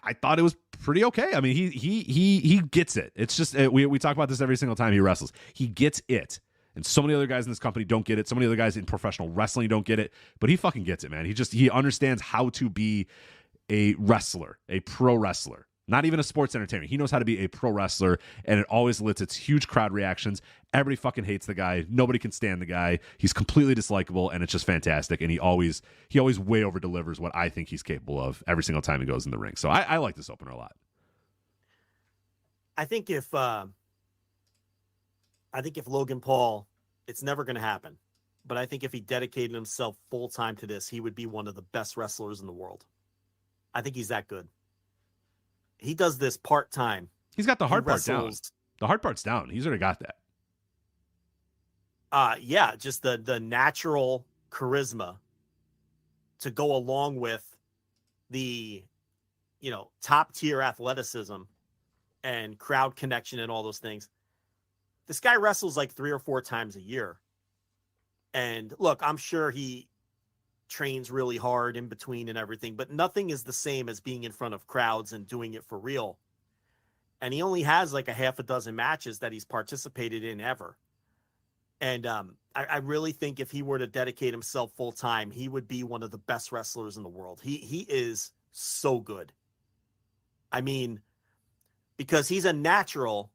I thought it was pretty okay. I mean, he gets it. It's just we talk about this every single time he wrestles. He gets it. And so many other guys in this company don't get it. So many other guys in professional wrestling don't get it. But he fucking gets it, man. He understands how to be a wrestler, a pro wrestler. Not even a sports entertainer. He knows how to be a pro wrestler, and it always elicits huge crowd reactions. Everybody fucking hates the guy. Nobody can stand the guy. He's completely dislikable, and it's just fantastic. And he always way over delivers what I think he's capable of every single time he goes in the ring. So I like this opener a lot. I think if Logan Paul, it's never going to happen, but I think if he dedicated himself full time to this, he would be one of the best wrestlers in the world. I think he's that good. He does this part-time. He's got the hard part down. The hard part's down. He's already got that. Yeah, just the natural charisma to go along with the, top-tier athleticism and crowd connection and all those things. This guy wrestles like 3 or 4 times a year. And look, I'm sure he trains really hard in between and everything, but nothing is the same as being in front of crowds and doing it for real. And he only has like a half a dozen matches that he's participated in ever. And I really think if he were to dedicate himself full time, he would be one of the best wrestlers in the world. He is so good. I mean, because he's a natural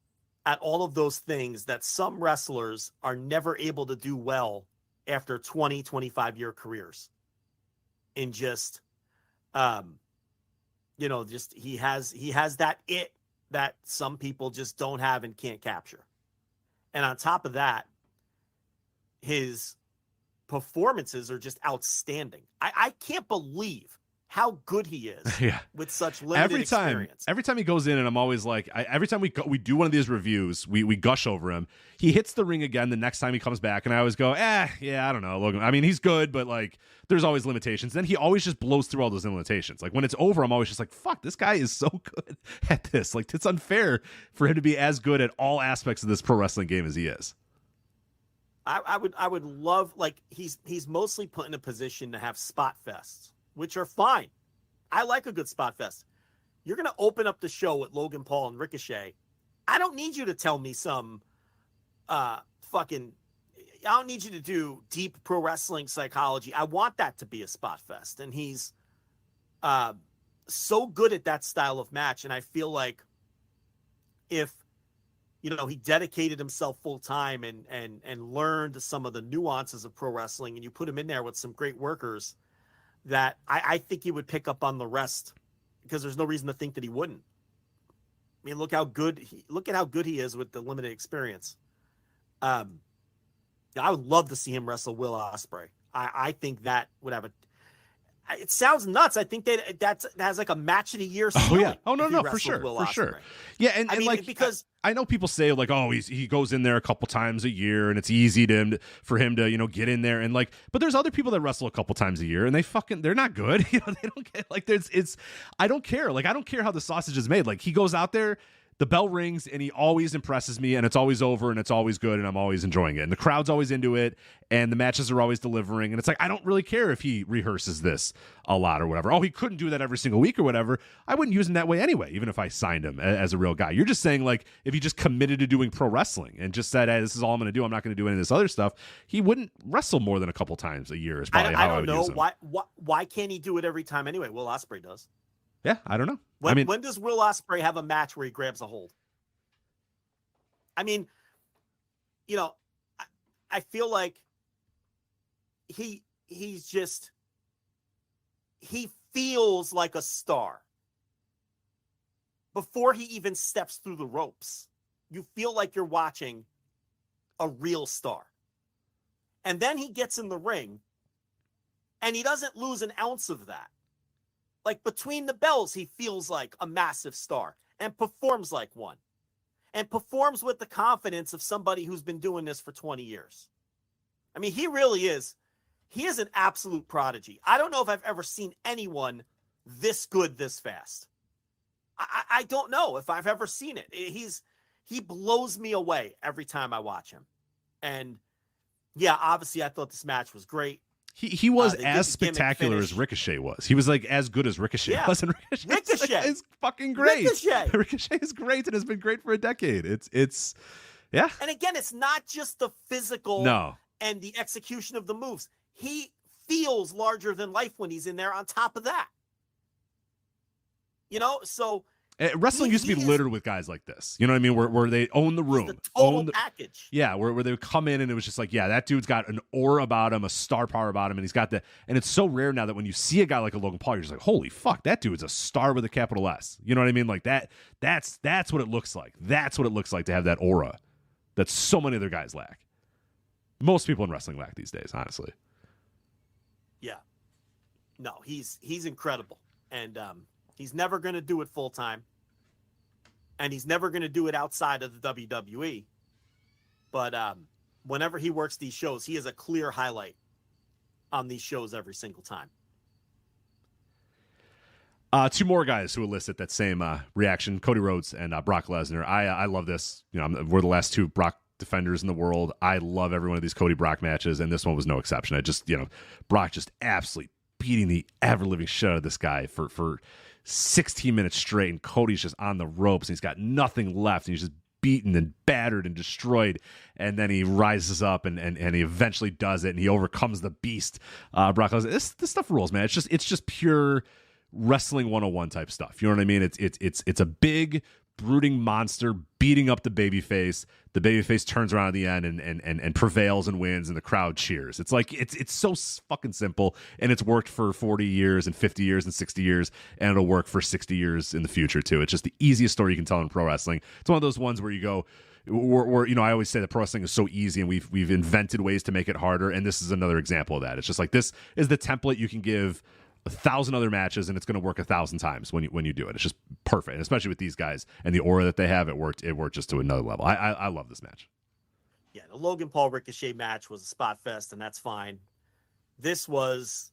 at all of those things that some wrestlers are never able to do well after 20, 25-year careers. In just, just he has that it that some people just don't have and can't capture. And on top of that, his performances are just outstanding. I can't believe how good he is with such limited experience. Every time he goes in, and I'm always like, every time we do one of these reviews, we gush over him. He hits the ring again the next time he comes back, and I always go, I don't know, Logan. I mean, he's good, but like, there's always limitations. Then he always just blows through all those limitations. Like when it's over, I'm always just like, fuck, this guy is so good at this. Like it's unfair for him to be as good at all aspects of this pro wrestling game as he is. I would love, like, he's mostly put in a position to have spot fests, which are fine. I like a good spot fest. You're going to open up the show with Logan Paul and Ricochet. I don't need you to tell me some I don't need you to do deep pro wrestling psychology. I want that to be a spot fest. And he's so good at that style of match. And I feel like if, he dedicated himself full time and learned some of the nuances of pro wrestling, and you put him in there with some great workers, that I think he would pick up on the rest, because there's no reason to think that he wouldn't. I mean, look at how good he is with the limited experience. I would love to see him wrestle Will Ospreay. I think that would have it sounds nuts. I think that has like a match of the year. Oh yeah. Oh no, for sure. Yeah, and like, because I know people say like, oh, he goes in there a couple times a year and it's easy for him to get in there, and like, but there's other people that wrestle a couple times a year and they're not good. They don't get like I don't care. Like I don't care how the sausage is made. Like he goes out there. The bell rings, and he always impresses me, and it's always over, and it's always good, and I'm always enjoying it. And the crowd's always into it, and the matches are always delivering. And it's like, I don't really care if he rehearses this a lot or whatever. Oh, he couldn't do that every single week or whatever. I wouldn't use him that way anyway, even if I signed him as a real guy. You're just saying, like, if he just committed to doing pro wrestling and just said, hey, this is all I'm going to do, I'm not going to do any of this other stuff, he wouldn't wrestle more than a couple times a year is probably how I would use him. Why can't he do it every time anyway? Will Ospreay does. Yeah, I don't know. When does Will Ospreay have a match where he grabs a hold? I mean, you know, I feel like he feels like a star before he even steps through the ropes. You feel like you're watching a real star. And then he gets in the ring and he doesn't lose an ounce of that. Like between the bells, he feels like a massive star and performs like one. And performs with the confidence of somebody who's been doing this for 20 years. I mean, he really is. He is an absolute prodigy. I don't know if I've ever seen anyone this good this fast. I don't know if I've ever seen it. He blows me away every time I watch him. And yeah, obviously I thought this match was great. He was as spectacular as Ricochet was. He was like as good as Ricochet was. And Ricochet is fucking great. Ricochet is great and has been great for a decade. It's yeah. And again, it's not just the physical and the execution of the moves. He feels larger than life when he's in there on top of that. You know, so wrestling used to be littered with guys like this. You know what I mean? Where they own the room. The total package. Yeah, where they would come in and it was just like, yeah, that dude's got an aura about him, a star power about him, and he's got the. And it's so rare now that when you see a guy like a Logan Paul, you're just like, holy fuck, that dude's a star with a capital S. You know what I mean? Like that. That's what it looks like. That's what it looks like to have that aura that so many other guys lack. Most people in wrestling lack these days, honestly. Yeah. No, he's incredible, and he's never going to do it full time. And he's never going to do it outside of the WWE. But whenever he works these shows, he is a clear highlight on these shows every single time. Two more guys who elicit that same reaction: Cody Rhodes and Brock Lesnar. I love this. You know, we're the last two Brock defenders in the world. I love every one of these Cody Brock matches, and this one was no exception. I just, Brock just absolutely beating the ever living shit out of this guy for 16 minutes straight, and Cody's just on the ropes, and he's got nothing left, and he's just beaten and battered and destroyed, and then he rises up and he eventually does it, and he overcomes the beast. Brock Lesnar. This stuff rules, man. It's just pure wrestling 101 type stuff. You know what I mean? It's a big brooding monster beating up the babyface. The babyface turns around at the end and prevails and wins, and the crowd cheers. It's like it's so fucking simple, and it's worked for 40 years and 50 years and 60 years, and it'll work for 60 years in the future too. It's just the easiest story you can tell in pro wrestling. It's one of those ones where you go, where I always say that pro wrestling is so easy, and we've invented ways to make it harder, and this is another example of that. It's just like, this is the template you can give 1,000 other matches, and it's going to work 1,000 times when you do it. It's just perfect, and especially with these guys and the aura that they have, it worked just to another level. I love this match. Yeah, the Logan Paul Ricochet match was a spot fest, and that's fine. This was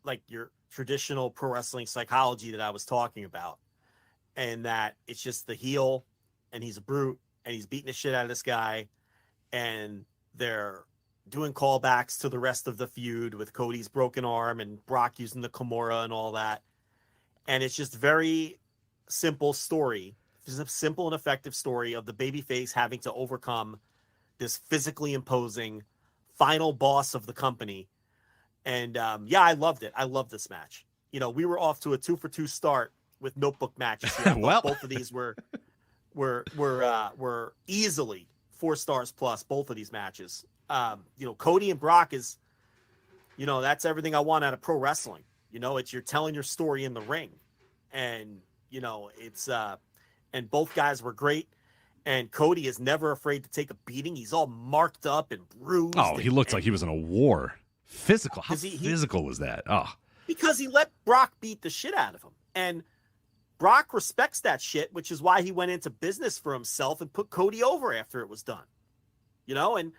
like your traditional pro wrestling psychology that I was talking about, and that it's just the heel, and he's a brute, and he's beating the shit out of this guy, and they're doing callbacks to the rest of the feud with Cody's broken arm and Brock using the Kimura and all that. And it's just very simple story. It's a simple and effective story of the babyface having to overcome this physically imposing final boss of the company. And I loved it. I loved this match. You know, we were off to a 2-for-2 start with notebook matches here. Well, both of these were easily 4 stars plus, both of these matches. Cody and Brock is, that's everything I want out of pro wrestling. It's you're telling your story in the ring, and it's and both guys were great, and Cody is never afraid to take a beating. He's all marked up and bruised. Oh, he looked like he was in a war. Physical. How physical was that? Oh, because he let Brock beat the shit out of him, and Brock respects that shit, which is why he went into business for himself and put Cody over after it was done. And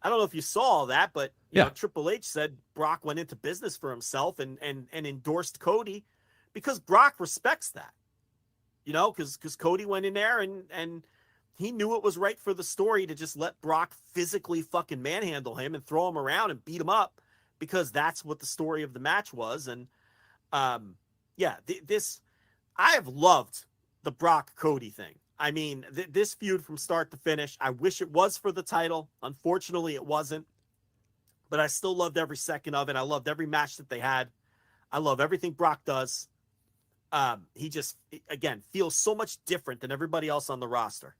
I don't know if you saw all that, but Triple H said Brock went into business for himself and endorsed Cody because Brock respects that. you know, because Cody went in there and he knew it was right for the story to just let Brock physically fucking manhandle him and throw him around and beat him up, because that's what the story of the match was. And this I have loved the Brock Cody thing. I mean, this feud from start to finish, I wish it was for the title. Unfortunately, it wasn't. But I still loved every second of it. I loved every match that they had. I love everything Brock does. He just, again, feels so much different than everybody else on the roster.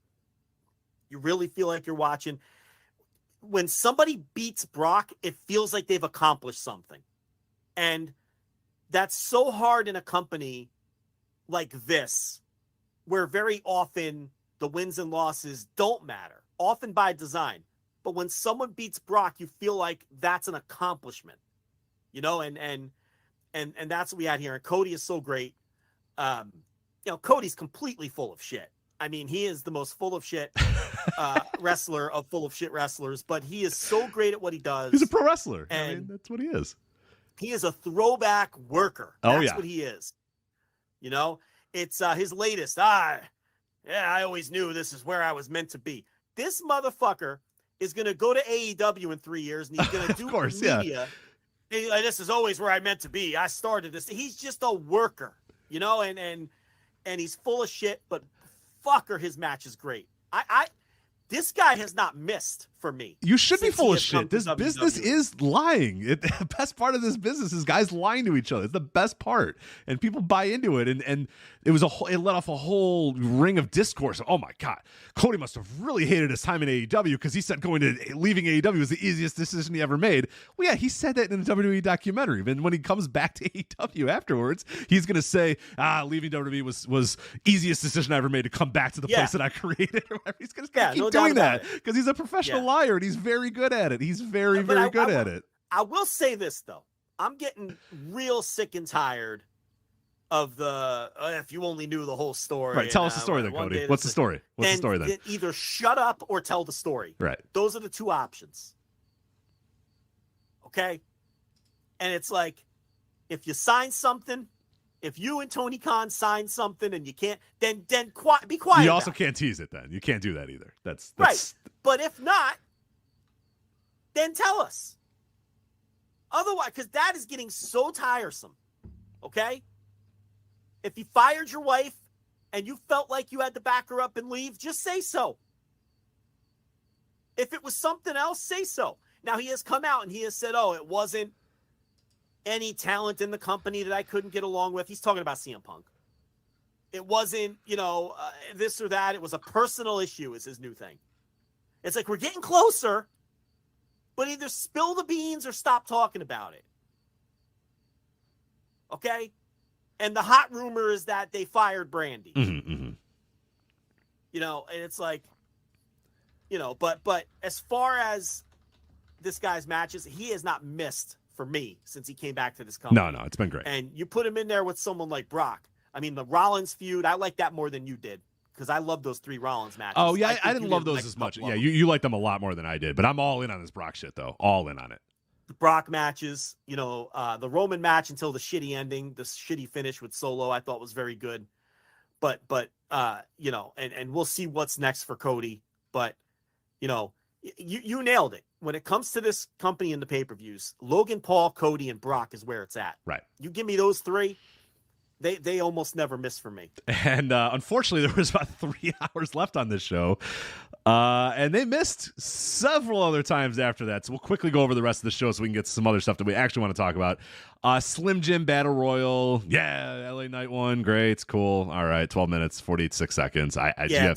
You really feel like you're watching. When somebody beats Brock, it feels like they've accomplished something. And that's so hard in a company like this, where very often the wins and losses don't matter, often by design. But when someone beats Brock, you feel like that's an accomplishment, you know, and that's what we had here. And Cody is so great. Cody's completely full of shit. I mean, he is the most full of shit wrestler of full of shit wrestlers, but he is so great at what he does. He's a pro wrestler. And I mean, that's what he is. He is a throwback worker. That's what he is. You know, it's his latest. I always knew this is where I was meant to be. This motherfucker is going to go to AEW in 3 years, and he's going to do media. Yeah. This is always where I meant to be. I started this. He's just a worker, you know, and he's full of shit, but fucker, his match is great. This guy has not missed for me. You should be full of shit. This business is lying. The best part of this business is guys lying to each other. It's the best part, and people buy into it. And it let off a whole ring of discourse. Oh my God, Cody must have really hated his time in AEW, because he said leaving AEW was the easiest decision he ever made. Well, yeah, he said that in the WWE documentary. And when he comes back to AEW afterwards, he's gonna say, leaving WWE was easiest decision I ever made to come back to the place that I created. Or whatever. He's gonna keep doing that because he's a professional liar, and he's very good at it. He's very good at it. I will say this though, I'm getting real sick and tired of the if you only knew the whole story. Right, tell us the story then, Cody. What's the story? What's the story then? Either shut up or tell the story. Right. Those are the two options. Okay? And it's like, if you sign something, if you and Tony Khan sign something and you can't, then be quiet. You also can't tease it then. You can't do that either. That's right. But if not, then tell us. Otherwise, because that is getting so tiresome. Okay? If you fired your wife and you felt like you had to back her up and leave, just say so. If it was something else, say so. Now, he has come out and he has said, it wasn't any talent in the company that I couldn't get along with. He's talking about CM Punk. It wasn't, this or that. It was a personal issue is his new thing. It's like, we're getting closer, but either spill the beans or stop talking about it. Okay? And the hot rumor is that they fired Brandy. Mm-hmm, mm-hmm. And it's like, but as far as this guy's matches, he has not missed for me since he came back to this company. No, it's been great. And you put him in there with someone like Brock. I mean, the Rollins feud, I like that more than you did, because I love those 3 Rollins matches. Oh, yeah, I didn't love those as much. Yeah, you like them a lot more than I did, but I'm all in on this Brock shit, though. All in on it. The Brock matches, the Roman match until the shitty ending, the shitty finish with Solo, I thought was very good. But and we'll see what's next for Cody. But, you nailed it. When it comes to this company and the pay-per-views, Logan Paul, Cody, and Brock is where it's at. Right. You give me those 3, they almost never miss for me. And unfortunately, there was about 3 hours left on this show. And they missed several other times after that. So we'll quickly go over the rest of the show so we can get to some other stuff that we actually want to talk about. Slim Jim Battle Royal. Yeah, LA Knight won. Great. It's cool. All right. 12 minutes, 46 seconds.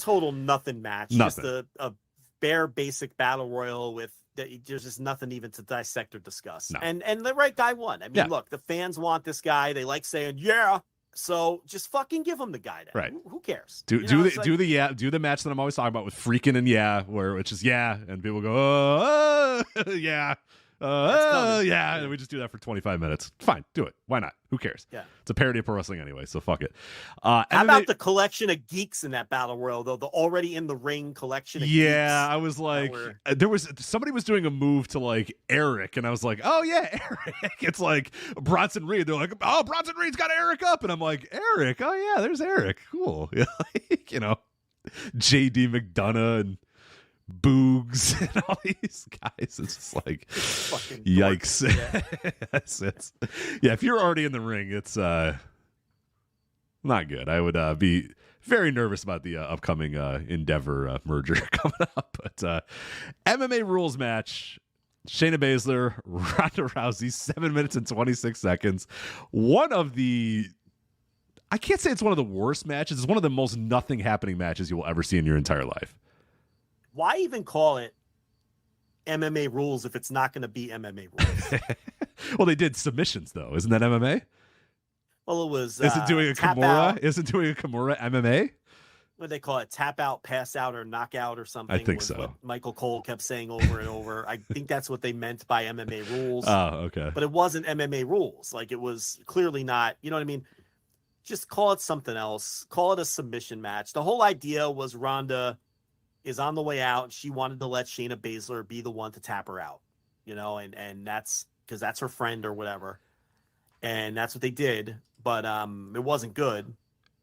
Total nothing match. Nothing. Just a bare basic Battle Royal with there's just nothing even to dissect or discuss. No. And the right guy won. I mean, look, the fans want this guy. They like saying, yeah. So just fucking give him the guy. Then. Right. Who cares? Do the match that I'm always talking about with freaking and which is and people go, yeah, Yeah, and we just do that for 25 minutes. Fine, do it. Why not? Who cares? Yeah. It's a parody of pro wrestling anyway, so fuck it. How about the collection of geeks in that battle royal, though? The already in the ring collection of geeks. I was like, somebody was doing a move to like Eric, and I was like, oh yeah, Eric. It's like Bronson Reed. They're like, oh, Bronson Reed's got Eric up, and I'm like, Eric. Oh yeah, there's Eric. Cool. You know, JD McDonough and Boogs and all these guys. It's just like, yikes. Yeah, if you're already in the ring, it's not good. I would be very nervous about the upcoming Endeavor merger coming up. But MMA rules match. Shayna Baszler, Ronda Rousey, 7 minutes and 26 seconds. One of the, I can't say it's one of the worst matches. It's one of the most nothing happening matches you will ever see in your entire life. Why even call it MMA rules if it's not going to be MMA rules? Well, they did submissions, though. Isn't that MMA? Well, it was. Is it doing a Kimura? Is it doing a Kimura MMA? What do they call it? Tap out, pass out, or knockout or something? I think so. What Michael Cole kept saying over and over. I think that's what they meant by MMA rules. Oh, okay. But it wasn't MMA rules. Like, it was clearly not. You know what I mean? Just call it something else. Call it a submission match. The whole idea was Ronda is on the way out. She wanted to let Shayna Baszler be the one to tap her out, you know, and that's because that's her friend or whatever. And that's what they did. But it wasn't good.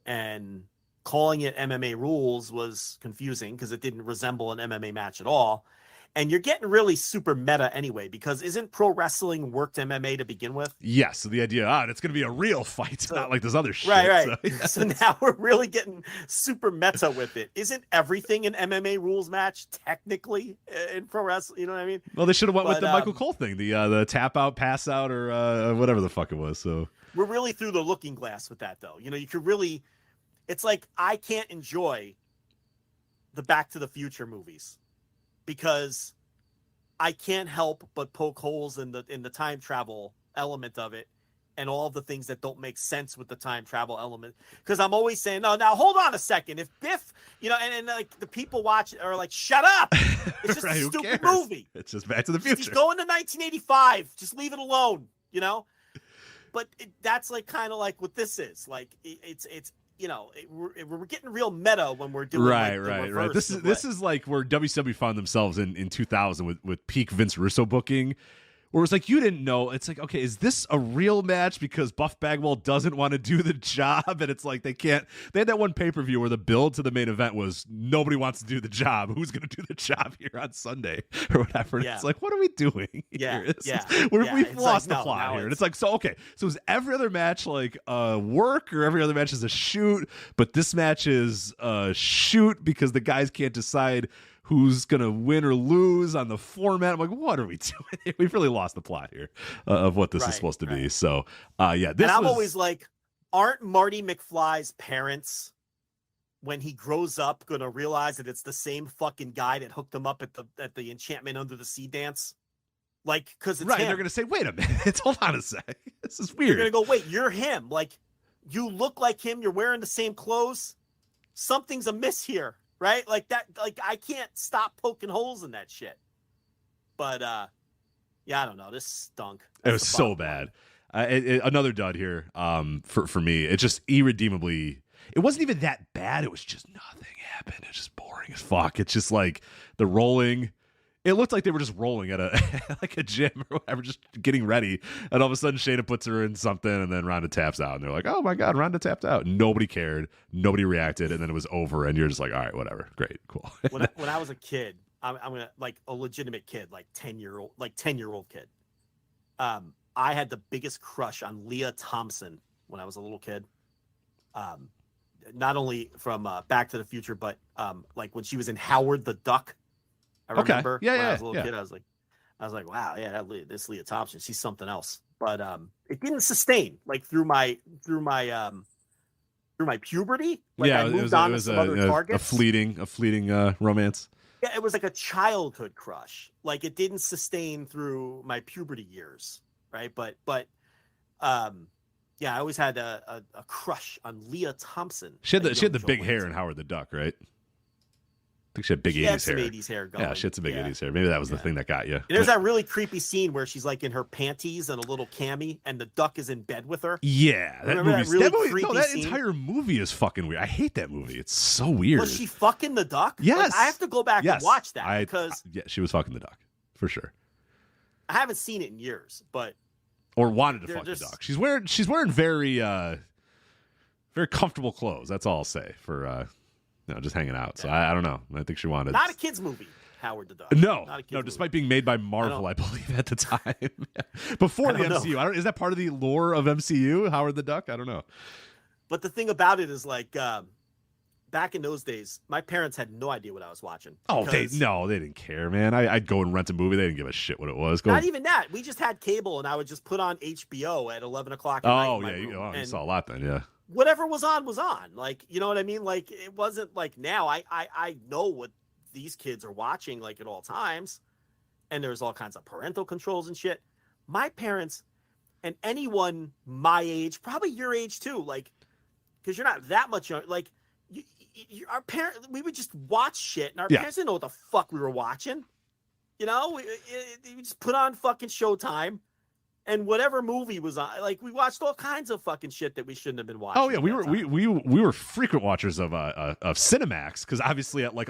And calling it MMA rules was confusing because it didn't resemble an MMA match at all. And you're getting really super meta anyway, because isn't pro wrestling worked MMA to begin with? Yes. So the idea, it's going to be a real fight, not like this other shit. Right. So, yeah. So now we're really getting super meta with it. Isn't everything an MMA rules match technically in pro wrestling? You know what I mean? Well, they should have went with the Michael Cole thing, the tap out, pass out, or whatever the fuck it was. So we're really through the looking glass with that, though. You know, you could really, it's like I can't enjoy the Back to the Future movies because I can't help but poke holes in the time travel element of it and all of the things that don't make sense with the time travel element. Because I'm always saying, no, now hold on a second. If Biff, you know, and like the people watch are like, shut up. It's just right, a stupid movie. It's just Back to the Future. He's going to 1985. Just leave it alone, you know? But that's like kind of like what this is. Like it's you know, we're getting real meta when we're doing right. This is like where WCW found themselves in 2000 with peak Vince Russo booking, where it's like you didn't know. It's like, okay, is this a real match because Buff Bagwell doesn't want to do the job, and it's like they can't. They had that one pay-per-view where the build to the main event was nobody wants to do the job. Who's going to do the job here on Sunday or whatever? Yeah. It's like, what are we doing? Yeah, We've lost the like, plot here. And it's like, so is every other match like work or every other match is a shoot, but this match is a shoot because the guys can't decide who's going to win or lose on the format. I'm like, what are we doing? We've really lost the plot here of what this is supposed to be. So, yeah. And I'm always like, aren't Marty McFly's parents, when he grows up, going to realize that it's the same fucking guy that hooked him up at the Enchantment Under the Sea dance? Like, because it's right. him. They're going to say, wait a minute. Hold on a sec. This is weird. They're going to go, wait, you're him. Like, you look like him. You're wearing the same clothes. Something's amiss here. Right? Like that, like I can't stop poking holes in that shit. But yeah, I don't know. This stunk. It was so bad. Another dud here for me. It just irredeemably, it wasn't even that bad. It was just nothing happened. It's just boring as fuck. It's just like the rolling. It looked like they were just rolling at like a gym or whatever, just getting ready. And all of a sudden Shayna puts her in something and then Ronda taps out. And they're like, oh my God, Ronda tapped out. Nobody cared. Nobody reacted. And then it was over. And you're just like, all right, whatever. Great. Cool. when I was a kid, I'm going to like a legitimate kid, like 10-year-old kid. I had the biggest crush on Leah Thompson when I was a little kid. Not only from Back to the Future, but like when she was in Howard the Duck. I remember when I was a little kid, I was like, wow, yeah, this Leah Thompson, she's something else. But it didn't sustain like through my puberty. Like I moved on to some other targets. A fleeting romance. Yeah, it was like a childhood crush. Like it didn't sustain through my puberty years, right? But yeah, I always had a crush on Leah Thompson. She had the big hair in Howard the Duck, right? think she had big 80s had some hair. 80s hair going. Yeah, she had some big 80s hair. Maybe that was the thing that got you. And there's that really creepy scene where she's like in her panties and a little cami, and the duck is in bed with her. Yeah, Remember that really creepy that scene? entire movie is fucking weird. I hate that movie. It's so weird. Was she fucking the duck? Yes. Like, I have to go back and watch that because yeah, she was fucking the duck for sure. I haven't seen it in years, but or wanted to fuck the duck. She's wearing very very comfortable clothes. That's all I'll say for just hanging out. So I don't know. I think she wanted not a kids movie. Howard the Duck. No, no. Despite being made by Marvel, I believe at the time before the MCU. Is that part of the lore of MCU? Howard the Duck? I don't know. But the thing about it is, like, back in those days, my parents had no idea what I was watching. Oh, they didn't care, man. I'd go and rent a movie. They didn't give a shit what it was. Not even that. We just had cable, and I would just put on HBO at 11 o'clock at night. Oh, yeah. You saw a lot then, yeah. Whatever was on was on. Like, you know what I mean? Like, it wasn't like now. I know what these kids are watching, like, at all times, and there's all kinds of parental controls and shit. My parents and anyone my age, probably your age too, like, because you're not that much young, like, our parents, we would just watch shit, and our parents didn't know what the fuck we were watching. You know, we just put on fucking Showtime, and whatever movie was on, like, we watched all kinds of fucking shit that we shouldn't have been watching. Oh yeah, we were frequent watchers of Cinemax, because obviously at like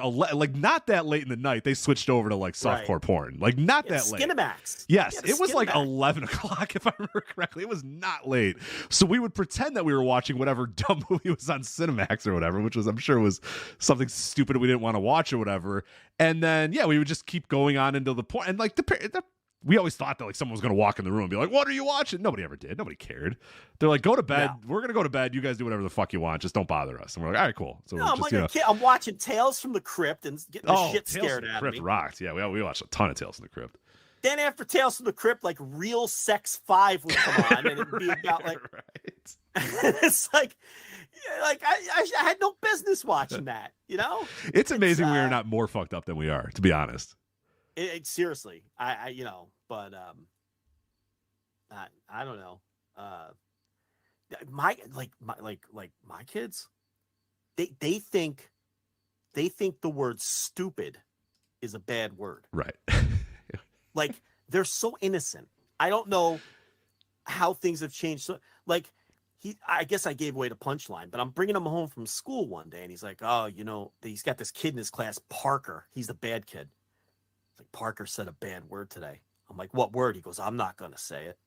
not that late in the night they switched over to like softcore porn, like not that late. Cinemax. Yes, it was like 11 o'clock if I remember correctly. It was not late, so we would pretend that we were watching whatever dumb movie was on Cinemax or whatever, which was I'm sure was something stupid we didn't want to watch or whatever. And then we would just keep going on into the porn, and like we always thought that like someone was going to walk in the room and be like, "What are you watching?" Nobody ever did. Nobody cared. They're like, "Go to bed. Yeah. We're going to go to bed. You guys do whatever the fuck you want. Just don't bother us." And we're like, "All right, cool." So I'm like a kid. I'm watching Tales from the Crypt and getting the shit Tales scared from the out Crypt of me. rocked. Yeah, we watched a ton of Tales from the Crypt. Then after Tales from the Crypt, like Real Sex 5 would come on, and it'd be about like, it's like I had no business watching that. You know, it's amazing we are not more fucked up than we are, to be honest. Seriously, I but I don't know. My kids, they think the word stupid is a bad word. Right. Like, they're so innocent. I don't know how things have changed. So, like, I guess I gave away the punchline, but I'm bringing him home from school one day, and he's like, "Oh, you know, he's got this kid in his class, Parker. He's the bad kid." It's like, "Parker said a bad word today." I'm like, "What word?" He goes, "I'm not going to say it."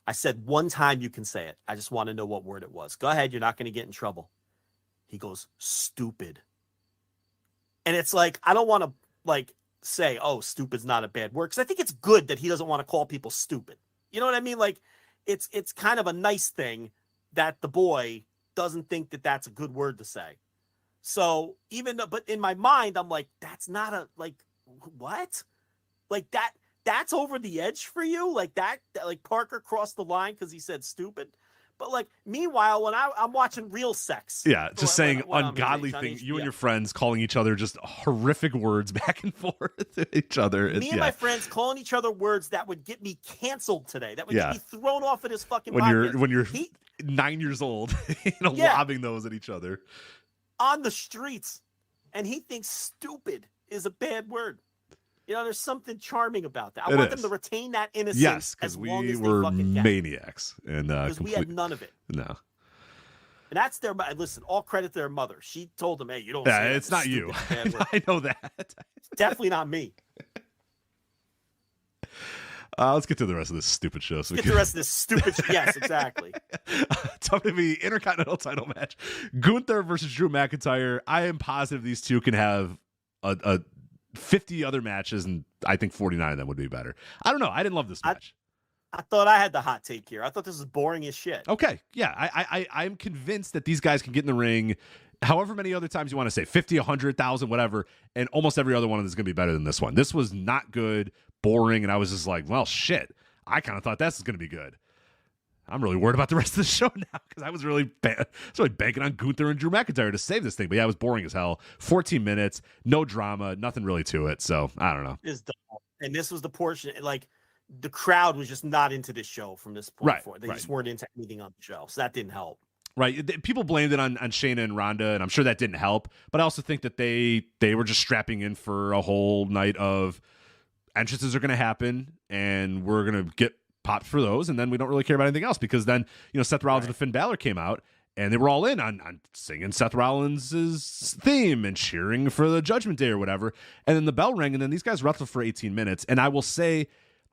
I said, "One time you can say it. I just want to know what word it was. Go ahead. You're not going to get in trouble." He goes, "Stupid." And it's like, I don't want to like say, "Oh, stupid's not a bad word." Because I think it's good that he doesn't want to call people stupid. You know what I mean? Like, it's kind of a nice thing that the boy doesn't think that that's a good word to say. So but in my mind, I'm like, that's not a, like, what? Like that's over the edge for you? Like that like Parker crossed the line because he said stupid? But like, meanwhile, when I'm watching Real Sex. Yeah, just saying ungodly things. You and your friends calling each other just horrific words back and forth to each other. Me and my friends calling each other words that would get me canceled today. That would get me thrown off of this fucking podcast. When you're 9 years old, lobbing those at each other. On the streets. And he thinks stupid is a bad word. You know, there's something charming about that. I want them to retain that innocence. Yes, because we were maniacs, and because we had none of it. No, and that's their. Listen, all credit to their mother. She told them, "Hey, you don't." Yeah, say it's not you. I know that. It's definitely not me. Let's get to the rest of this stupid show. Get the rest of this stupid. Yes, exactly. WWE Intercontinental Title match: Gunther versus Drew McIntyre. I am positive these two can have a 50 other matches, and I think 49 of them would be better. I don't know. I didn't love this match. I thought I had the hot take here. I thought this was boring as shit. Okay. Yeah. I'm convinced that these guys can get in the ring however many other times you want to say, 50, 100,000, whatever, and almost every other one of them is going to be better than this one. This was not good, boring, and I was just like, well, shit. I kind of thought this was going to be good. I'm really worried about the rest of the show now because I was really banking on Gunther and Drew McIntyre to save this thing. But yeah, it was boring as hell. 14 minutes, no drama, nothing really to it. So I don't know. And this was the portion, like, the crowd was just not into this show from this point forward. They just weren't into anything on the show. So that didn't help. Right. People blamed it on Shayna and Ronda, and I'm sure that didn't help. But I also think that they were just strapping in for a whole night of entrances are going to happen, and we're going to get popped for those, and then we don't really care about anything else, because then, Seth Rollins and Finn Balor came out, and they were all in on singing Seth Rollins' theme and cheering for the Judgment Day or whatever. And then the bell rang, and then these guys wrestled for 18 minutes. And I will say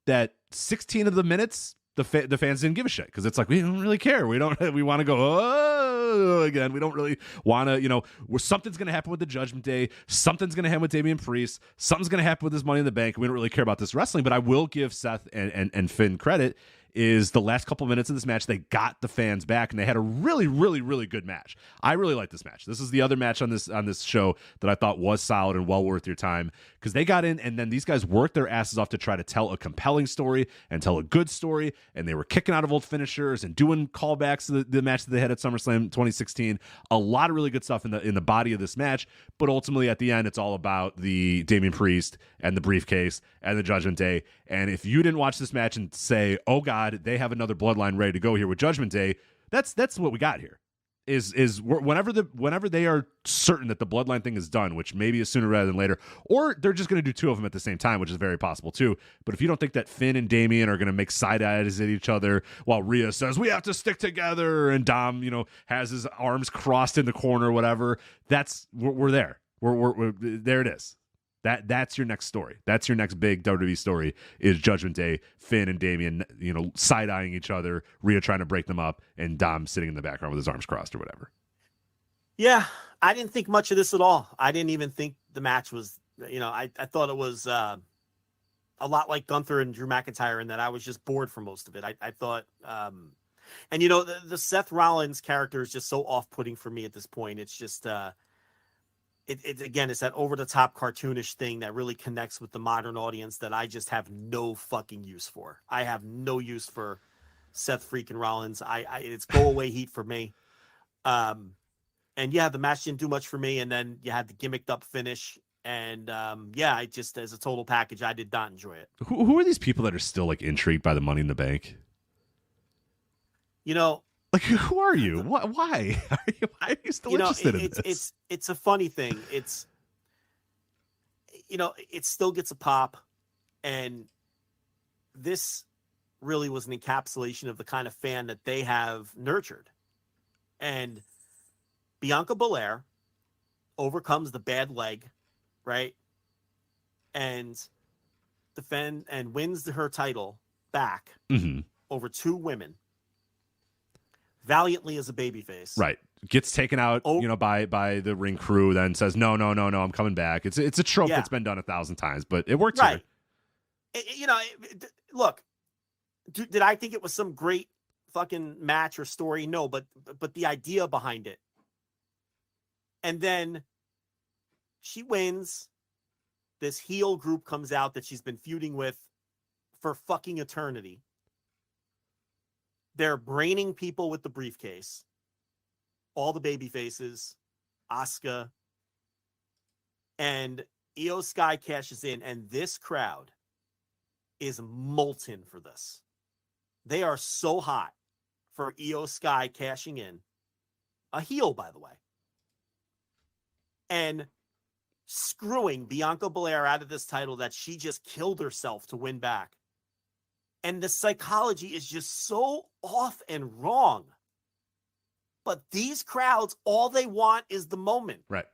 that 16 of the minutes, the fans didn't give a shit, because it's like, we don't really care. We want to go, oh, again. We don't really want to, something's going to happen with the Judgment Day. Something's going to happen with Damian Priest. Something's going to happen with this Money in the Bank. We don't really care about this wrestling. But I will give Seth and Finn credit, is the last couple minutes of this match, they got the fans back, and they had a really, really, really good match. I really like this match. This is the other match on this show that I thought was solid and well worth your time, because they got in, and then these guys worked their asses off to try to tell a compelling story and tell a good story, and they were kicking out of old finishers and doing callbacks to the match that they had at SummerSlam 2016. A lot of really good stuff in the body of this match, but ultimately at the end, it's all about the Damian Priest and the briefcase and the Judgment Day. And if you didn't watch this match and say, oh God, they have another Bloodline ready to go here with Judgment Day, that's what we got here. Is whenever they are certain that the Bloodline thing is done, which maybe is sooner rather than later, or they're just going to do two of them at the same time, which is very possible too. But if you don't think that Finn and Damian are going to make side eyes at each other while Rhea says we have to stick together, and Dom has his arms crossed in the corner or whatever, we're there. We're there. It is. That's your next story. That's your next big WWE story, is Judgment Day, Finn and Damian, side-eyeing each other, Rhea trying to break them up, and Dom sitting in the background with his arms crossed or whatever. Yeah, I didn't think much of this at all. I didn't even think the match was, I thought it was a lot like Gunther and Drew McIntyre, in that I was just bored for most of it. I thought, and the Seth Rollins character is just so off-putting for me at this point. It's just, it's that over-the-top cartoonish thing that really connects with the modern audience that I just have no fucking use for. I have no use for Seth freaking Rollins. It's go away heat for me. And yeah, the match didn't do much for me. And then you had the gimmicked up finish. And I just, as a total package, I did not enjoy it. Who are these people that are still intrigued by the Money in the Bank? Who are you? Why? Why are you still interested in this? It's a funny thing. It's, it still gets a pop, and this really was an encapsulation of the kind of fan that they have nurtured. And Bianca Belair overcomes the bad leg, right? And wins her title back over two women. Valiantly as a babyface, right? Gets taken out, by the ring crew. Then says, "No, I'm coming back." It's a trope that's been done 1,000 times, but it works. Right? Look, did I think it was some great fucking match or story? No, but the idea behind it, and then she wins. This heel group comes out that she's been feuding with for fucking eternity. They're braining people with the briefcase. All the baby faces, Asuka, and Io Sky cashes in, and this crowd is molten for this. They are so hot for Io Sky cashing in. A heel, by the way. And screwing Bianca Belair out of this title that she just killed herself to win back. And the psychology is just so off and wrong. But these crowds, all they want is the moment. Right.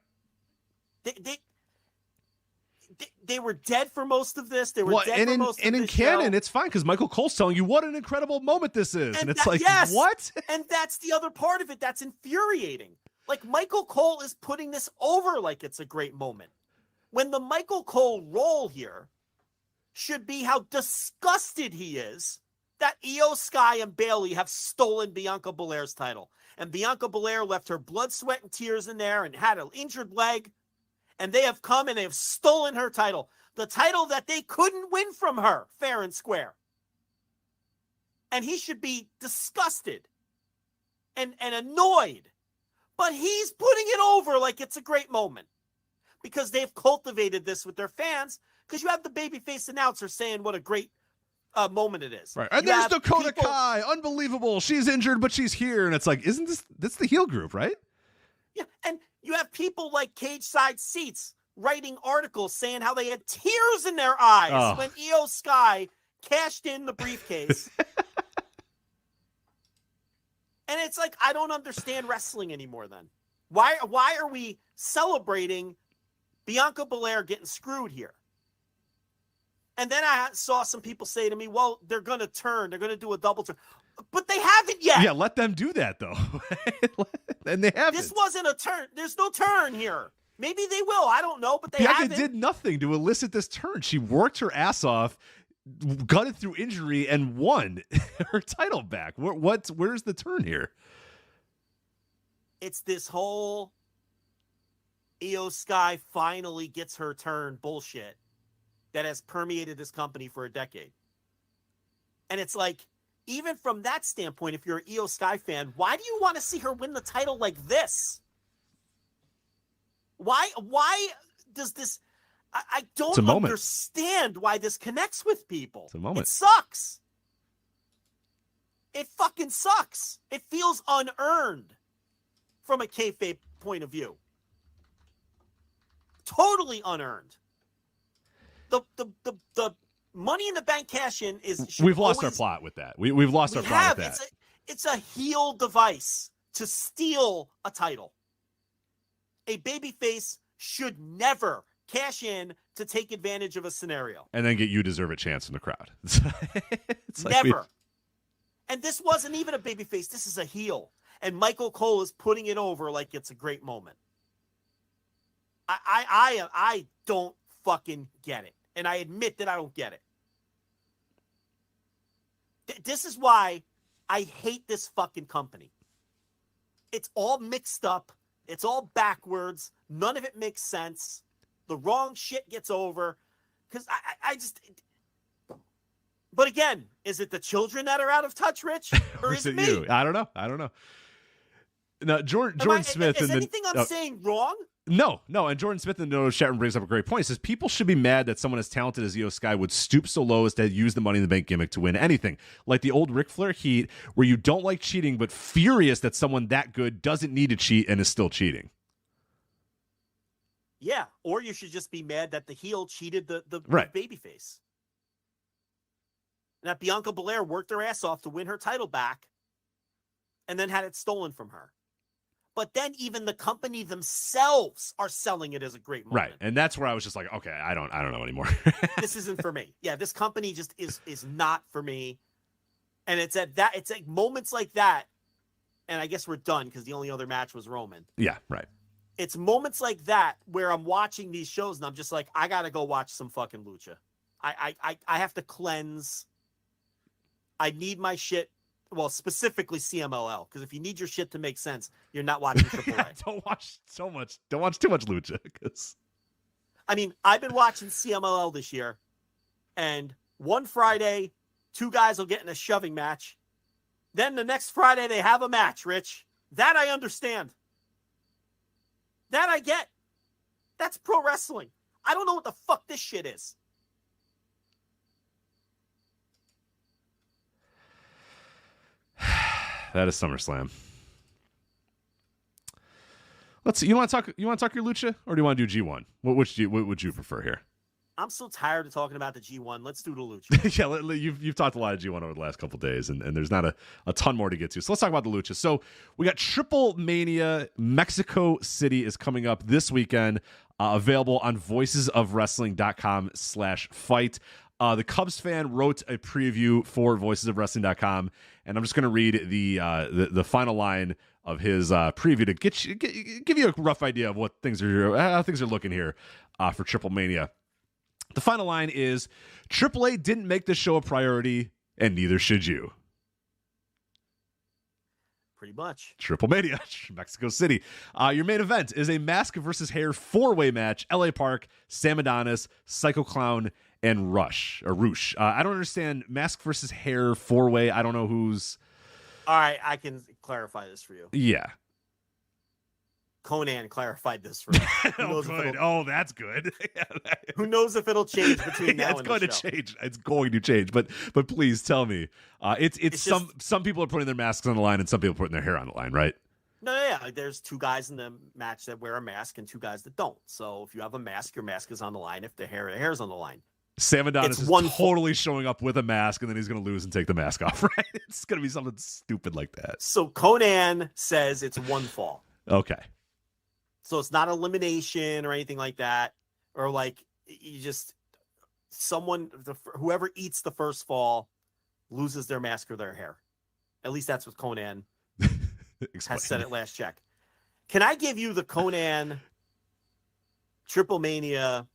They were dead for most of this. They were dead for most of this. And in canon, it's fine, because Michael Cole's telling you what an incredible moment this is. And it's what? And that's the other part of it that's infuriating. Michael Cole is putting this over like it's a great moment. When the Michael Cole role here should be how disgusted he is that Io Sky and Bayley have stolen Bianca Belair's title. And Bianca Belair left her blood, sweat, and tears in there and had an injured leg. And they have come and they have stolen her title. The title that they couldn't win from her, fair and square. And he should be disgusted and annoyed. But he's putting it over like it's a great moment. Because they've cultivated this with their fans. Because you have the babyface announcer saying what a great moment it is. Right. And You there's have Dakota people- Kai. Unbelievable. She's injured, but she's here. And it's like, that's the heel group, right? Yeah, and you have people like Cage Side Seats writing articles saying how they had tears in their eyes when Io Sky cashed in the briefcase. And it's like, I don't understand wrestling anymore then. Why are we celebrating Bianca Belair getting screwed here? And then I saw some people say to me, well, they're going to turn. They're going to do a double turn. But they haven't yet. Yeah, let them do that, though. And they haven't. This wasn't a turn. There's no turn here. Maybe they will. I don't know, but they Bianca haven't. did nothing to elicit this turn. She worked her ass off, gutted through injury, and won her title back. Where's the turn here? It's this whole Io Sky finally gets her turn bullshit that has permeated this company for a decade. And it's like, even from that standpoint, if you're an Io Sky fan, why do you want to see her win the title like this? Why does this... I don't understand why this connects with people. It's a moment. It sucks. It fucking sucks. It feels unearned from a kayfabe point of view. Totally unearned. The Money in the Bank cash-in is... We've lost our plot with that. We've lost our plot with that. It's a heel device to steal a title. A babyface should never cash in to take advantage of a scenario. And then get You Deserve a chance in the crowd. It's like Never. And this wasn't even a babyface. This is a heel. And Michael Cole is putting it over like it's a great moment. I don't fucking get it. And I admit that I don't get it. This is why I hate this fucking company. It's all mixed up. It's all backwards. None of it makes sense. The wrong shit gets over. Because I just... But again, is it the children that are out of touch, Rich? Or is it me? You? I don't know. Now, Jordan Smith... Is anything I'm saying wrong? No. And Jordan Smith in the No chat room brings up a great point. He says, people should be mad that someone as talented as Io Sky would stoop so low as to use the Money in the Bank gimmick to win anything. Like the old Ric Flair heat, where you don't like cheating, but furious that someone that good doesn't need to cheat and is still cheating. Yeah, or you should just be mad that the heel cheated the Right. babyface. And that Bianca Belair worked her ass off to win her title back and then had it stolen from her. But then even the company themselves are selling it as a great moment. Right. And that's where I was just like, okay, I don't know anymore. This isn't for me. Yeah, this company just is not for me. And it's at moments like that. And I guess we're done because the only other match was Roman. Yeah, right. It's moments like that where I'm watching these shows and I'm just like, I gotta go watch some fucking lucha. I have to cleanse. I need my shit. Well, specifically CMLL, because if you need your shit to make sense, you're not watching AAA. Don't watch too much lucha. Because I mean, I've been watching CMLL this year, and one Friday, two guys will get in a shoving match. Then the next Friday, they have a match, Rich. That I understand. That I get. That's pro wrestling. I don't know what the fuck this shit is. that is SummerSlam. Let's see. You want to talk your lucha, or do you want to do G1? What would you prefer here? I'm so tired of talking about the G1. Let's do the lucha. Yeah, you've talked a lot of G1 over the last couple of days, and there's not a ton more to get to. So let's talk about the lucha. So we got TripleMania Mexico City is coming up this weekend, available on voicesofwrestling.com/fight. The Cubs fan wrote a preview for voicesofwrestling.com, and I'm just going to read the final line of his preview to give you a rough idea of how things are looking here for TripleMania. The final line is, AAA didn't make this show a priority, and neither should you. Pretty much. TripleMania, Mexico City. Your main event is a mask versus hair 4-way match. LA Park, Sam Adonis, Psycho Clown, and Roosh. I don't understand mask versus hair 4-way. I don't know who's... All right, I can clarify this for you. Yeah. Conan clarified this for me. Oh, good. Oh, that's good. Who knows if it'll change between now it's and going the to show. change. It's going to change. But please tell me. It's some people are putting their masks on the line and some people are putting their hair on the line, right? No, yeah. Like, there's 2 guys in the match that wear a mask and 2 guys that don't. So if you have a mask, your mask is on the line. If the hair's on the line. Sam Adonis is totally showing up with a mask, and then he's going to lose and take the mask off, right? It's going to be something stupid like that. So Conan says it's 1 fall. Okay. So it's not elimination or anything like that. Or like you just whoever eats the first fall loses their mask or their hair. At least that's what Conan has said at last check. Can I give you the Conan TripleMania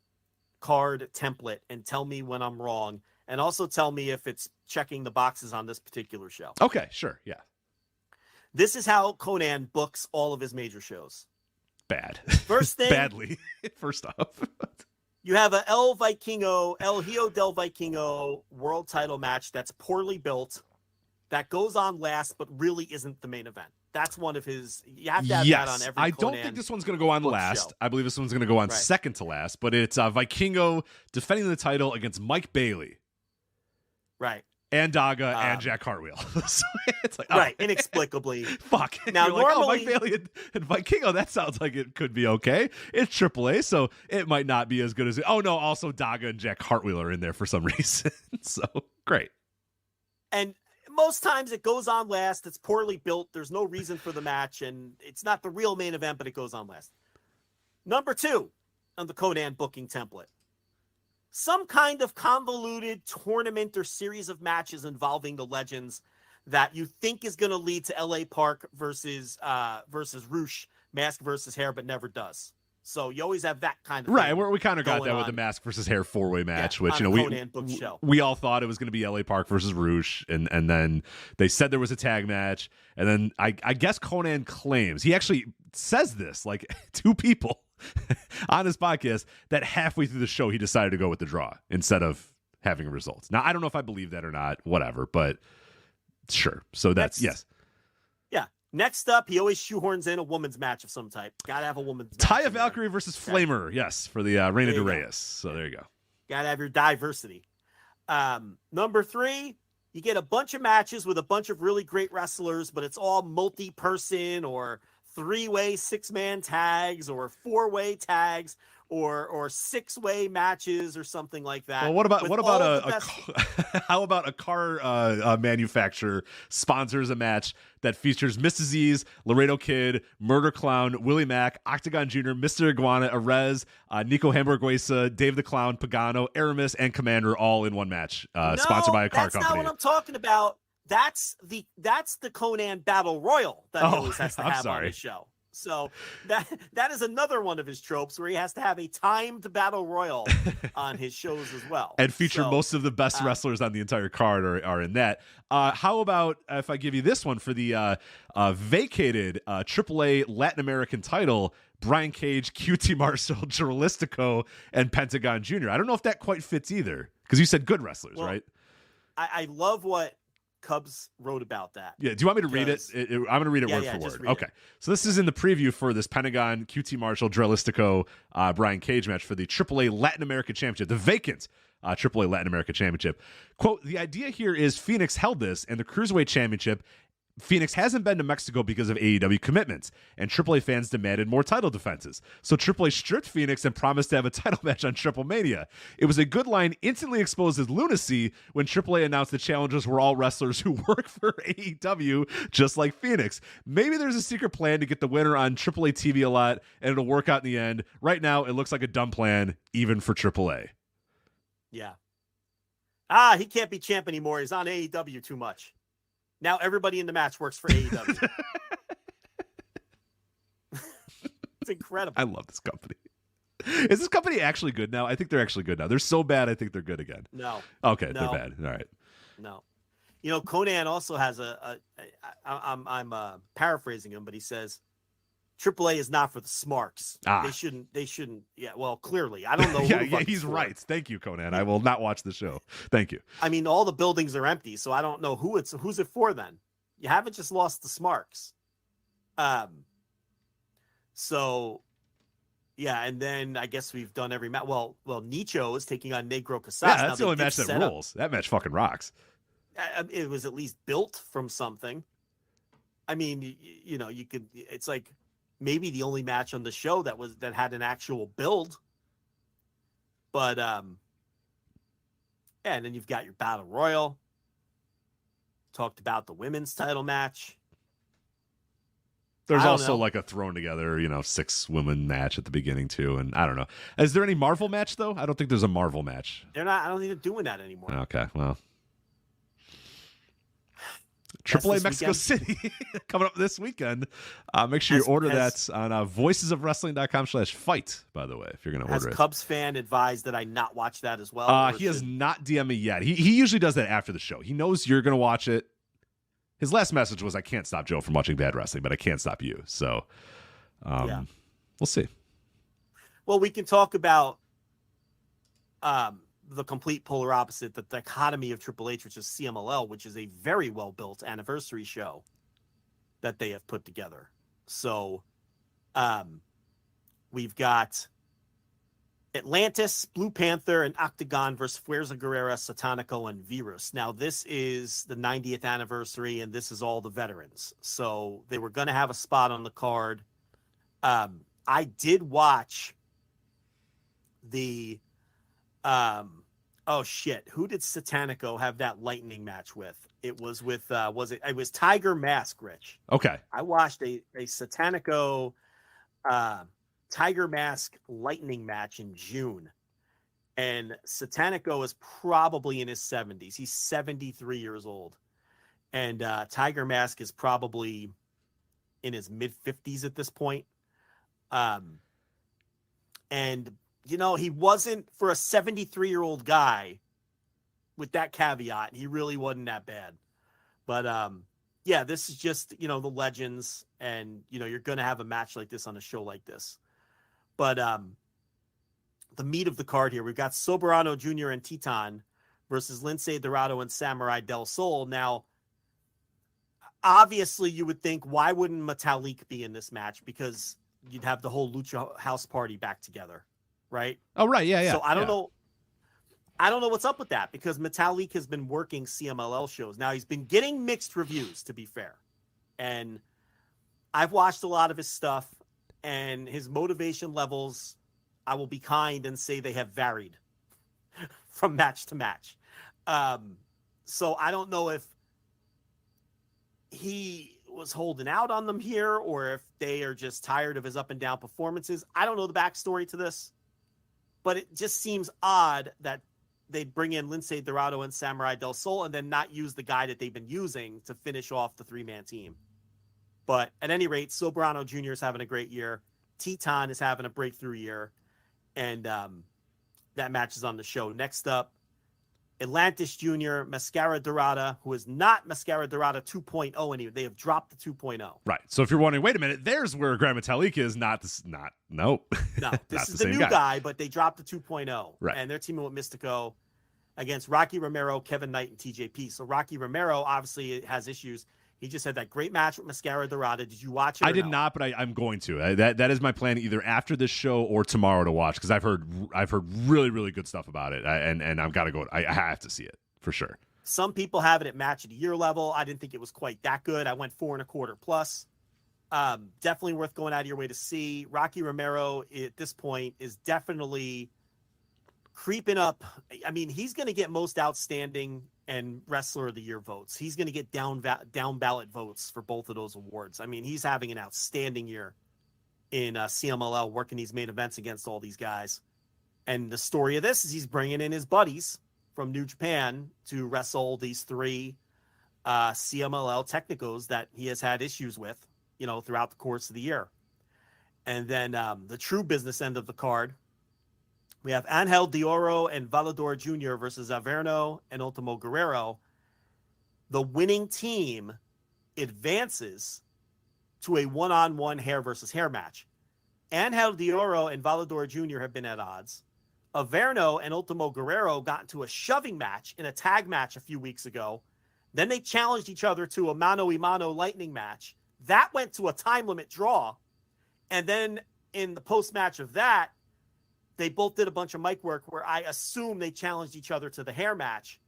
card template and tell me when I'm wrong, and also tell me if it's checking the boxes on this particular show? Okay, sure, yeah. This is how Conan books all of his major shows. Bad. First thing, badly. First off, you have a El Hijo del Vikingo world title match that's poorly built, that goes on last, but really isn't the main event. That's one of his. You have to have that on every. I don't think this one's going to go on last. Show. I believe this one's going to go on second to last, but it's Vikingo defending the title against Mike Bailey. Right. And Daga and Jack Hartwheel. So it's like, right, inexplicably. Fuck. Now, You're normally, like, Mike Bailey and Vikingo, that sounds like it could be okay. It's AAA, so it might not be as good as it. Oh, no, also Daga and Jack Hartwheel are in there for some reason. So, great. And most times it goes on last. It's poorly built. There's no reason for the match, and it's not the real main event, but it goes on last. Number 2 on the Conan booking template. Some kind of convoluted tournament or series of matches involving the legends that you think is going to lead to LA Park versus Roosh, mask versus hair, but never does. So you always have that kind of right. We kind of got that with the mask versus hair 4-way match, which we all thought it was going to be LA Park versus Roosh, and then they said there was a tag match, and then I guess Conan claims he actually says this like 2 people on his podcast that halfway through the show he decided to go with the draw instead of having results. Now I don't know if I believe that or not, whatever, but sure. So that's yes. Yeah. Next up, he always shoehorns in a woman's match of some type. Gotta have a woman's match. Taya Valkyrie versus Flamer, yes, for the Reina de Reyes. So there you go. Gotta have your diversity. Number 3, you get a bunch of matches with a bunch of really great wrestlers, but it's all multi-person or 3-way 6-man tags or 4-way tags or 6-way matches or something like that. Well, what about how about a car manufacturer sponsors a match that features Miss Disease, Laredo Kid, Murder Clown, Willie Mack, Octagon Jr., Mr. Iguana, Arez, Nico Hamburguesa, Dave the Clown, Pagano, Aramis, and Commander all in one match, sponsored by a car company. That's not what I'm talking about. That's the Conan Battle Royal that he always has to have on his show. So that is another one of his tropes where he has to have a timed Battle Royal on his shows as well. And feature most of the best wrestlers on the entire card are in that. How about if I give you this one for the vacated AAA Latin American title, Brian Cage, QT Marshall, Juralistico, and Pentagon Jr. I don't know if that quite fits either because you said good wrestlers, right? I love what Cubs wrote about that. Yeah, do you want me to read it? I'm going to read it word for word. Okay, so this is in the preview for this Pentagon, QT Marshall, Drellistico, Brian Cage match for the AAA Latin America Championship, the vacant AAA Latin America Championship. Quote, the idea here is Phoenix held this, and the Cruiserweight Championship, Phoenix hasn't been to Mexico because of AEW commitments, and AAA fans demanded more title defenses. So AAA stripped Phoenix and promised to have a title match on TripleMania. It was a good line, instantly exposed as lunacy when AAA announced the challengers were all wrestlers who work for AEW, just like Phoenix. Maybe there's a secret plan to get the winner on AAA TV a lot, and it'll work out in the end. Right now, it looks like a dumb plan, even for AAA. Yeah. He can't be champ anymore. He's on AEW too much. Now everybody in the match works for AEW. It's incredible. I love this company. Is this company actually good now? I think they're actually good now. They're so bad, I think they're good again. No. Okay, they're bad. All right. No. You know, Conan also has I'm paraphrasing him, but he says, AAA is not for the smarks. They shouldn't. Yeah, well, clearly. I don't know. yeah, he's right. Thank you, Conan. I will not watch the show. Thank you. I mean, all the buildings are empty, so I don't know who's it for then. You haven't just lost the smarks. So, yeah, and then I guess we've done every match. Well, Nicho is taking on Negro Casas. Yeah, that's the only match that rules. That match fucking rocks. It was at least built from something. I mean, you know, you could. It's like maybe the only match on the show that had an actual build. But yeah, and then you've got your Battle Royal. Talked about the women's title match. There's also like a thrown together, 6-woman match at the beginning too, and I don't know. Is there any Marvel match though? I don't think there's a Marvel match. They're not. I don't think they're doing that anymore. Okay, well. AAA Mexico City coming up this weekend. Make sure you order that on voicesofwrestling.com/fight, by the way, if you're going to order it. Has Cubs fan advised that I not watch that as well? He has not DM'd me yet. He usually does that after the show. He knows you're going to watch it. His last message was, I can't stop Joe from watching bad wrestling, but I can't stop you. So we'll see. Well, we can talk about the complete polar opposite, the dichotomy of Triple H, which is CMLL, which is a very well-built anniversary show that they have put together. So we've got Atlantis, Blue Panther, and Octagon versus Fuerza Guerrera, Satanico, and Virus. Now, this is the 90th anniversary, and this is all the veterans. So they were going to have a spot on the card. I did watch the oh shit, who did Satanico have that lightning match with? It was with it was Tiger Mask, Rich. Okay. I watched a Satanico Tiger Mask lightning match in June. And Satanico is probably in his 70s. He's 73 years old. And Tiger Mask is probably in his mid 50s at this point. And he wasn't, for a 73-year-old guy, with that caveat, he really wasn't that bad. But, yeah, this is just, the legends. And, you're going to have a match like this on a show like this. But the meat of the card here, we've got Soberano Jr. and Titan versus Lince Dorado and Samurai Del Sol. Now, obviously, you would think, why wouldn't Metalik be in this match? Because you'd have the whole Lucha House Party back together. Right? Oh, right. Yeah. So I don't know. I don't know what's up with that, because Metalik has been working CMLL shows. Now, he's been getting mixed reviews, to be fair. And I've watched a lot of his stuff, and his motivation levels, I will be kind and say they have varied from match to match. So I don't know if he was holding out on them here, or if they are just tired of his up and down performances. I don't know the backstory to this. But it just seems odd that they'd bring in Lince Dorado and Samurai Del Sol and then not use the guy that they've been using to finish off the 3-man team. But at any rate, Soberano Jr. is having a great year. Titan is having a breakthrough year. And that match is on the show. Next up, Atlantis Jr., Mascara Dorada, who is not Mascara Dorada 2.0 anymore. They have dropped the 2.0. Right. So if you're wondering, wait a minute, there's where Grand Metalik is. Nope. No, this is the new guy, but they dropped the 2.0. Right. And they're teaming with Mystico against Rocky Romero, Kevin Knight, and TJP. So Rocky Romero obviously has issues. He just had that great match with Mascara Dorada. Did you watch it? I did not, but I'm going to. That is my plan, either after this show or tomorrow to watch, because I've heard really, really good stuff about it, and I've got to go. I have to see it for sure. Some people have it at match of the year level. I didn't think it was quite that good. I went 4.25 plus. Definitely worth going out of your way to see. Rocky Romero at this point is definitely creeping up. I mean, he's going to get most outstanding and wrestler of the year votes. He's going to get down ballot votes for both of those awards. I mean, he's having an outstanding year in CMLL, working these main events against all these guys. And the story of this is he's bringing in his buddies from New Japan to wrestle these 3 CMLL technicos that he has had issues with, throughout the course of the year. And then the true business end of the card, we have Angel De Oro and Valador Jr. versus Averno and Ultimo Guerrero. The winning team advances to a one-on-one hair versus hair match. Angel De Oro and Valador Jr. have been at odds. Averno and Ultimo Guerrero got into a shoving match in a tag match a few weeks ago. Then they challenged each other to a mano-a-mano lightning match. That went to a time limit draw. And then in the post-match of that, they both did a bunch of mic work where I assume they challenged each other to the hair match.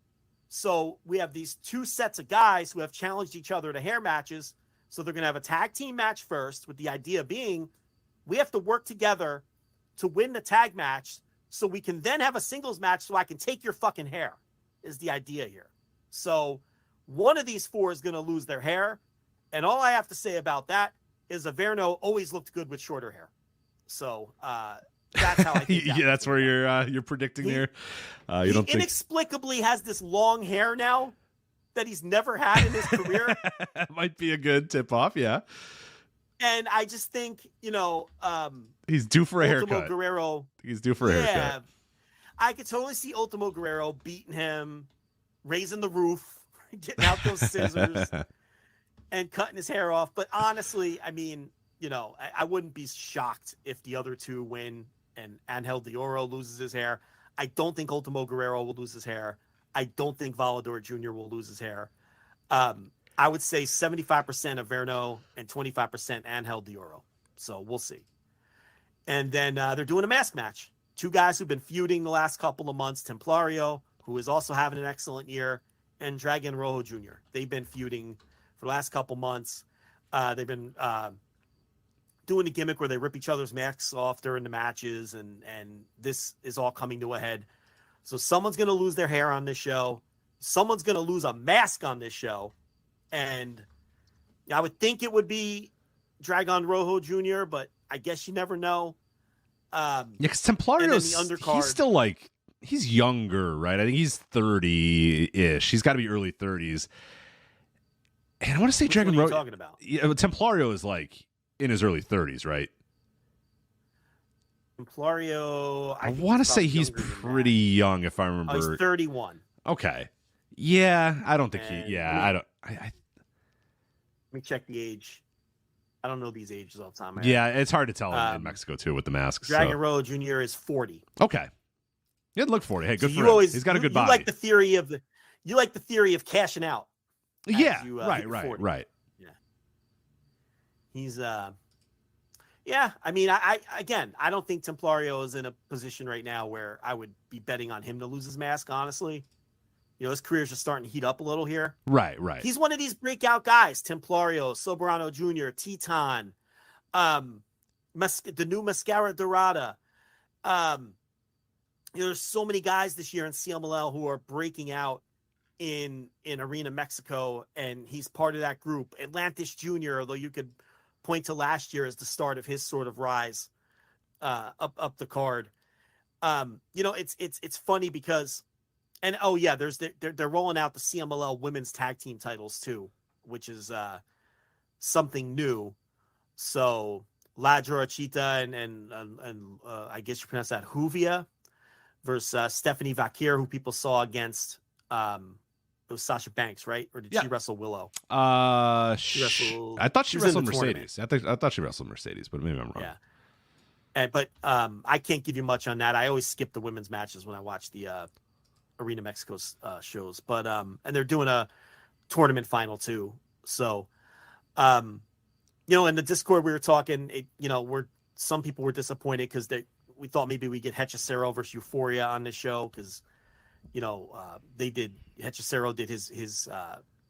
So we have these two sets of guys who have challenged each other to hair matches. So they're going to have a tag team match first, with the idea being we have to work together to win the tag match so we can then have a singles match so I can take your fucking hair, is the idea here. So one of these four is going to lose their hair. And all I have to say about that is Averno always looked good with shorter hair. So, that's how I think yeah, that's where you're predicting there. You don't think inexplicably has this long hair now that he's never had in his career. Might be a good tip off, yeah. And I just think, he's due for a Ultimo haircut. Guerrero. He's due for a haircut. Yeah, I could totally see Ultimo Guerrero beating him, raising the roof, getting out those scissors, and cutting his hair off. But honestly, I mean, I wouldn't be shocked if the other two win and Angel de Oro loses his hair. I don't think Ultimo Guerrero will lose his hair. I don't think Volador Jr. will lose his hair. I would say 75% Averno and 25% Angel de Oro. So we'll see. And then they're doing a mask match. Two guys who've been feuding the last couple of months, Templario, who is also having an excellent year, and Dragon Rojo Jr. They've been feuding for the last couple months. They've been doing a gimmick where they rip each other's masks off during the matches, and this is all coming to a head. So someone's going to lose their hair on this show. Someone's going to lose a mask on this show. And I would think it would be Dragon Rojo Jr., but I guess you never know. Yeah, because Templario's, he's still he's younger, right? I think he's 30-ish. He's got to be early 30s. And I want to say Dragon Rojo. Talking about? Yeah, Templario is in his early 30s, right? Templario, I want to say he's pretty young, if I remember. Oh, he's 31. Okay. Yeah, I don't think Let me check the age. I don't know these ages all the time. Yeah, it's hard to tell in Mexico too with the masks. Dragon Rojo Jr. is 40. Okay. He'd look 40. Hey, good so for him. He's got a good body. You like the theory of cashing out. Yeah, right. Yeah. He's yeah, I mean, I don't think Templario is in a position right now where I would be betting on him to lose his mask, honestly. His career's just starting to heat up a little here. Right. He's one of these breakout guys, Templario, Soberano Jr., Teton, the new Mascara Dorada. There's so many guys this year in CMLL who are breaking out in Arena Mexico, and he's part of that group. Atlantis Jr., although you could point to last year as the start of his sort of rise up the card. It's funny because, and they're rolling out the CMLL women's tag team titles too, which is something new. So La Jorachita and I guess you pronounce that Juvia versus Stephanie Vakir, who people saw against it was Sasha Banks, right? Or did she wrestle Willow? I thought she wrestled Mercedes. I thought she wrestled Mercedes, but maybe I'm wrong. Yeah. But I can't give you much on that. I always skip the women's matches when I watch the Arena Mexico shows. But and they're doing a tournament final too. So in the Discord we were talking, some people were disappointed because we thought maybe we get Hechicero versus Euphoria on this show because Hechicero did his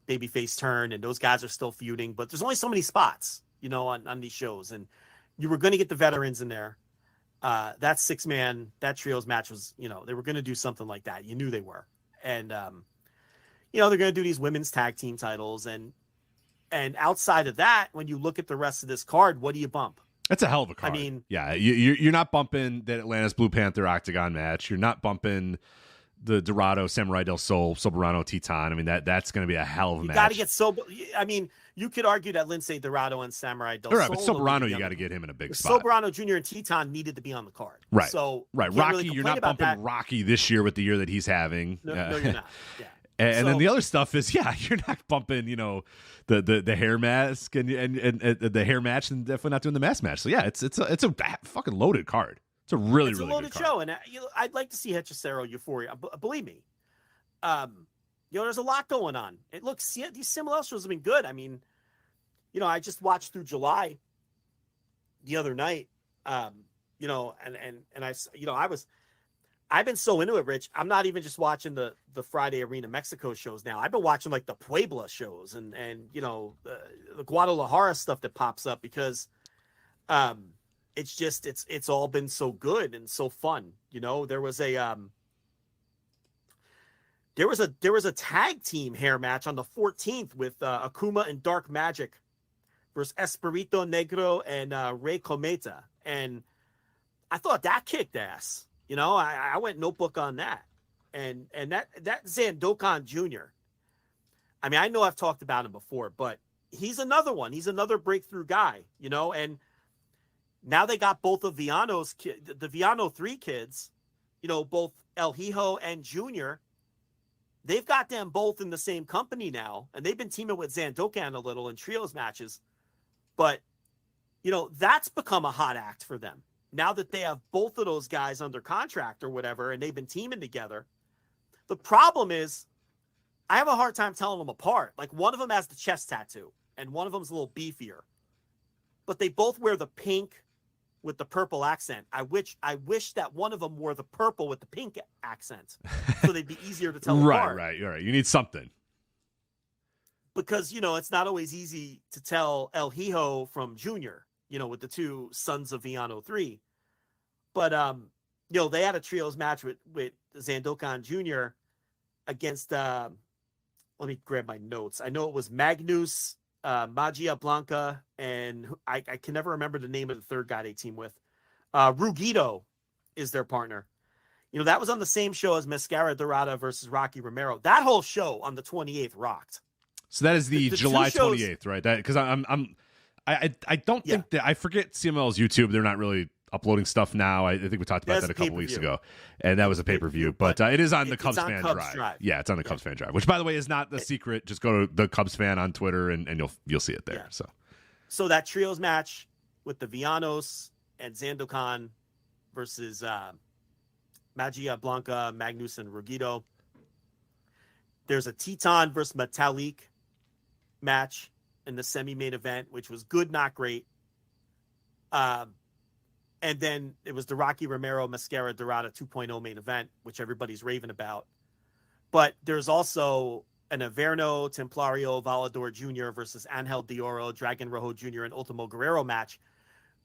babyface turn, and those guys are still feuding, but there's only so many spots, on these shows, and you were going to get the veterans in there. That 6-man, that trios match was, they were going to do something like that. You knew they were. And, they're going to do these women's tag team titles. And outside of that, when you look at the rest of this card, what do you bump? That's a hell of a card. I mean, yeah, you're not bumping that Atlantis Blue Panther Octagon match. You're not bumping the Dorado Samurai del Sol Soberano Titan. I mean, that's going to be a hell of a match. You got to get I mean, you could argue that Lince Dorado and Samurai del Sol. Right, but Soberano, you got to get him in a big spot. Soberano Jr. and Titan needed to be on the card. Right. So right, Rocky, really you're not bumping that. Rocky this year with the year that he's having. No, you're not. Yeah. And then the other stuff is, you're not bumping, the hair mask and the hair match, and definitely not doing the mask match. So yeah, it's a fucking loaded card. It's a really loaded good show, and I'd like to see Hechicero Euphoria. Believe me, there's a lot going on. It looks these CMLL shows have been good. I mean, I just watched through July. the other night, you know, and I, you know, I've been so into it, Rich. I'm not even just watching the Friday Arena Mexico shows now. I've been watching like the Puebla shows and you know, the Guadalajara stuff that pops up because it's just it's all been so good and so fun. You know, there was a tag team hair match on the 14th with Akuma and Dark Magic versus Espirito Negro and Rey Cometa, and I thought that kicked ass. You know, I went notebook on that. And that Zandokan Jr., I mean, I know I've talked about him before, but he's another one. He's another breakthrough guy, you know, and now they got both of the Viano 3 kids, you know, both El Hijo and Junior. They've got them both in the same company now, and they've been teaming with Zandokan a little in trios matches. But, you know, that's become a hot act for them. Now that they have both of those guys under contract or whatever, and they've been teaming together, the problem is I have a hard time telling them apart. Like, one of them has the chest tattoo, and one of them's a little beefier. But they both wear the pink with the purple accent. I wish that one of them wore the purple with the pink accent, so they'd be easier to tell apart. Right. You're right. You need something. Because, you know, it's not always easy to tell El Hijo from Junior, you know, with the two sons of Viano 3. But, you know, they had a trios match with Zandokan Jr. against, let me grab my notes. I know it was Magnus, Magia Blanca, and I can never remember the name of the third guy they team with. Rugito is their partner. You know, that was on the same show as Mascara Dorada versus Rocky Romero. That whole show on the 28th rocked. So that is the July 28th, right? That because I don't think that I forget CML's YouTube. They're not really uploading stuff now. I think we talked about that a couple weeks ago, and that was a pay-per-view. But it is on the Cubs fan drive. Yeah, it's on the Cubs fan drive, which, by the way, is not the secret. Just go to the Cubs fan on Twitter, and you'll see it there. Yeah. So that trios match with the Vianos and Zandokan versus Magia Blanca, Magnus, and Rugito. There's a Teton versus Metalik match in the semi-main event, which was good, not great. And then it was the Rocky Romero Mascara Dorada 2.0 main event, which everybody's raving about. But there's also an Averno, Templario, Volador Jr. versus Angel de Oro, Dragon Rojo Jr., and Ultimo Guerrero match,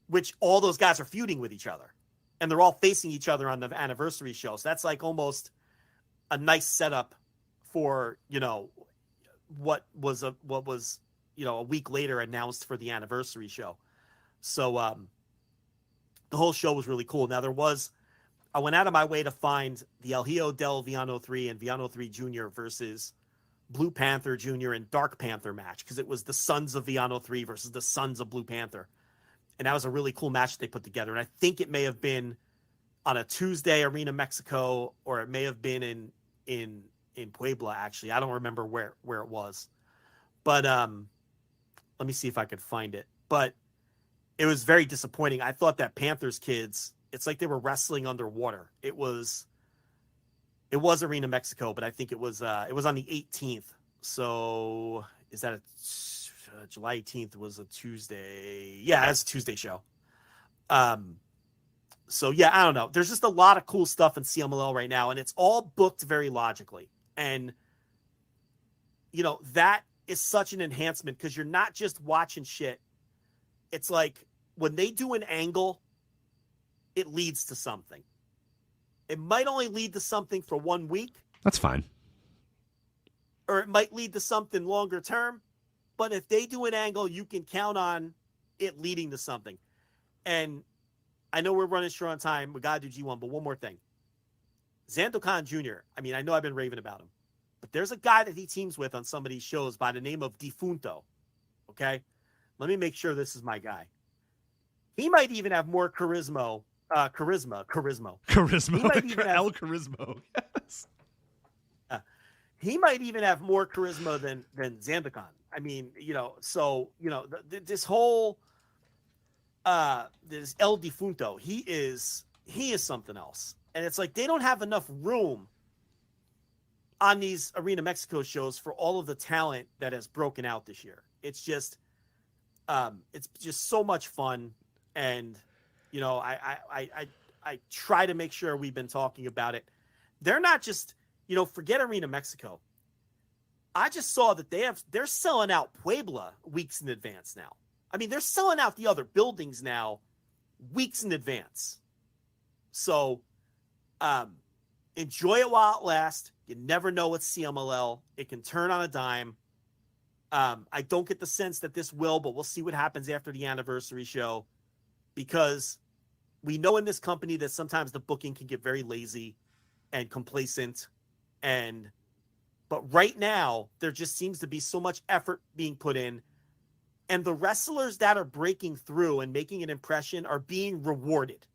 which all those guys are feuding with each other. And they're all facing each other on the anniversary show. So that's like almost a nice setup for, you know, what was you know, a week later announced for the anniversary show. So the whole show was really cool. Now I went out of my way to find the El Hijo del Viano 3 and Viano 3 Jr. versus Blue Panther Jr. and Dark Panther match, because it was the sons of Viano 3 versus the sons of Blue Panther. And that was a really cool match they put together. And I think it may have been on a Tuesday, Arena Mexico, or it may have been in Puebla, actually. I don't remember where it was. But let me see if I could find it. But it was very disappointing. I thought that Panthers kids, it's like they were wrestling underwater. It was Arena Mexico, but I think it was on the 18th. So is that July 18th was a Tuesday? Yeah, that's a Tuesday show. So yeah, I don't know. There's just a lot of cool stuff in CMLL right now, and it's all booked very logically. And you know, that is such an enhancement because you're not just watching shit. It's like when they do an angle, it leads to something. It might only lead to something for 1 week. That's fine. Or it might lead to something longer term. But if they do an angle, you can count on it leading to something. And I know we're running short on time. We got to do G1, but one more thing. Zandokan Jr., I mean, I know I've been raving about him. But there's a guy that he teams with on some of these shows by the name of Defunto. Okay? Let me make sure this is my guy. He might even have more charisma. Charisma. He might even have, El Charismo. Yes. He might even have more charisma than Zandokan. I mean, you know, so, you know, this whole this El Defunto, he is something else. And it's like they don't have enough room on these Arena Mexico shows for all of the talent that has broken out this year. It's just so much fun. and I try to make sure we've been talking about it. They're not just, forget Arena Mexico. I just saw that they're selling out Puebla weeks in advance now. I mean, they're selling out the other buildings now weeks in advance. So enjoy it while it lasts. You never know with CMLL. It can turn on a dime. I don't get the sense that this will, but we'll see what happens after the anniversary show, because we know in this company that sometimes the booking can get very lazy and complacent. But right now, there just seems to be so much effort being put in. And the wrestlers that are breaking through and making an impression are being rewarded.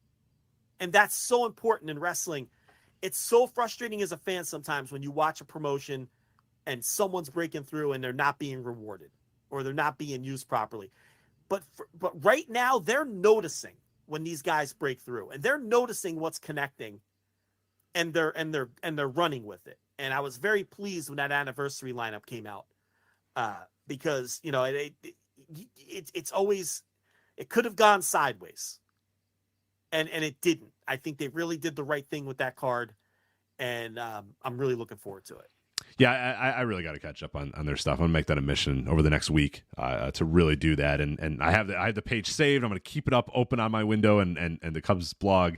And that's so important in wrestling. It's so frustrating as a fan sometimes when you watch a promotion and someone's breaking through and they're not being rewarded or they're not being used properly. But right now, they're noticing when these guys break through, and they're noticing what's connecting, and they're running with it. And I was very pleased when that anniversary lineup came out, because it's always, it could have gone sideways, and it didn't. I think they really did the right thing with that card, and I'm really looking forward to it. Yeah, I really got to catch up on their stuff. I'm gonna make that a mission over the next week to really do that. And I have the page saved. I'm gonna keep it up open on my window, and the Cubs blog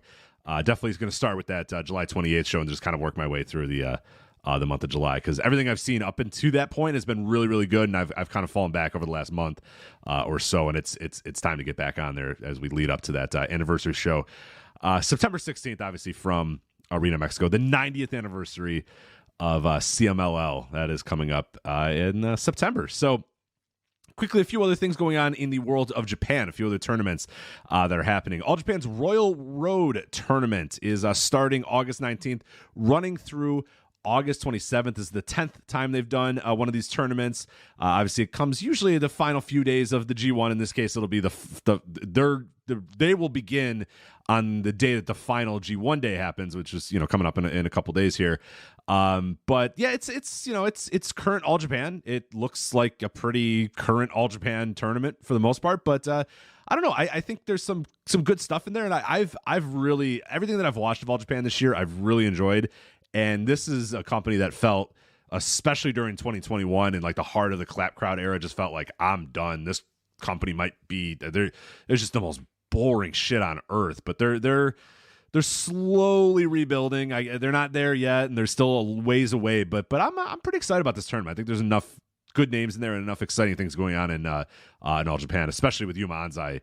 definitely is gonna start with that July 28th show and just kind of work my way through the month of July, because everything I've seen up until that point has been really, really good, and I've kind of fallen back over the last month or so, and it's time to get back on there as we lead up to that anniversary show, September 16th, obviously from Arena Mexico, the 90th anniversary of CMLL that is coming up in September. So quickly, a few other things going on in the world of Japan, a few other tournaments that are happening. All Japan's Royal Road tournament is starting August 19th, running through August 27th. Is the 10th time they've done one of these tournaments. Obviously, it comes usually the final few days of the G1. In this case, it'll be they will begin on the day that the final G1 day happens, which is coming up in a couple days here. But yeah, it's current All Japan. It looks like a pretty current All Japan tournament for the most part. But I don't know. I think there's some good stuff in there, and I've really, everything that I've watched of All Japan this year, I've really enjoyed. And this is a company that felt, especially during 2021 and like the heart of the clap crowd era, just felt like, I'm done. This company might be there's just the most boring shit on earth, but they're slowly rebuilding. They're not there yet, and they're still a ways away. But I'm pretty excited about this tournament. I think there's enough good names in there and enough exciting things going on in All Japan, especially with Yuma Anzai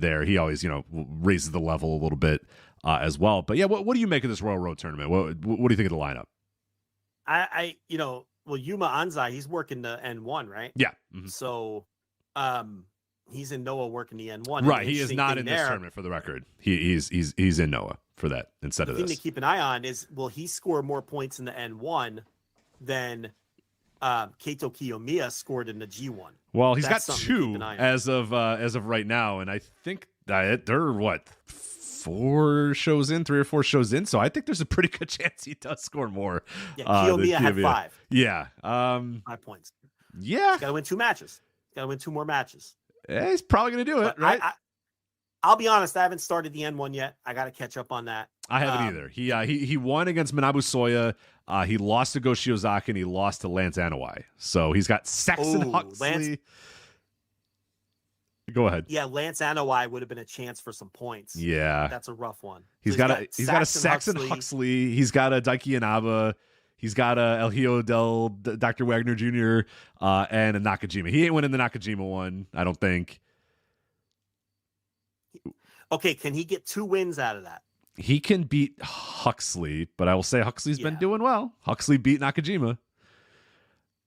there. He always raises the level a little bit as well. But yeah, what do you make of this Royal Road tournament? What do you think of the lineup? Yuma Anzai, he's working the N1, right? Yeah. Mm-hmm. So he's in Noah working the N1. Right. He is not in this tournament, for the record. He's in Noah for that instead of this. The thing to keep an eye on is, will he score more points in the N1 than Keito Kiyomiya scored in the G1? Well, he's got 2 as of right now, and I think that they're 3 or 4 shows in, so I think there's a pretty good chance he does score more. Yeah, Kiyomiya had 5. Yeah, 5 points. Yeah, he's got to win 2 matches. Got to win 2 more matches. Yeah, he's probably going to do it, right? I'll be honest, I haven't started the N1 yet. I got to catch up on that. I haven't either. He won against Manabu Soya. He lost to Go Shiozaki, and he lost to Lance Anoa'i. So he's got Saxon Huxley. Go ahead. Yeah, Lance Anoa'i would have been a chance for some points. Yeah, that's a rough one. He's got a Saxon Huxley. He's got a Daiki Inaba. He's got a El Hijo del Dr. Wagner Jr. And a Nakajima. He ain't winning the Nakajima one, I don't think. Okay, can he get 2 wins out of that? He can beat Huxley, but I will say Huxley's been doing well. Huxley beat Nakajima.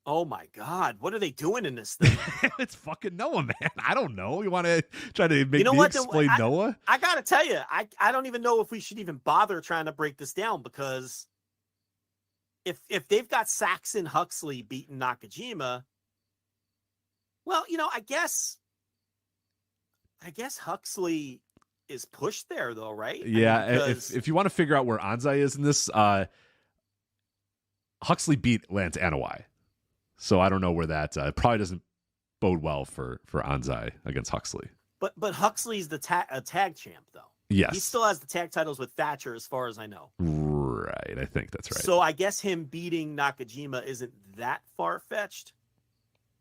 Oh my God, what are they doing in this thing? It's fucking Noah, man. I don't know. You want to try to make me explain Noah? I got to tell you, I don't even know if we should even bother trying to break this down, because if they've got Saxon Huxley beating Nakajima, well, I guess Huxley is pushed there, though, right? Yeah, if you want to figure out where Anzai is in this, Huxley beat Lance Anoa'i. So I don't know where that probably doesn't bode well for Anzai against Huxley. But Huxley's the tag champ though. Yes. He still has the tag titles with Thatcher, as far as I know. Right. I think that's right. So I guess him beating Nakajima isn't that far-fetched,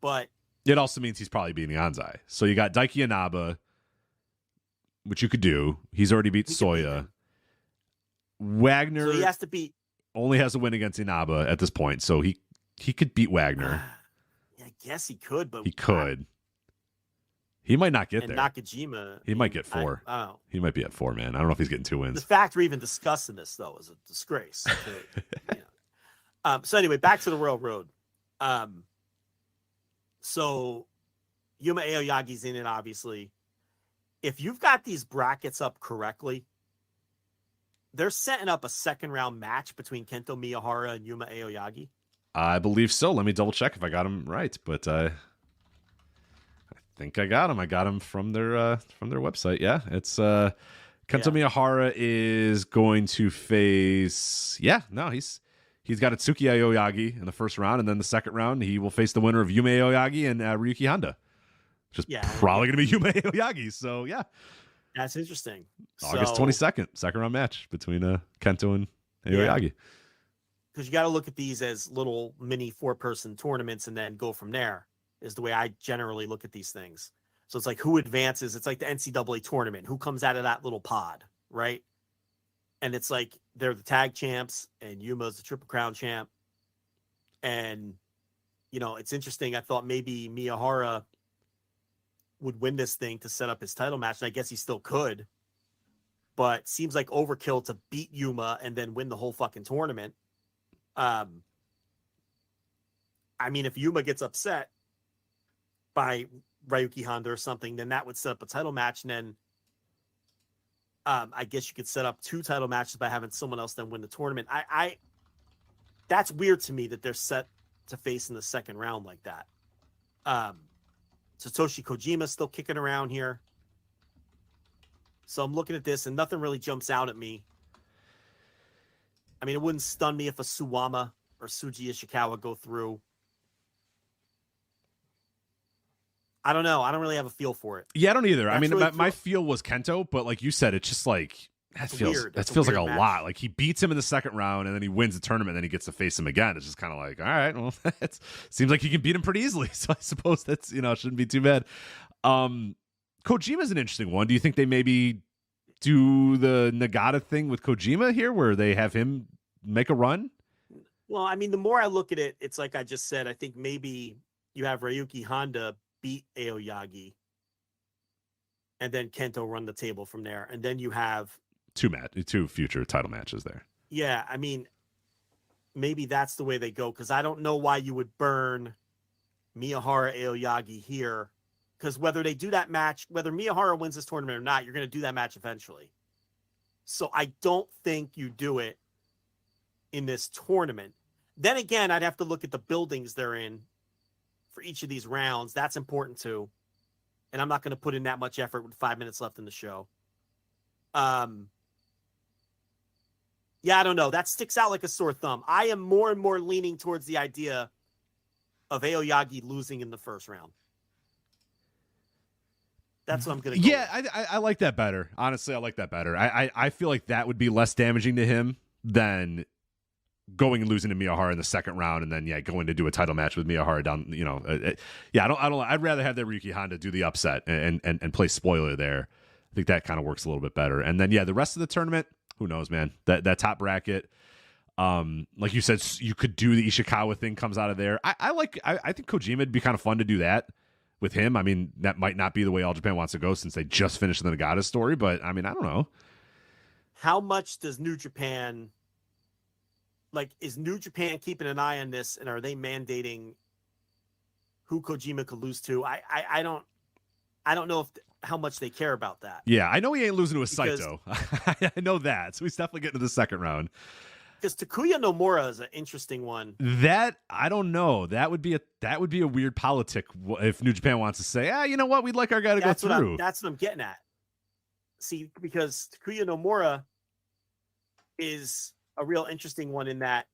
but it also means he's probably beating Anzai. So you got Daiki Inaba, which you could do. He's already beat Soya. Wagner so he has to beat. Only has a win against Inaba at this point, so he could beat Wagner. Yeah, I guess he could, but he could. He might not get and there. Nakajima. He might get 4. I don't know. He might be at 4, man. I don't know if he's getting 2 wins. The fact we're even discussing this, though, is a disgrace. So anyway, back to the Royal Road. So Yuma Aoyagi's in it, obviously. If you've got these brackets up correctly, they're setting up a second-round match between Kento Miyahara and Yuma Aoyagi. I believe so. Let me double check if I got him right, but I think I got him. I got him from their website. Yeah, it's Kento Miyahara is going to face. Yeah, no, he's got Atsuki Aoyagi in the first round, and then the second round he will face the winner of Yuma Aoyagi and Ryuki Honda, which is probably going to be Yuma Aoyagi. So yeah, that's interesting. August 22nd, second round match between Kento and Aoyagi. Because you got to look at these as little mini 4-person tournaments and then go from there, is the way I generally look at these things. So it's like who advances. It's like the NCAA tournament. Who comes out of that little pod, right? And it's like they're the tag champs and Yuma's the Triple Crown champ. And, it's interesting. I thought maybe Miyahara would win this thing to set up his title match. And I guess he still could. But seems like overkill to beat Yuma and then win the whole fucking tournament. I mean, if Yuma gets upset by Ryuki Honda or something, then that would set up a title match. And then I guess you could set up 2 title matches by having someone else then win the tournament. That's weird to me that they're set to face in the second round like that. Satoshi Kojima's still kicking around here. So I'm looking at this and nothing really jumps out at me. I mean, it wouldn't stun me if a Suwama or Suji Ishikawa go through. I don't know. I don't really have a feel for it. Yeah, I don't either. That's I mean, really my feel was Kento, but like you said, it's just like that feels like a match. lot. Like he beats him in the second round, and then he wins the tournament, and then he gets to face him again. It's just kind of like, all right, well, it seems like he can beat him pretty easily. So I suppose that's shouldn't be too bad. Kojima's an interesting one. Do you think they maybe do the Nagata thing with Kojima here, where they have him make a run? Well, I mean, the more I look at it, it's like I just said. I think maybe you have Ryuki Honda beat Aoyagi, and then Kento run the table from there, and then you have 2 future title matches there. Yeah, I mean, maybe that's the way they go, because I don't know why you would burn Miyahara Aoyagi here, because whether they do that match, whether Miyahara wins this tournament or not, you're going to do that match eventually. So I don't think you do it in this tournament. Then again, I'd have to look at the buildings they're in for each of these rounds. That's important too. And I'm not going to put in that much effort with 5 minutes left in the show. Yeah, I don't know. That sticks out like a sore thumb. I am more and more leaning towards the idea of Aoyagi losing in the first round. That's what I'm going to go with. I like that better. Honestly, I like that better. I feel like that would be less damaging to him than going and losing to Miyahara in the second round, and then going to do a title match with Miyahara down. I don't. I'd rather have that Ryuki Honda do the upset and play spoiler there. I think that kind of works a little bit better. And then the rest of the tournament, who knows, man? That top bracket, like you said, you could do the Ishikawa thing comes out of there. I think Kojima would be kind of fun to do that with him. I mean, that might not be the way All Japan wants to go since they just finished the Nagata story, but I mean, I don't know. How much does New Japan, is New Japan keeping an eye on this, and are they mandating who Kojima could lose to? I don't know how much they care about that. Yeah, I know he ain't losing to a Saito. I know that. So he's definitely getting to the second round. Because Takuya Nomura is an interesting one. That I don't know. That would be a weird politic if New Japan wants to say, you know what, we'd like our guy to go through. That's what I'm getting at. See, because Takuya Nomura is a real interesting one in that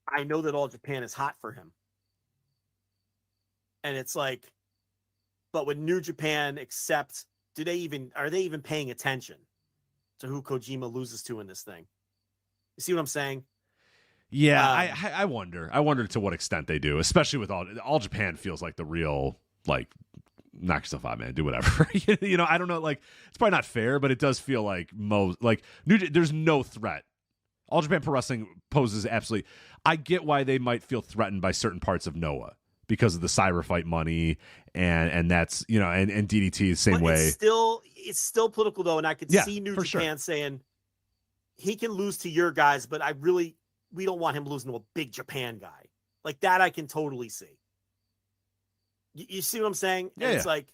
I know that All Japan is hot for him. And it's like, but would New Japan accept are they even paying attention to who Kojima loses to in this thing? You see what I'm saying? Yeah, I wonder. I wonder to what extent they do, especially with all Japan feels like the real, like, knock yourself out, man. Do whatever. I don't know. Like, it's probably not fair, but it does feel like there's no threat. All Japan Pro Wrestling poses absolutely. I get why they might feel threatened by certain parts of Noah because of the cyber fight money and that's and DDT the same way. It's still political though, and I could see New Japan saying he can lose to your guys, but we don't want him losing to a big Japan guy. Like that I can totally see. You see what I'm saying? Yeah, it's like,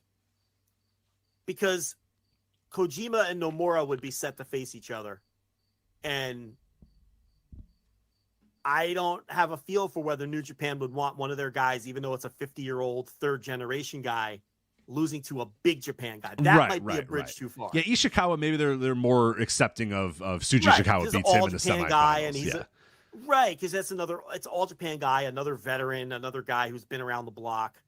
because Kojima and Nomura would be set to face each other. And I don't have a feel for whether New Japan would want one of their guys, even though it's a 50-year-old third generation guy, losing to a big Japan guy. That might be a bridge too far. Yeah, Ishikawa, maybe they're more accepting of Tsuji Ishikawa beats him in the semifinals. Guy, and he's right, because it's all Japan guy, another veteran, another guy who's been around the block.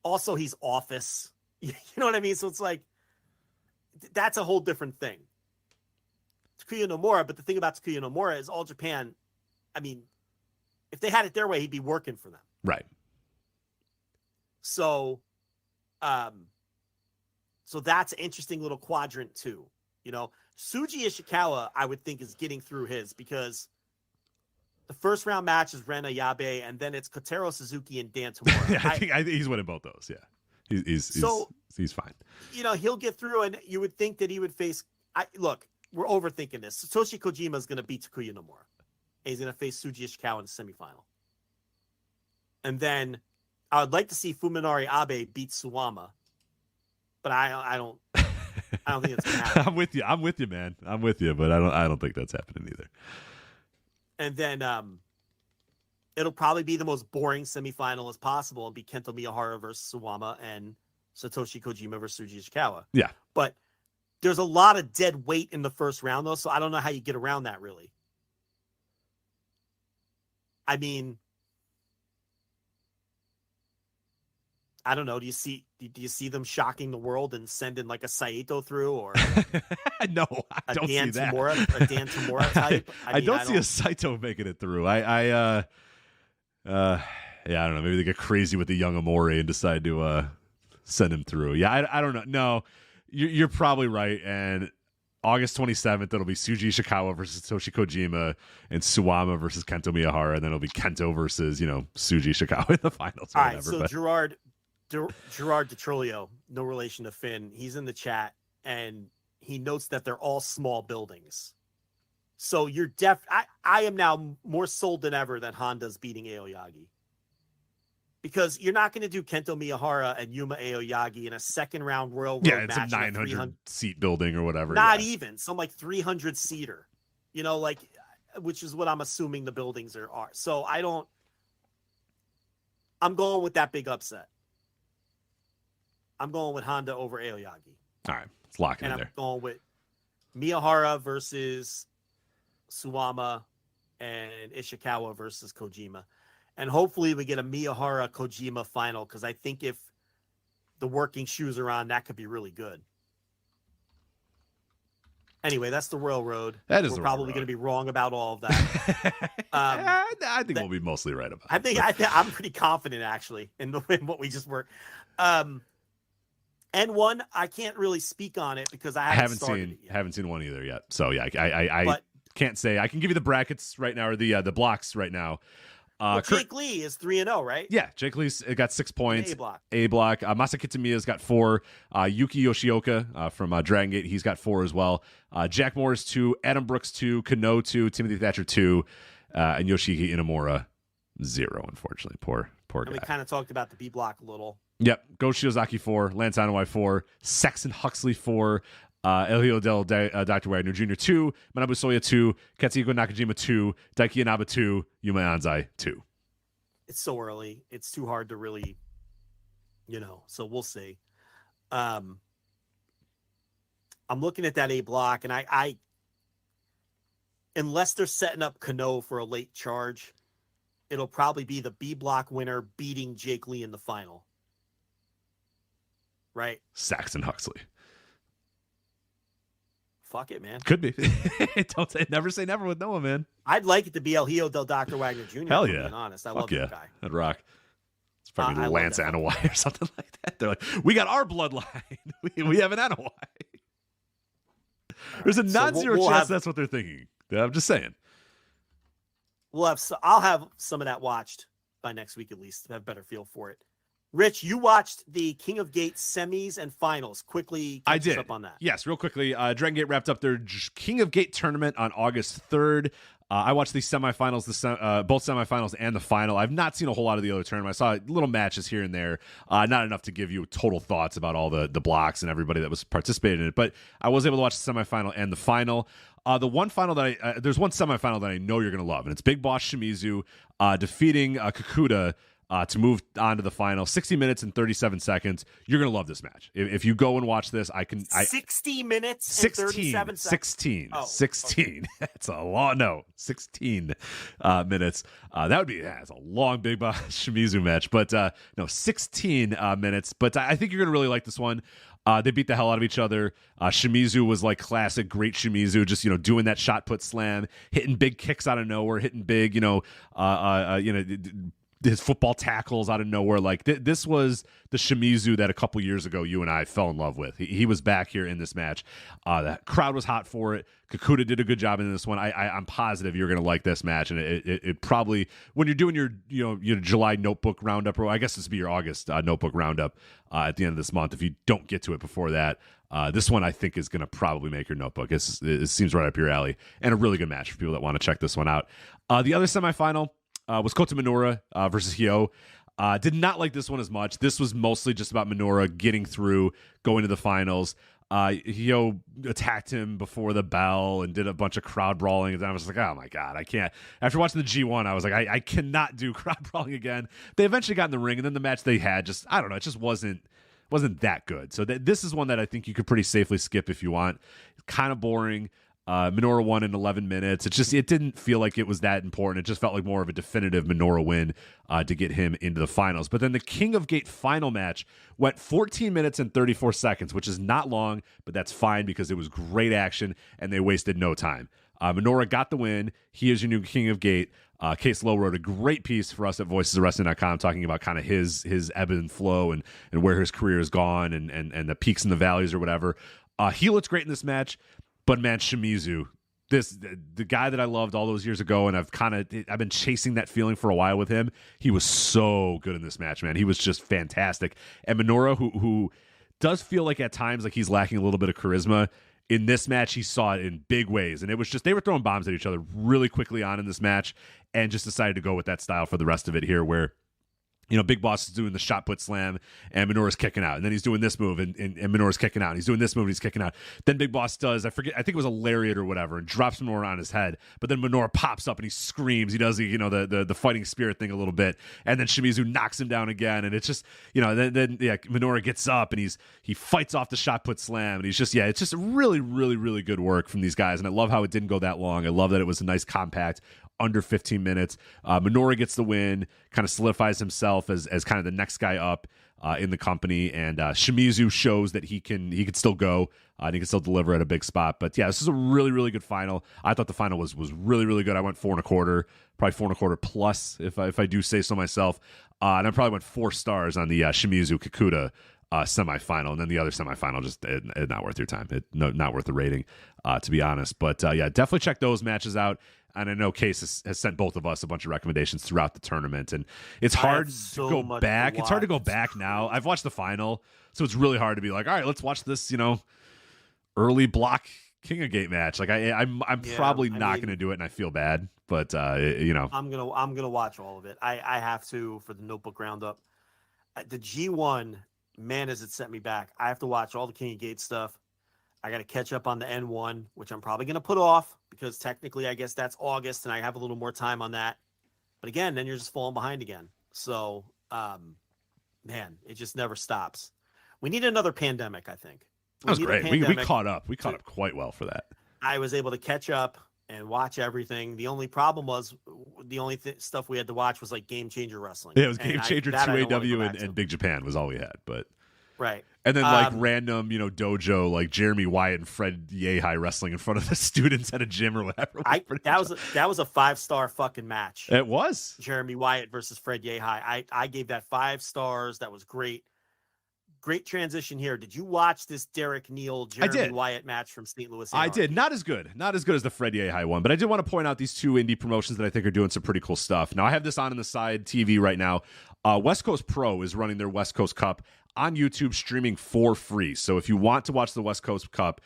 Also he's office. You know what I mean? So it's like, that's a whole different thing. Takuya Nomura, but the thing about Takuya Nomura is All Japan, I mean, if they had it their way, he'd be working for them. Right. So, so that's an interesting little quadrant too. Tsuji Ishikawa, I would think, is getting through his, because the first round match is Ren Ayabe, and then it's Kotaro Suzuki and Dan Tamura. I think he's winning both those. Yeah, he's fine. He'll get through, and you would think that he would face. Look, we're overthinking this. Satoshi Kojima is going to beat Takuya Nomura. And he's going to face Tsuji Ishikawa in the semifinal. And then I would like to see Fuminari Abe beat Suwama, but I don't think it's going to happen. I'm with you, man. I'm with you, but I don't think that's happening either. And then it'll probably be the most boring semifinal as possible and be Kento Miyahara versus Suwama and Satoshi Kojima versus Tsuji Ishikawa. Yeah. But there's a lot of dead weight in the first round, though, so I don't know how you get around that, really. I mean, I don't know. Do you see them shocking the world and sending like a Saito through, or no, I don't see that. A Dan Tamura type? I don't see a Saito making it through. I don't know. Maybe they get crazy with the young Amore and decide to send him through. Yeah, I don't know. No, you're probably right. And August 27th, it'll be Tsuji Ishikawa versus Satoshi Kojima, and Suwama versus Kento Miyahara, and then it'll be Kento versus Tsuji Ishikawa in the finals. All right, so Gerard DiTrolio, no relation to Finn, he's in the chat, and he notes that they're all small buildings. So you're I am now more sold than ever that Honda's beating Aoyagi. Because you're not going to do Kento Miyahara and Yuma Aoyagi in a second round Royal Road match. Yeah, it's a 900 seat building or whatever. Not even. Some like 300 seater. Which is what I'm assuming the buildings are. So I'm going with that big upset. I'm going with Honda over Aoyagi. All right, let's lock it in there. And I'm going with Miyahara versus Suwama and Ishikawa versus Kojima. And hopefully we get a Miyahara Kojima final, because I think if the working shoes are on, that could be really good. Anyway, that's the Royal Road. We're probably going to be wrong about all of that. I think we'll be mostly right about it. I'm pretty confident, actually, in what we just worked. N1, I can't really speak on it because I haven't seen one either yet. So yeah, I can't say. I can give you the brackets right now, or the blocks right now. Jake Lee is 3-0, right? Yeah, Jake Lee's got 6 points. A block. Masa Kitamiya's got 4. Yuki Yoshioka from Dragongate, he's got 4 as well. Jack Morris 2, Adam Brooks 2, Kano 2, Timothy Thatcher 2, and Yoshiki Inamura 0. Unfortunately, poor guy. We kind of talked about the B block a little. Yep, Go Shiozaki 4, Lance Anoa'i 4, Saxon Huxley 4. Elio Dr. Wagner Jr. 2, Manabu Soya 2, Katsuhiko Nakajima 2, Daiki Inaba 2, Yuma Anzai 2. It's so early. It's too hard to really, so we'll see. I'm looking at that A block, and I unless they're setting up Kano for a late charge, it'll probably be the B block winner beating Jake Lee in the final. Right. Saxon Huxley. Fuck it, man. Could be. Never say never with Noah, man. I'd like it to be El Hijo del Dr. Wagner Jr. Hell if I'm yeah. being honest. I Fuck love yeah. that guy. That'd rock. It's probably I love Lance that Anoa'i or something like that. They're like, we got our bloodline. we have an Anoa'i. There's a non-zero chance that's what they're thinking. I'm just saying. I'll have some of that watched by next week at least to have a better feel for it. Rich, you watched the King of Gate semis and finals. Quickly catch us up on that. Yes, real quickly. Dragongate wrapped up their King of Gate tournament on August 3rd. I watched the semifinals, both semifinals and the final. I've not seen a whole lot of the other tournament. I saw little matches here and there, not enough to give you total thoughts about all the blocks and everybody that was participating in it. But I was able to watch the semifinal and the final. The one final that there's one semifinal that I know you're going to love, and it's Big Boss Shimizu defeating Kakuta to move on to the final. 60 minutes and 37 seconds. You're going to love this match. If you go and watch this, 60 minutes and 37 seconds. 16. That's a long, 16 minutes. That would be, it's a long Big Boss Shimizu match, but 16 minutes. But I think you're going to really like this one. They beat the hell out of each other. Shimizu was like classic, great Shimizu, just, doing that shot put slam, hitting big kicks out of nowhere, hitting big, his football tackles out of nowhere. Like this was the Shimizu that a couple years ago you and I fell in love with. He was back here in this match. The crowd was hot for it. Kakuta did a good job in this one. I'm positive you're going to like this match, and it probably, when you're doing your July notebook roundup, or I guess this would be your August notebook roundup at the end of this month. If you don't get to it before that, this one I think is going to probably make your notebook. It seems right up your alley, and a really good match for people that want to check this one out. The other semifinal was Kota Minoura versus Hyo. Did not like this one as much. This was mostly just about Minoura getting through, going to the finals. Hyo attacked him before the bell and did a bunch of crowd brawling. And I was like, oh my God, I can't. After watching the G1, I was like, I cannot do crowd brawling again. They eventually got in the ring, and then the match they had just, I don't know, it just wasn't that good. So this is one that I think you could pretty safely skip if you want. Kind of boring. Minoura won in 11 minutes. It didn't feel like it was that important. It just felt like more of a definitive Minoura win to get him into the finals. But then the King of Gate final match went 14 minutes and 34 seconds, which is not long, but that's fine because it was great action and they wasted no time. Minoura got the win. He is your new King of Gate. Case Lowe wrote a great piece for us at voicesofwrestling.com talking about kind of his ebb and flow and where his career has gone and the peaks and the valleys or whatever. He looks great in this match. But man, Shimizu, the guy that I loved all those years ago, and I've been chasing that feeling for a while with him. He was so good in this match, man. He was just fantastic. And Minoura, who does feel like at times like he's lacking a little bit of charisma, in this match he saw it in big ways. And it was just, they were throwing bombs at each other really quickly on in this match, and just decided to go with that style for the rest of it here, where Big Boss is doing the shot put slam and Minoura's kicking out. And then he's doing this move and Minoura's kicking out. And he's doing this move and he's kicking out. Then Big Boss does, I think it was a lariat or whatever, and drops Minoura on his head. But then Minoura pops up and he screams. He does the fighting spirit thing a little bit. And then Shimizu knocks him down again. And it's just, then Minoura gets up and he fights off the shot put slam. And he's just, it's just really, really, really good work from these guys. And I love how it didn't go that long. I love that it was a nice compact, under 15 minutes. Minoura gets the win, kind of solidifies himself as kind of the next guy up in the company, and Shimizu shows that he can still go and he can still deliver at a big spot. But yeah, this is a really, really good final. I thought the final was really, really good. I went 4.25, probably 4.25 plus if I do say so myself, and I probably went 4 stars on the Shimizu Kakuta semifinal, and then the other semifinal just not worth your time. Not worth the rating, to be honest. But yeah, definitely check those matches out. And I know Case has sent both of us a bunch of recommendations throughout the tournament, and it's hard to go back. It's hard to go back now. I've watched the final, so it's really hard to be like, all right, let's watch this, early block King of Gate match. Like I'm probably not going to do it, and I feel bad, but I'm gonna watch all of it. I have to for the notebook roundup. The G1, man, has it sent me back. I have to watch all the King of Gate stuff. I got to catch up on the N1, which I'm probably going to put off because technically I guess that's August and I have a little more time on that. But again, then you're just falling behind again. So, man, it just never stops. We need another pandemic, I think. That was great. We caught up. We caught up quite well for that. I was able to catch up and watch everything. The only problem was the only stuff we had to watch was like Game Changer Wrestling. Yeah, it was Game Changer, 2AW, and Big Japan was all we had. But Right. And then like random, dojo, like Jeremy Wyatt and Fred Yehai wrestling in front of the students at a gym or whatever. That was a 5-star fucking match. It was. Jeremy Wyatt versus Fred Yehai. I gave that 5 stars. That was great. Great transition here. Did you watch this Derek Neal Jeremy Wyatt match from St. Louis Anarchy? I did. Not as good as the Fred Yehai one, but I did want to point out these two indie promotions that I think are doing some pretty cool stuff. Now I have this on the side TV right now. West Coast Pro is running their West Coast Cup on YouTube, streaming for free. So if you want to watch the West Coast Cup,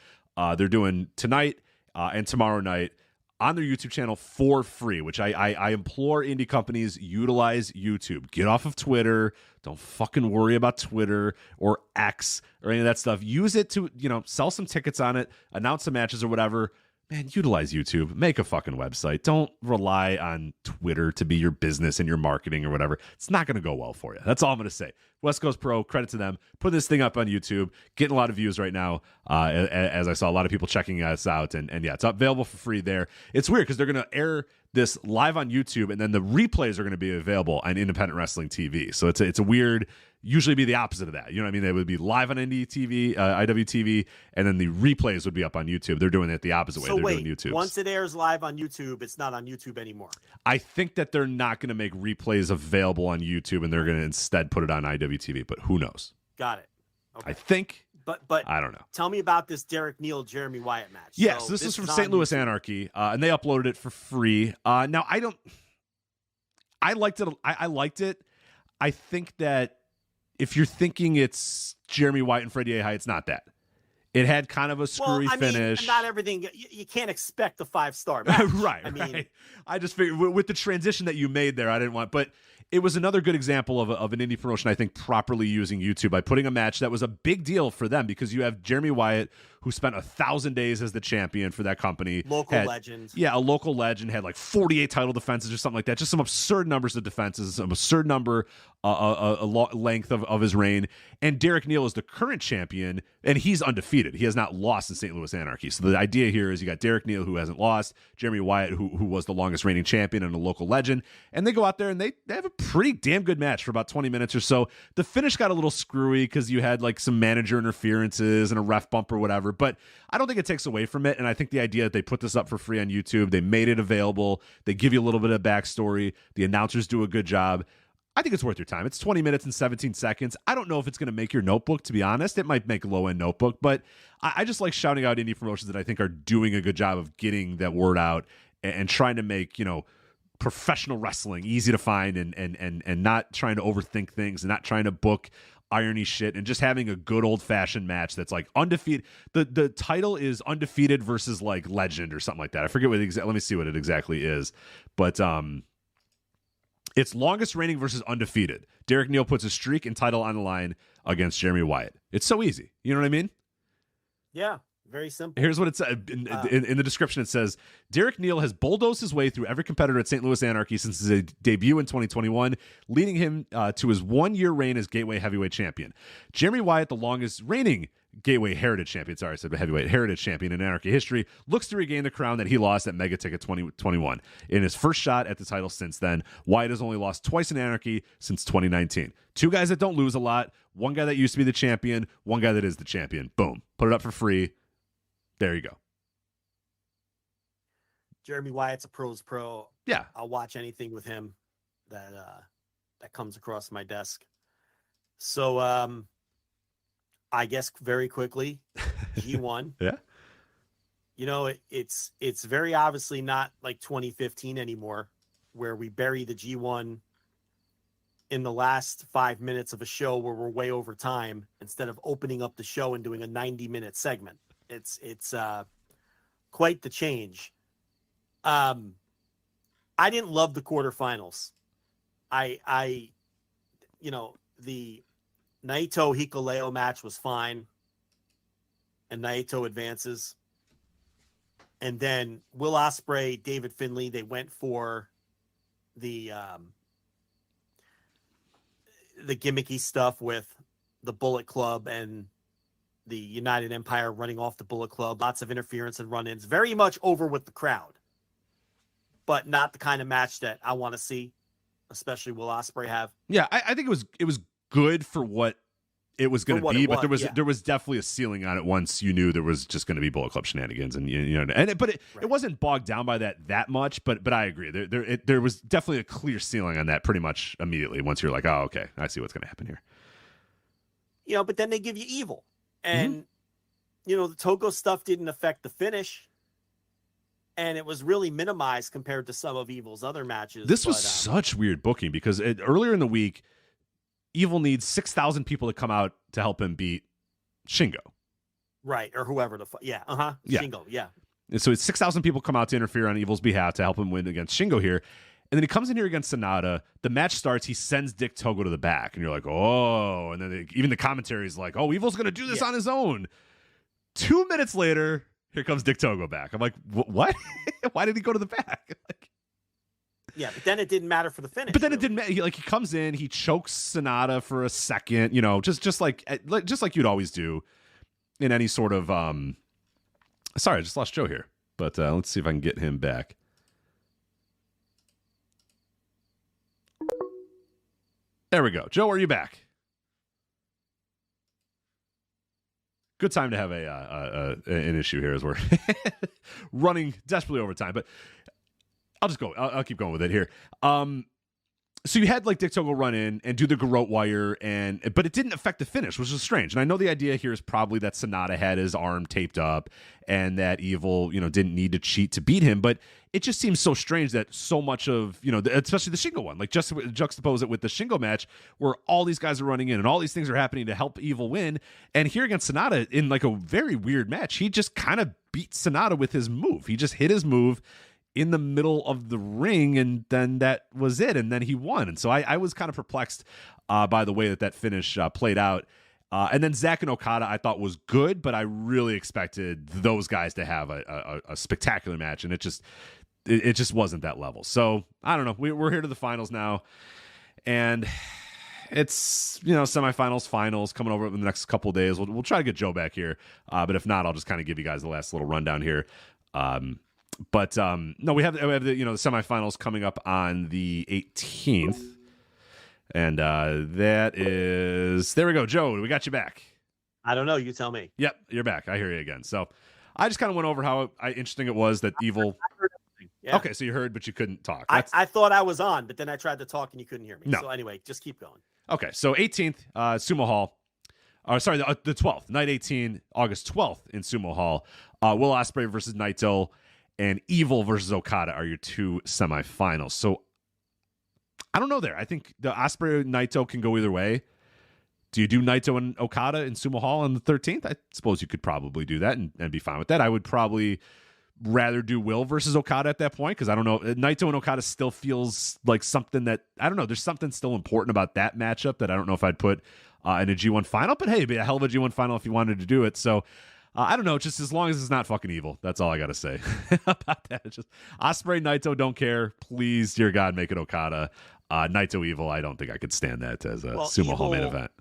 they're doing tonight and tomorrow night on their YouTube channel for free, which I implore indie companies, utilize YouTube. Get off of Twitter. Don't fucking worry about Twitter or X or any of that stuff. Use it to, sell some tickets on it, announce some matches or whatever. Man, utilize YouTube. Make a fucking website. Don't rely on Twitter to be your business and your marketing or whatever. It's not going to go well for you. That's all I'm going to say. West Coast Pro, credit to them. Put this thing up on YouTube. Getting a lot of views right now, as I saw a lot of people checking us out. And yeah, it's available for free there. It's weird because they're going to air this live on YouTube, and then the replays are going to be available on Independent Wrestling TV. So it's a weird, usually be the opposite of that. You know what I mean? They would be live on Indie TV, IWTV, and then the replays would be up on YouTube. They're doing it the opposite way. They're doing YouTube. Once it airs live on YouTube, it's not on YouTube anymore. I think that they're not going to make replays available on YouTube, and they're going to instead put it on IWTV, but who knows? Got it. Okay. I think. But I don't know. Tell me about this Derek Neal Jeremy Wyatt match. Yes, this is from St. Louis Anarchy, and they uploaded it for free. Now I liked it. I liked it. I think that if you're thinking it's Jeremy Wyatt and Fred Yehai, it's not that. It had kind of a screwy finish. Not everything. You can't expect a 5-star match. right. I just figured with the transition that you made there, I didn't want, but it was another good example of an indie promotion, I think, properly using YouTube by putting a match that was a big deal for them, because you have Jeremy Wyatt, who spent 1,000 days as the champion for that company. Local legend. Yeah, a local legend, had like 48 title defenses or something like that. Just some absurd numbers of defenses, some absurd number, length of his reign. And Derek Neal is the current champion, and he's undefeated. He has not lost in St. Louis Anarchy. So the idea here is you got Derek Neal, who hasn't lost, Jeremy Wyatt, who was the longest reigning champion and a local legend. And they go out there and they have a pretty damn good match for about 20 minutes or so. The finish got a little screwy because you had like some manager interferences and a ref bump or whatever, but I don't think it takes away from it. And I think the idea that they put this up for free on YouTube, they made it available, they give you a little bit of backstory, the announcers do a good job. I think it's worth your time. It's 20 minutes and 17 seconds. I don't know if it's going to make your notebook, to be honest. It might make a low-end notebook, but I just like shouting out indie promotions that I think are doing a good job of getting that word out and trying to make, professional wrestling easy to find and not trying to overthink things and not trying to book irony shit and just having a good old-fashioned match that's like undefeated. The title is undefeated versus like legend or something like that. I forget what let me see what it exactly is. But it's longest reigning versus undefeated. Derek Neal puts a streak and title on the line against Jeremy Wyatt. It's so easy. You know what I mean? Yeah. Very simple. Here's what it says in the description. It says, Derek Neal has bulldozed his way through every competitor at St. Louis Anarchy since his debut in 2021, leading him to his 1-year reign as Gateway Heavyweight Champion. Jeremy Wyatt, the longest reigning Gateway Heritage Champion, I said Heavyweight Heritage Champion in Anarchy history, looks to regain the crown that he lost at Mega Ticket 2021. In his first shot at the title since then, Wyatt has only lost twice in Anarchy since 2019. 2 guys that don't lose a lot, 1 guy that used to be the champion, 1 guy that is the champion. Boom. Put it up for free. There you go. Jeremy Wyatt's a pro's pro. Yeah. I'll watch anything with him that comes across my desk. So I guess very quickly, G1. Yeah. It's very obviously not like 2015 anymore, where we bury the G1 in the last 5 minutes of a show where we're way over time instead of opening up the show and doing a 90-minute segment. It's quite the change. I didn't love the quarterfinals. The Naito Hikuleo match was fine, and Naito advances. And then Will Ospreay, David Finlay, they went for the gimmicky stuff with the Bullet Club and the United Empire running off the Bullet Club. Lots of interference and run-ins. Very much over with the crowd, but not the kind of match that I want to see, especially Will Ospreay have. Yeah, I think it was good for what it was going to be, but there was yeah. definitely a ceiling on it once you knew there was just going to be Bullet Club shenanigans, and it wasn't bogged down by that much. But I agree, there was definitely a clear ceiling on that pretty much immediately once you're like, oh, okay, I see what's going to happen here. But then they give you Evil, and the Togo stuff didn't affect the finish, and it was really minimized compared to some of Evil's other matches. This was such weird booking because earlier in the week, Evil needs 6,000 people to come out to help him beat Shingo. Right, or whoever Shingo, yeah. And so it's 6,000 people come out to interfere on Evil's behalf to help him win against Shingo here. And then he comes in here against Sonata. The match starts. He sends Dick Togo to the back. And you're like, oh. And then even the commentary is like, oh, Evil's going to do this on his own. 2 minutes later, here comes Dick Togo back. I'm like, what? Why did he go to the back? Yeah, but then it didn't matter for the finish. But then it didn't matter. He comes in, he chokes Sonata for a second, just like you'd always do in any sort of sorry, I just lost Joe here. But let's see if I can get him back. There we go. Joe, are you back? Good time to have an issue here as we're running desperately over time, but I'll just go. I'll keep going with it here. So you had Dick Togo run in and do the garrote wire, but it didn't affect the finish, which is strange. And I know the idea here is probably that Sonata had his arm taped up and that Evil, didn't need to cheat to beat him. But it just seems so strange that so much of, especially the Shingo one, just juxtapose it with the Shingo match where all these guys are running in and all these things are happening to help Evil win. And here against Sonata in a very weird match, he just kind of beat Sonata with his move. He just hit his move in the middle of the ring, and then that was it, and then he won. And so I was kind of perplexed by the way that finish played out. And then Zack and Okada I thought was good, but I really expected those guys to have a spectacular match, and it just wasn't that level. So I don't know. We're here to the finals now, and it's semifinals, finals coming over in the next couple of days. We'll try to get Joe back here, but if not, I'll just kind of give you guys the last little rundown here. But no, we have the the semifinals coming up on the 18th, and that is there we go. Joe, we got you back. I don't know. You tell me. Yep, you're back. I hear you again. So I just kind of went over how interesting it was that Evil. Yeah. Okay, so you heard, but you couldn't talk. I thought I was on, but then I tried to talk and you couldn't hear me. No. So anyway, just keep going. Okay, so 18th, Sumo Hall. Sorry, the 12th, night 18, August 12th in Sumo Hall. Will Ospreay versus Naito. And Evil versus Okada are your two semifinals. So I don't know there. I think the Ospreay Naito can go either way. Do you do Naito and Okada in Sumo Hall on the 13th? I suppose you could probably do that and be fine with that. I would probably rather do Will versus Okada at that point because I don't know. Naito and Okada still feels like something that, I don't know. There's something still important about that matchup that I don't know if I'd put in a G1 final. But hey, it'd be a hell of a G1 final if you wanted to do it. So I don't know, just as long as it's not fucking Evil. That's all I got to say about that. It's just Ospreay, Naito, don't care. Please, dear God, make it Okada. Naito, Evil, I don't think I could stand that as a Sumo Hall main event.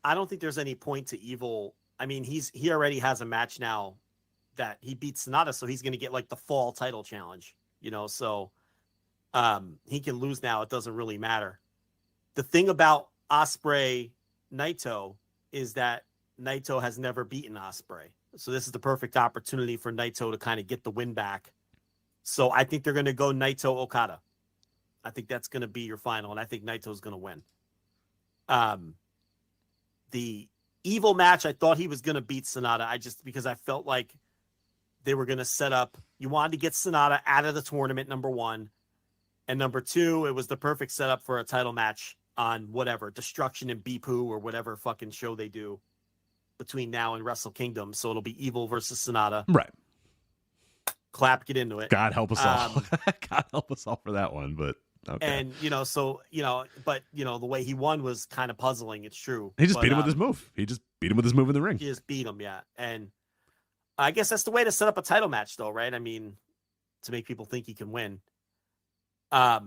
I don't think there's any point to Evil. I mean, he already has a match now that he beats Sonata, so he's going to get the fall title challenge, so he can lose now. It doesn't really matter. The thing about Ospreay Naito is that Naito has never beaten Ospreay. So this is the perfect opportunity for Naito to kind of get the win back. So I think they're going to go Naito Okada. I think that's going to be your final, and I think Naito's going to win. The Evil match, I thought he was going to beat Sonata. Because I felt like they were going to set up, you wanted to get Sonata out of the tournament, number one. And number two, it was the perfect setup for a title match on whatever, Destruction and Bipu or whatever fucking show they do between now and Wrestle Kingdom. So it'll be Evil versus Sonata. Right. Clap, get into it. God help us all. God help us all for that one, but okay. And, but the way he won was kind of puzzling. It's true. He just beat him with his move. He just beat him with his move in the ring. He just beat him, yeah. And I guess that's the way to set up a title match, though, right? I mean, to make people think he can win. Yeah,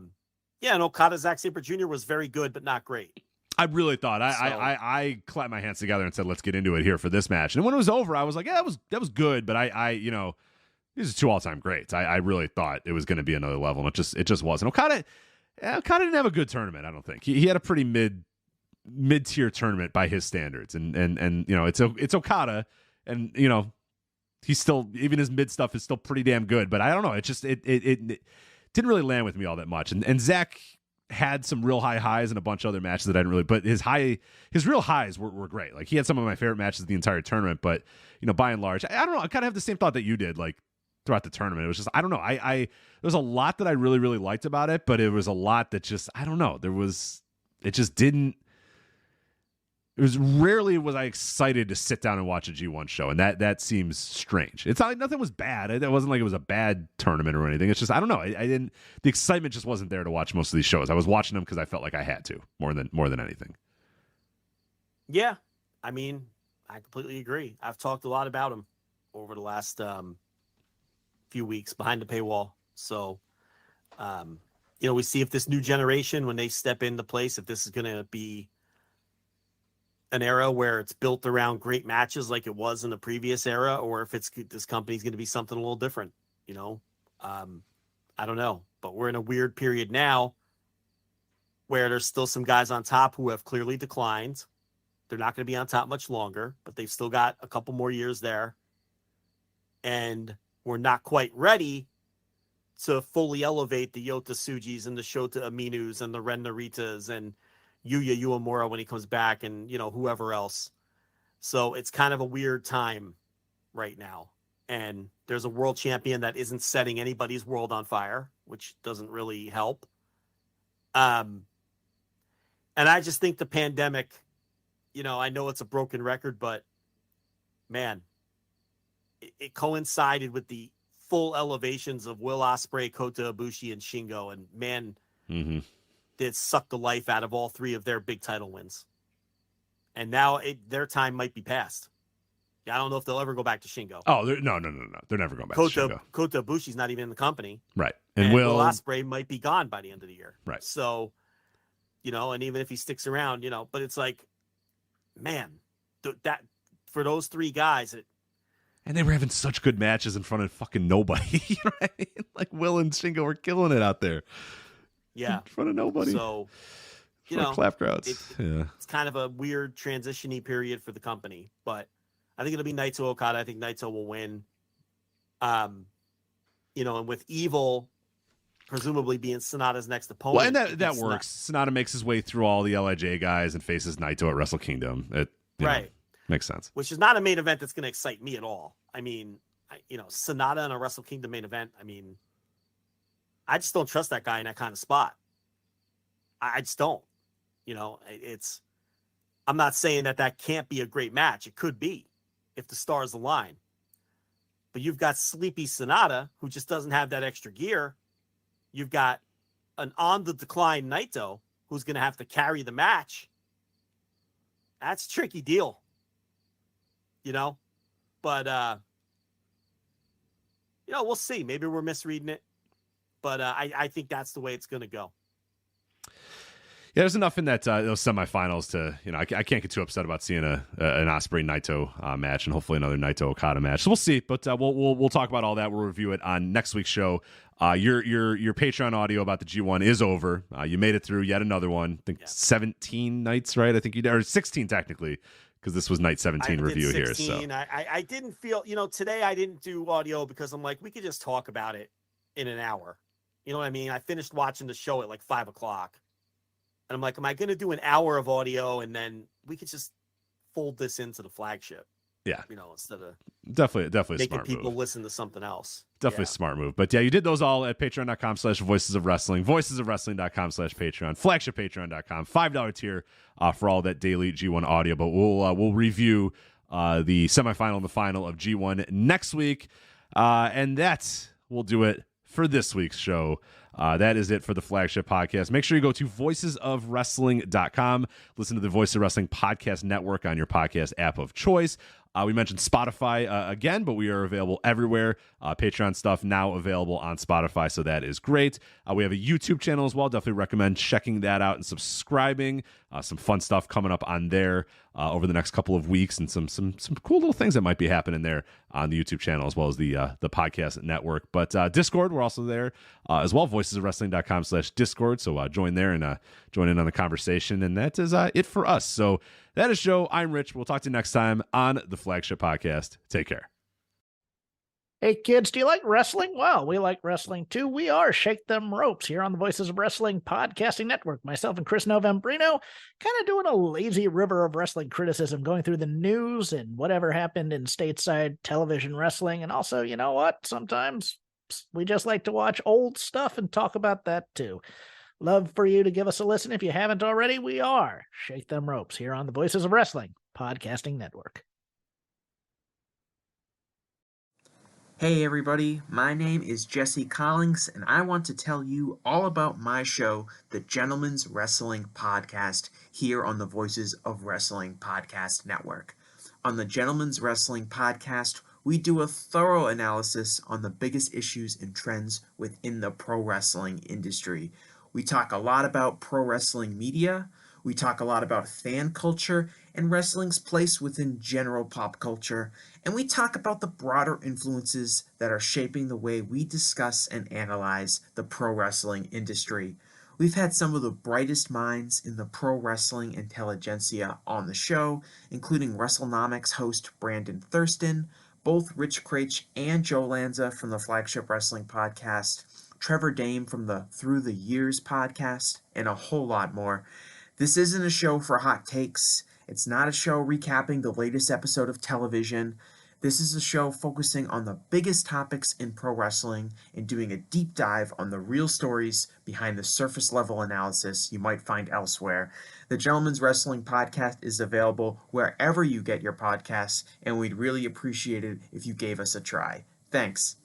and Okada Zack Sabre Jr. was very good, but not great. I really thought I clapped my hands together and said, "Let's get into it here for this match." And when it was over, I was like, "Yeah, that was good," but I these are two all-time greats. I really thought it was going to be another level, and it just wasn't. Okada didn't have a good tournament. I don't think he had a pretty mid mid-tier tournament by his standards, and you know, it's Okada, and you know, he's still, even his mid stuff is still pretty damn good, but I don't know, it just it didn't really land with me all that much, and Zach had some real high highs and a bunch of other matches that I didn't really, but his real highs were great. Like, he had some of my favorite matches of the entire tournament, but you know, by and large, I don't know, I kind of have the same thought that you did, like, throughout the tournament. It was just, I don't know, I there was a lot that I really, really liked about it, but it was a lot that just, I don't know, it was rarely was I excited to sit down and watch a G1 show, and that seems strange. It's not like nothing was bad. It wasn't like it was a bad tournament or anything. It's just, I don't know. I didn't, the excitement just wasn't there to watch most of these shows. I was watching them because I felt like I had to more than anything. Yeah, I mean, I completely agree. I've talked a lot about him over the last few weeks behind the paywall. So, you know, we see if this new generation, when they step into place, if this is going to be an era where it's built around great matches like it was in the previous era, or if this company's going to be something a little different, you know. I don't know, but we're in a weird period now where there's still some guys on top who have clearly declined. They're not going to be on top much longer, but they've still got a couple more years there. And we're not quite ready to fully elevate the Yota Tsujis and the Shota Aminus and the Ren Naritas and Yuya Uemura when he comes back, and, you know, whoever else. So it's kind of a weird time right now. And there's a world champion that isn't setting anybody's world on fire, which doesn't really help. And I just think the pandemic, you know, I know it's a broken record, but man, it coincided with the full elevations of Will Ospreay, Kota Ibushi, and Shingo, and man, did suck the life out of all three of their big title wins. And now their time might be past. I don't know if they'll ever go back to Shingo. Oh, no. They're never going back to Shingo. Kota Ibushi's not even in the company. Right. And Will Ospreay might be gone by the end of the year. Right. So, you know, and even if he sticks around, you know, but it's like, man, that for those three guys, and they were having such good matches in front of fucking nobody, right? Like, Will and Shingo were killing it out there. Yeah. In front of nobody. So, you know, clap crowds. It's kind of a weird transition-y period for the company, but I think it'll be Naito Okada. I think Naito will win. You know, and with Evil presumably being Sonata's next opponent. Well, and that works. Sonata makes his way through all the LIJ guys and faces Naito at Wrestle Kingdom. It right. Makes sense. Which is not a main event that's going to excite me at all. I mean, you know, Sonata in a Wrestle Kingdom main event, I mean, I just don't trust that guy in that kind of spot. I just don't. You know, I'm not saying that can't be a great match. It could be if the stars align. But you've got Sleepy Sonata, who just doesn't have that extra gear. You've got an on-the-decline Naito, who's going to have to carry the match. That's a tricky deal. You know? But, you know, we'll see. Maybe we're misreading it. But I think that's the way it's going to go. Yeah, there's enough in that those semifinals to, you know, I can't get too upset about seeing an Ospreay Naito match, and hopefully another Naito Okada match. So we'll see, but we'll talk about all that. We'll review it on next week's show. Your Patreon audio about the G1 is over. You made it through yet another one. I think 17 nights, right? I think you did, or 16 technically, because this was night 17 review 16. Here. So I didn't feel, you know, today I didn't do audio because I'm like, we could just talk about it in an hour. You know what I mean? I finished watching the show at like 5 o'clock. And I'm like, am I going to do an hour of audio and then we could just fold this into the flagship? Yeah. You know, instead of definitely making smart people move. Listen to something else. Definitely a smart move. But yeah, you did those all at patreon.com/voices of wrestling, voicesofwrestling.com/Patreon, flagshippatreon.com, $5 tier for all that daily G1 audio. But we'll review the semifinal and the final of G1 next week. And we'll do it for this week's show. That is it for the Flagship Podcast. Make sure you go to voicesofwrestling.com. Listen to the Voice of Wrestling Podcast Network on your podcast app of choice. We mentioned Spotify again, but we are available everywhere. Patreon stuff now available on Spotify, so that is great. We have a YouTube channel as well. Definitely recommend checking that out and subscribing. Some fun stuff coming up on there over the next couple of weeks, and some cool little things that might be happening there on the YouTube channel as well as the podcast network. But Discord, we're also there. as well, voicesofwrestling.com/Discord. So join there and join in on the conversation. And that is it for us. So that is Joe. I'm Rich. We'll talk to you next time on the Flagship Podcast. Take care. Hey kids, do you like wrestling? Well, we like wrestling too. We are Shake Them Ropes here on the Voices of Wrestling Podcasting Network. Myself and Chris Novembrino kind of doing a lazy river of wrestling criticism, going through the news and whatever happened in stateside television wrestling. And also, you know what? Sometimes we just like to watch old stuff and talk about that too. Love for you to give us a listen. If you haven't already, we are Shake Them Ropes here on the Voices of Wrestling Podcasting Network. Hey everybody, my name is Jesse Collins, and I want to tell you all about my show, the Gentleman's Wrestling Podcast, here on the Voices of Wrestling Podcast Network. On the Gentleman's Wrestling Podcast, we do a thorough analysis on the biggest issues and trends within the pro wrestling industry. We talk a lot about pro wrestling media, we talk a lot about fan culture and wrestling's place within general pop culture, and we talk about the broader influences that are shaping the way we discuss and analyze the pro wrestling industry. We've had some of the brightest minds in the pro wrestling intelligentsia on the show, including WrestleNomics host Brandon Thurston, both Rich Craich and Joe Lanza from the Flagship Wrestling Podcast, Trevor Dame from the Through the Years podcast, and a whole lot more. This isn't a show for hot takes. It's not a show recapping the latest episode of television. This is a show focusing on the biggest topics in pro wrestling and doing a deep dive on the real stories behind the surface level analysis you might find elsewhere. The Gentleman's Wrestling Podcast is available wherever you get your podcasts, and we'd really appreciate it if you gave us a try. Thanks.